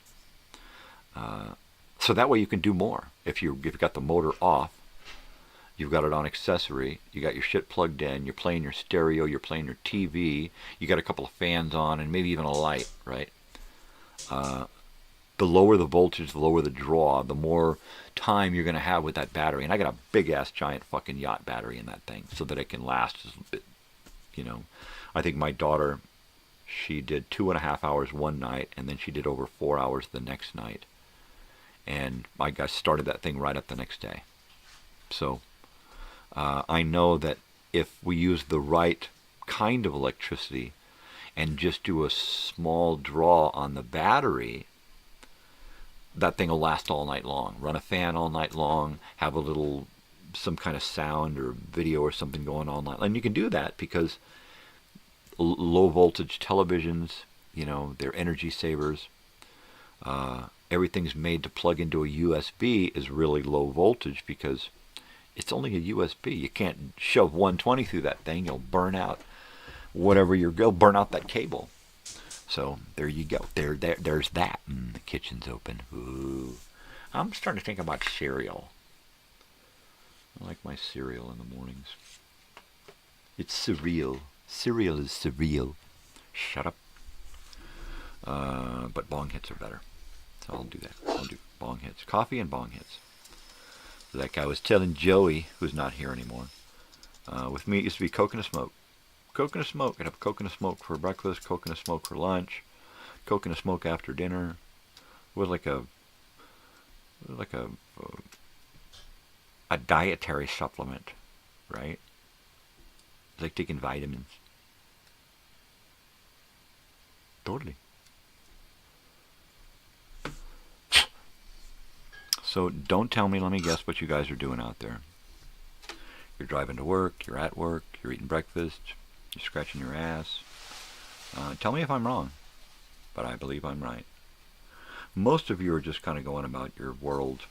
So that way you can do more. If you've got the motor off, You've got it on accessory. You got your shit plugged in. You're playing your stereo. You're playing your TV. You got a couple of fans on and maybe even a light, right? The lower the voltage, the lower the draw, the more time you're going to have with that battery. And I got a big-ass giant fucking yacht battery in that thing so that it can last, you know. I think my daughter, she did 2.5 hours one night, and then she did over 4 hours the next night. And I got started that thing right up the next day. So I know that if we use the right kind of electricity and just do a small draw on the battery, that thing will last all night long. Run a fan all night long, have a little, some kind of sound or video or something going all night. And you can do that because low voltage televisions, you know, they're energy savers. Everything's made to plug into a USB is really low voltage because it's only a USB. You can't shove 120 through that thing. You'll burn out whatever you'll burn out that cable. So there you go. There's that. The kitchen's open. Ooh. I'm starting to think about cereal. I like my cereal in the mornings. It's surreal. Cereal is surreal. Shut up. But bong hits are better. So I'll do that. I'll do bong hits. Coffee and bong hits. Like I was telling Joey, who's not here anymore, with me it used to be coconut smoke. Coconut smoke. I'd have coconut smoke for breakfast, coconut smoke for lunch, coconut smoke after dinner. It was like a dietary supplement, right? It's like taking vitamins. Totally. So don't tell me, let me guess what you guys are doing out there. You're driving to work, you're at work, you're eating breakfast, you're scratching your ass. Tell me if I'm wrong, but I believe I'm right. Most of you are just kind of going about your world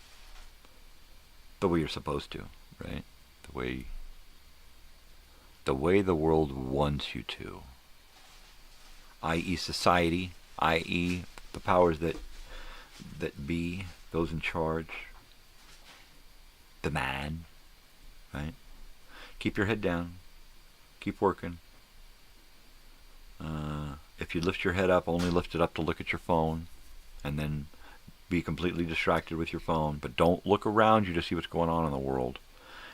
the way you're supposed to, right? The way the world wants you to. I.e. society, i.e. the powers that be, those in charge, the man, right? Keep your head down. Keep working. If you lift your head up, only lift it up to look at your phone, and then be completely distracted with your phone. But don't look around you to see what's going on in the world.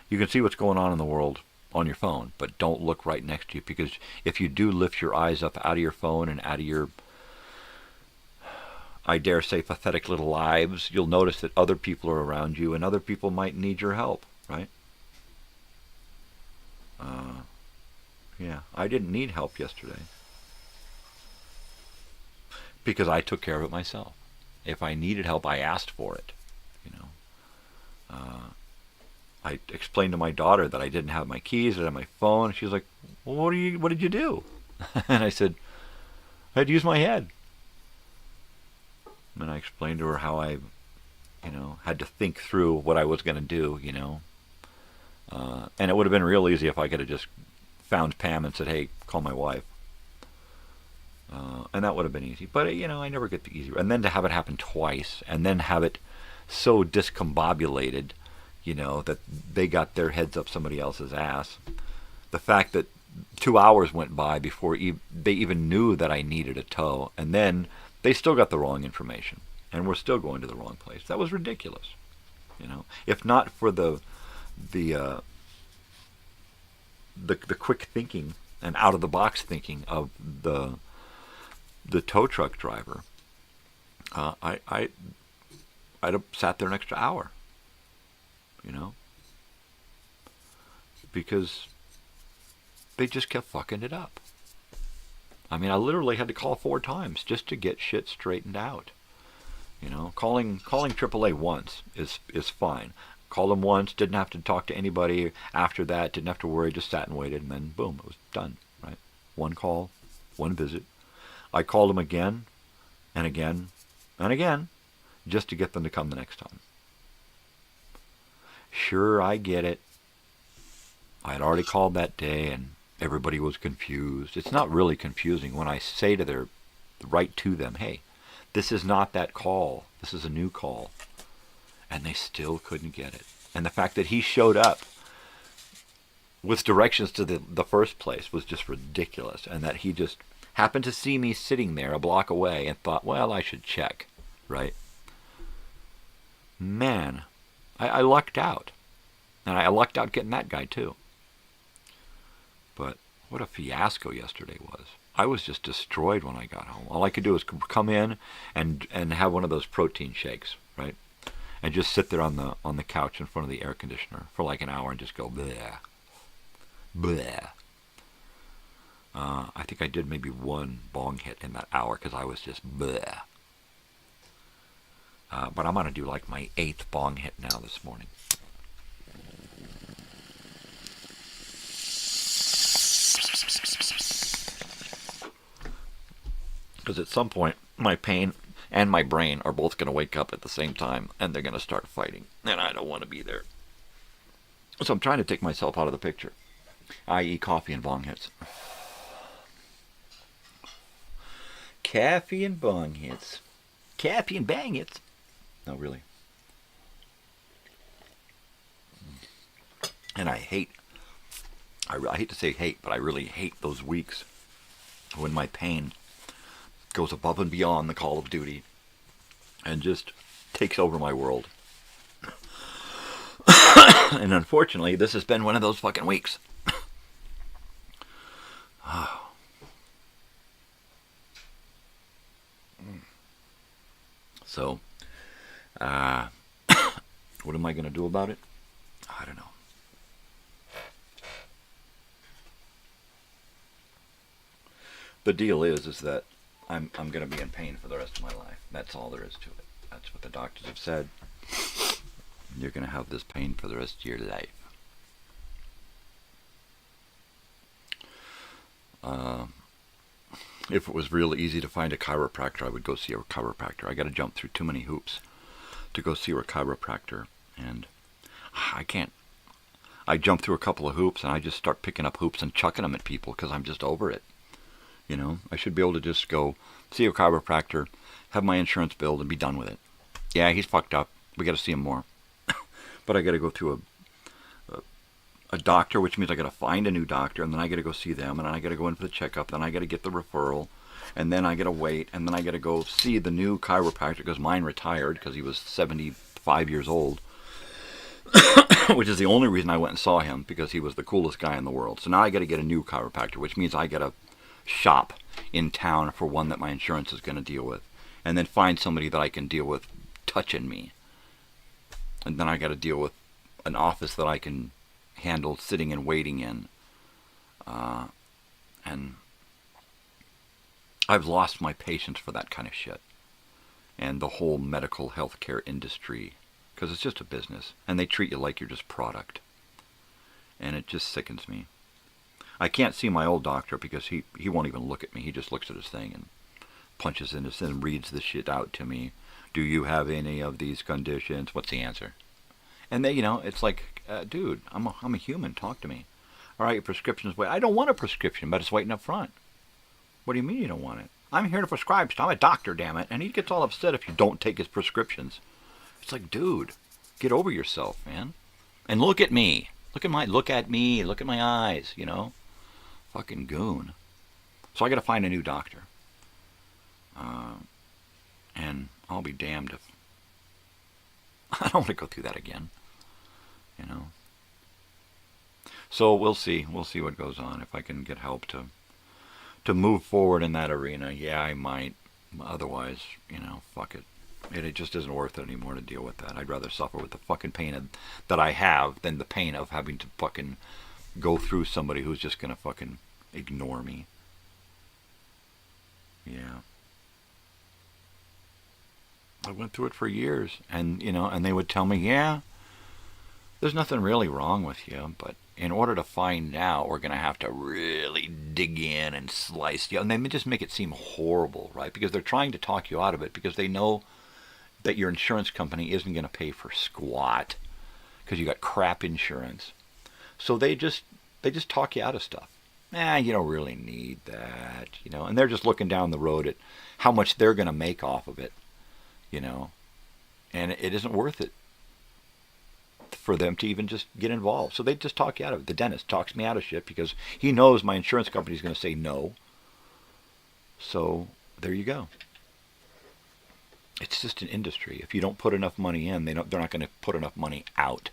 You can see what's going on in the world on your phone, but don't look right next to you, because if you do lift your eyes up out of your phone and out of your, I dare say, pathetic little lives, you'll notice that other people are around you and other people might need your help, right? Yeah, I didn't need help yesterday because I took care of it myself. If I needed help, I asked for it, you know. I explained to my daughter that I didn't have my keys, I didn't have my phone. She was like, well, what did you do? And I said, I had to use my head. And I explained to her how I, you know, had to think through what I was going to do, you know. And it would have been real easy if I could have just found Pam and said, hey, call my wife. And that would have been easy. But, you know, I never get the easy. And then to have it happen twice, and then have it so discombobulated, you know, that they got their heads up somebody else's ass. The fact that 2 hours went by before they even knew that I needed a tow, and then they still got the wrong information, and we're still going to the wrong place. That was ridiculous, you know. If not for the quick thinking and out of the box thinking of the tow truck driver, I'd have sat there an extra hour, you know, because they just kept fucking it up. I mean, I literally had to call 4 times just to get shit straightened out. You know, calling AAA once is fine. Called them once, didn't have to talk to anybody after that, didn't have to worry, just sat and waited, and then boom, it was done, right? One call, one visit. I called them again and again and again just to get them to come the next time. Sure, I get it. I had already called that day and everybody was confused. It's not really confusing when I say right to them, hey, this is not that call. This is a new call. And they still couldn't get it. And the fact that he showed up with directions to the first place was just ridiculous, and that he just happened to see me sitting there a block away and thought, well, I should check, right? Man, I lucked out. And I lucked out getting that guy, too. But what a fiasco yesterday was. I was just destroyed when I got home. All I could do was come in and have one of those protein shakes, right? And just sit there on the couch in front of the air conditioner for like an hour and just go bleh, bleh. I think I did maybe one bong hit in that hour because I was just bleh. But I'm going to do like my 8th bong hit now this morning. Because at some point, my pain and my brain are both going to wake up at the same time, and they're going to start fighting, and I don't want to be there. So I'm trying to take myself out of the picture, i.e. coffee and bong hits. Coffee and bong hits. Coffee and bang hits. No, really. And I hate to say hate, but I really hate those weeks when my pain goes above and beyond the call of duty and just takes over my world. And unfortunately, this has been one of those fucking weeks. So, what am I going to do about it? I don't know. The deal is that I'm going to be in pain for the rest of my life. That's all there is to it. That's what the doctors have said. You're going to have this pain for the rest of your life. If it was real easy to find a chiropractor, I would go see a chiropractor. I got to jump through too many hoops to go see a chiropractor, and I can't. I jump through a couple of hoops, and I just start picking up hoops and chucking them at people because I'm just over it. You know, I should be able to just go see a chiropractor, have my insurance billed, and be done with it. Yeah, he's fucked up. We got to see him more. But I got to go through a doctor, which means I got to find a new doctor, and then I got to go see them, and then I got to go in for the checkup, then I got to get the referral, and then I got to wait, and then I got to go see the new chiropractor because mine retired because he was 75 years old, which is the only reason I went and saw him, because he was the coolest guy in the world. So now I got to get a new chiropractor, which means I got to shop in town for one that my insurance is going to deal with, and then find somebody that I can deal with touching me, and then I got to deal with an office that I can handle sitting and waiting in, and I've lost my patience for that kind of shit, and the whole medical healthcare industry, because it's just a business, and they treat you like you're just product, and it just sickens me. I can't see my old doctor because he won't even look at me. He just looks at his thing and punches in his and reads the shit out to me. Do you have any of these conditions? What's the answer? And they, it's like, dude, I'm a human. Talk to me. All right, your prescription's waiting. I don't want a prescription, but it's waiting up front. What do you mean you don't want it? I'm here to prescribe stuff. I'm a doctor, damn it. And he gets all upset if you don't take his prescriptions. It's like, dude, get over yourself, man. And look at me. Look at me. Look at my eyes, Fucking goon. So I got to find a new doctor. And I'll be damned if I don't want to go through that again. So we'll see. We'll see what goes on. If I can get help to move forward in that arena, yeah, I might. Otherwise, fuck it. It just isn't worth it anymore to deal with that. I'd rather suffer with the fucking pain that I have than the pain of having to fucking go through somebody who's just gonna fucking ignore me. Yeah. I went through it for years, and and they would tell me, yeah, there's nothing really wrong with you, but in order to find out, we're going to have to really dig in and slice you. And they just make it seem horrible, right? Because they're trying to talk you out of it because they know that your insurance company isn't going to pay for squat because you got crap insurance. So they just talk you out of stuff. You don't really need that, And they're just looking down the road at how much they're going to make off of it, And it isn't worth it for them to even just get involved. So they just talk you out of it. The dentist talks me out of shit because he knows my insurance company is going to say no. So there you go. It's just an industry. If you don't put enough money in, they're not going to put enough money out.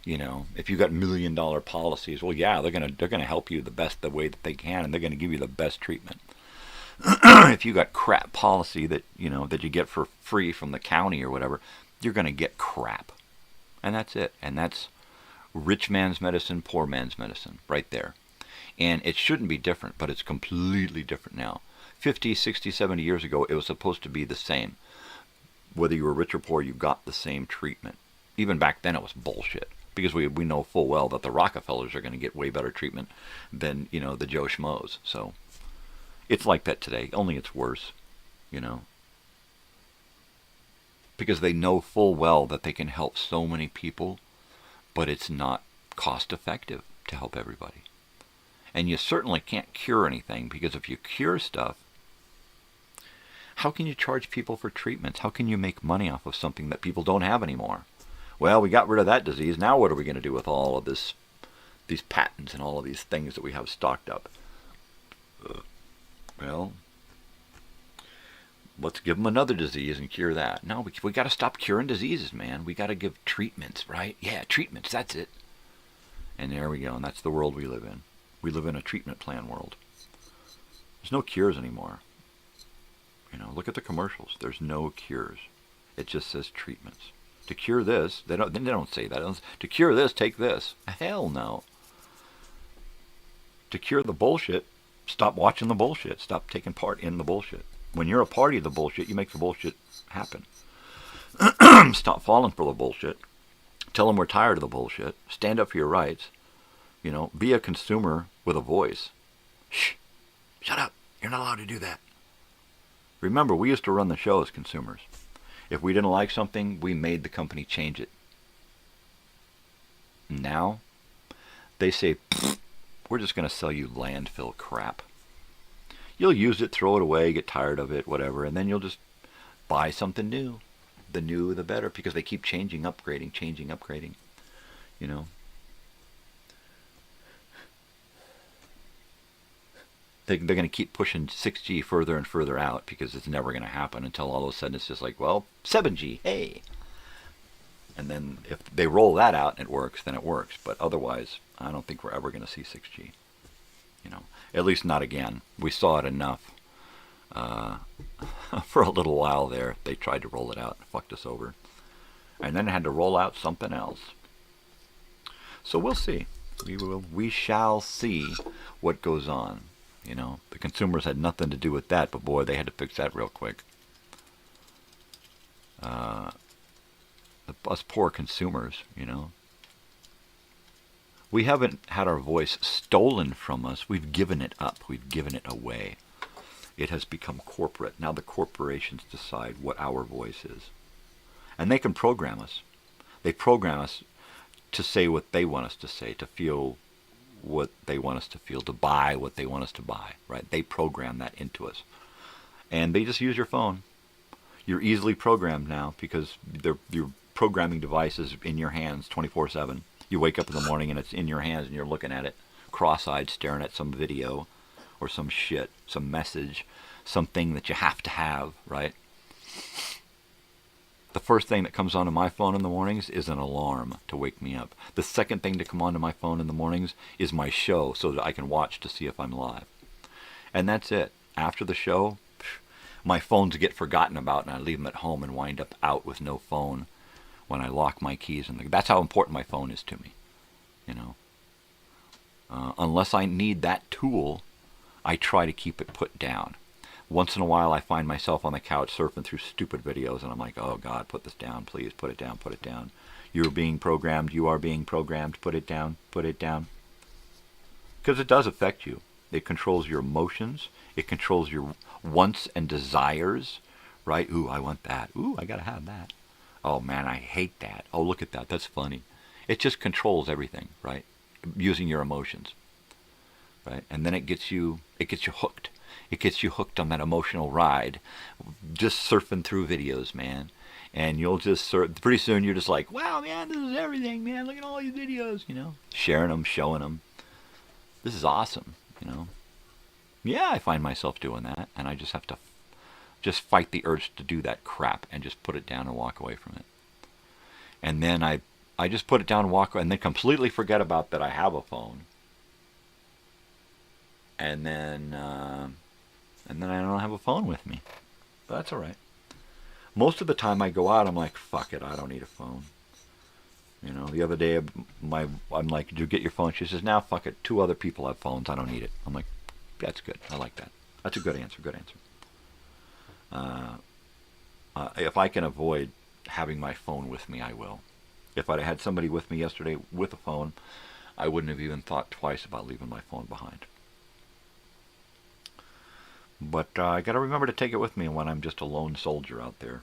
You know, if you've got $1 million policies, well, yeah, they're gonna help you the way that they can, and they're going to give you the best treatment. If you got crap policy that you get for free from the county or whatever, you're going to get crap, and that's it. And that's rich man's medicine, poor man's medicine, right there. And it shouldn't be different, but it's completely different now. 50, 60, 70 years ago, it was supposed to be the same. Whether you were rich or poor, you got the same treatment. Even back then, it was bullshit. Because we know full well that the Rockefellers are going to get way better treatment than, the Joe Schmoes. So it's like that today, only it's worse, Because they know full well that they can help so many people, but it's not cost effective to help everybody. And you certainly can't cure anything, because if you cure stuff, how can you charge people for treatments? How can you make money off of something that people don't have anymore? Well, we got rid of that disease. Now what are we going to do with all of these patents and all of these things that we have stocked up? Well, let's give them another disease and cure that. No, we got to stop curing diseases, man. We got to give treatments, right? Yeah, treatments, that's it. And there we go, and that's the world we live in. We live in a treatment plan world. There's no cures anymore. Look at the commercials. There's no cures. It just says treatments. To cure this, they don't say that. To cure this, take this. Hell no. To cure the bullshit, stop watching the bullshit. Stop taking part in the bullshit. When you're a party of the bullshit, you make the bullshit happen. Stop falling for the bullshit. Tell them we're tired of the bullshit. Stand up for your rights. Be a consumer with a voice. Shh. Shut up. You're not allowed to do that. Remember, we used to run the show as consumers. If we didn't like something, we made the company change it. Now, they say, we're just going to sell you landfill crap. You'll use it, throw it away, get tired of it, whatever, and then you'll just buy something new. The newer, the better, because they keep changing, upgrading. They're going to keep pushing 6G further and further out, because it's never going to happen until all of a sudden it's just like, well, 7G, hey. And then if they roll that out and it works, then it works. But otherwise, I don't think we're ever going to see 6G. At least not again. We saw it enough. For a little while there, they tried to roll it out and fucked us over. And then had to roll out something else. So we'll see. We shall see what goes on. The consumers had nothing to do with that, but boy, they had to fix that real quick. Us poor consumers, we haven't had our voice stolen from us. We've given it up. We've given it away. It has become corporate. Now the corporations decide what our voice is. And they can program us. They program us to say what they want us to say, to feel what they want us to feel, to buy what they want us to buy, right? They program that into us. And they just use your phone. You're easily programmed now, because your programming device is in your hands 24/7. You wake up in the morning and it's in your hands and you're looking at it, cross-eyed, staring at some video or some shit, some message, something that you have to have, right? The first thing that comes onto my phone in the mornings is an alarm to wake me up. The second thing to come onto my phone in the mornings is my show, so that I can watch to see if I'm live. And that's it. After the show, my phones get forgotten about, and I leave them at home and wind up out with no phone when I lock my keys. That's how important my phone is to me. Unless I need that tool, I try to keep it put down. Once in a while, I find myself on the couch surfing through stupid videos, and I'm like, oh, God, put this down, please, put it down, put it down. You're being programmed, you are being programmed, put it down, put it down. Because it does affect you. It controls your emotions. It controls your wants and desires, right? Ooh, I want that. Ooh, I got to have that. Oh, man, I hate that. Oh, look at that. That's funny. It just controls everything, right? Using your emotions, right? And then it gets you hooked. It gets you hooked on that emotional ride, just surfing through videos, man. And you'll just pretty soon you're just like, wow, man, this is everything, man. Look at all these videos, sharing them, showing them. This is awesome, Yeah, I find myself doing that, and I just have to just fight the urge to do that crap and just put it down and walk away from it. And then I just put it down and walk away, and then completely forget about that I have a phone. And then I don't have a phone with me. But that's all right. Most of the time I go out, I'm like, fuck it, I don't need a phone. The other day, I'm like, did you get your phone? She says, now, fuck it, 2 other people have phones, I don't need it. I'm like, that's good, I like that. That's a good answer, if I can avoid having my phone with me, I will. If I'd had somebody with me yesterday with a phone, I wouldn't have even thought twice about leaving my phone behind. But I got to remember to take it with me when I'm just a lone soldier out there,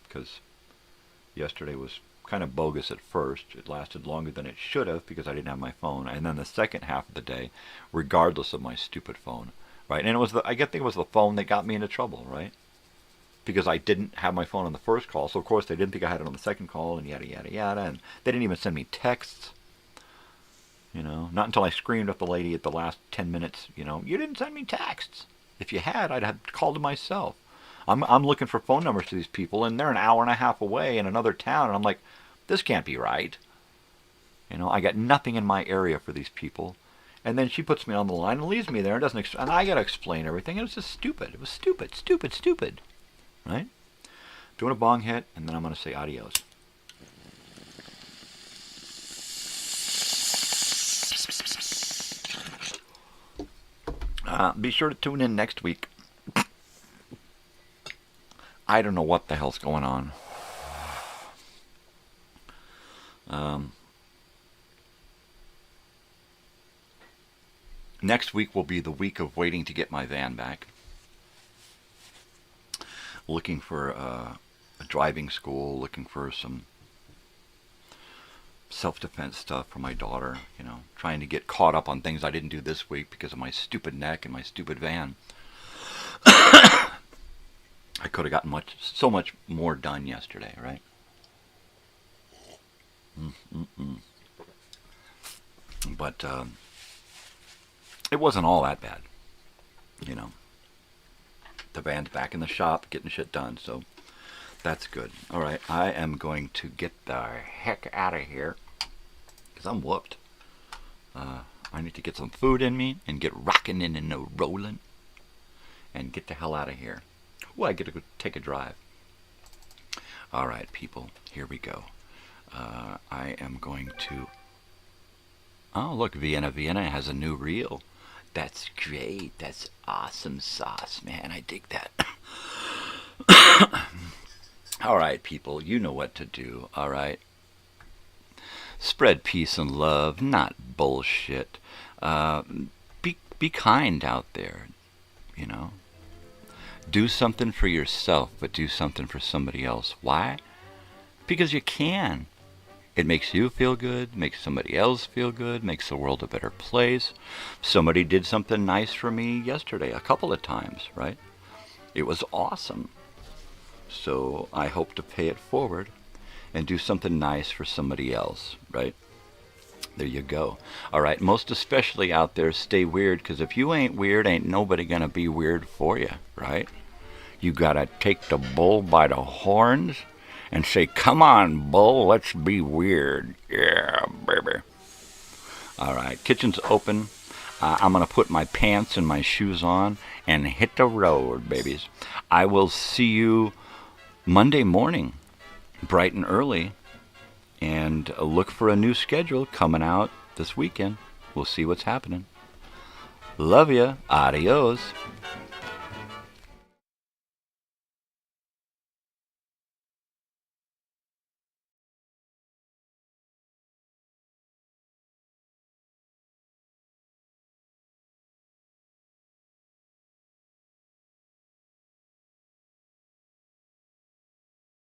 because yesterday was kind of bogus at first. It lasted longer than it should have because I didn't have my phone, and then the second half of the day, regardless of my stupid phone, right? And it was I think it was the phone that got me into trouble, right? Because I didn't have my phone on the first call, so of course they didn't think I had it on the second call, and yada yada yada, and they didn't even send me texts. Not until I screamed at the lady at the last 10 minutes, you didn't send me texts. If you had, I'd have called them myself. I'm looking for phone numbers to these people, and they're an hour and a half away in another town, and I'm like, this can't be right. I got nothing in my area for these people. And then she puts me on the line and leaves me there and doesn't, and I got to explain everything. It was just stupid. It was stupid. Right? Doing a bong hit, and then I'm going to say adios. Be sure to tune in next week. I don't know what the hell's going on. Next week will be the week of waiting to get my van back. Looking for a driving school, looking for some self-defense stuff for my daughter, trying to get caught up on things I didn't do this week because of my stupid neck and my stupid van. I could have gotten so much more done yesterday, right? But it wasn't all that bad, The van's back in the shop, getting shit done, so that's good. All right, I am going to get the heck out of here because I'm whooped. I need to get some food in me and get rocking in and rolling and get the hell out of here. Well, I get to go take a drive. All right, people, here we go. I am going to... Oh, look, Vienna has a new reel. That's great. That's awesome sauce, man. I dig that. All right, people, you know what to do, all right? Spread peace and love, not bullshit. Be kind out there, Do something for yourself, but do something for somebody else. Why? Because you can. It makes you feel good, makes somebody else feel good, makes the world a better place. Somebody did something nice for me yesterday, a couple of times, right? It was awesome. So I hope to pay it forward and do something nice for somebody else, right? There you go. All right, most especially out there, stay weird, because if you ain't weird, ain't nobody going to be weird for you, right? You got to take the bull by the horns and say, come on, bull, let's be weird. Yeah, baby. All right, kitchen's open. I'm going to put my pants and my shoes on and hit the road, babies. I will see you Monday morning, bright and early, and look for a new schedule coming out this weekend. We'll see what's happening. Love ya. Adios.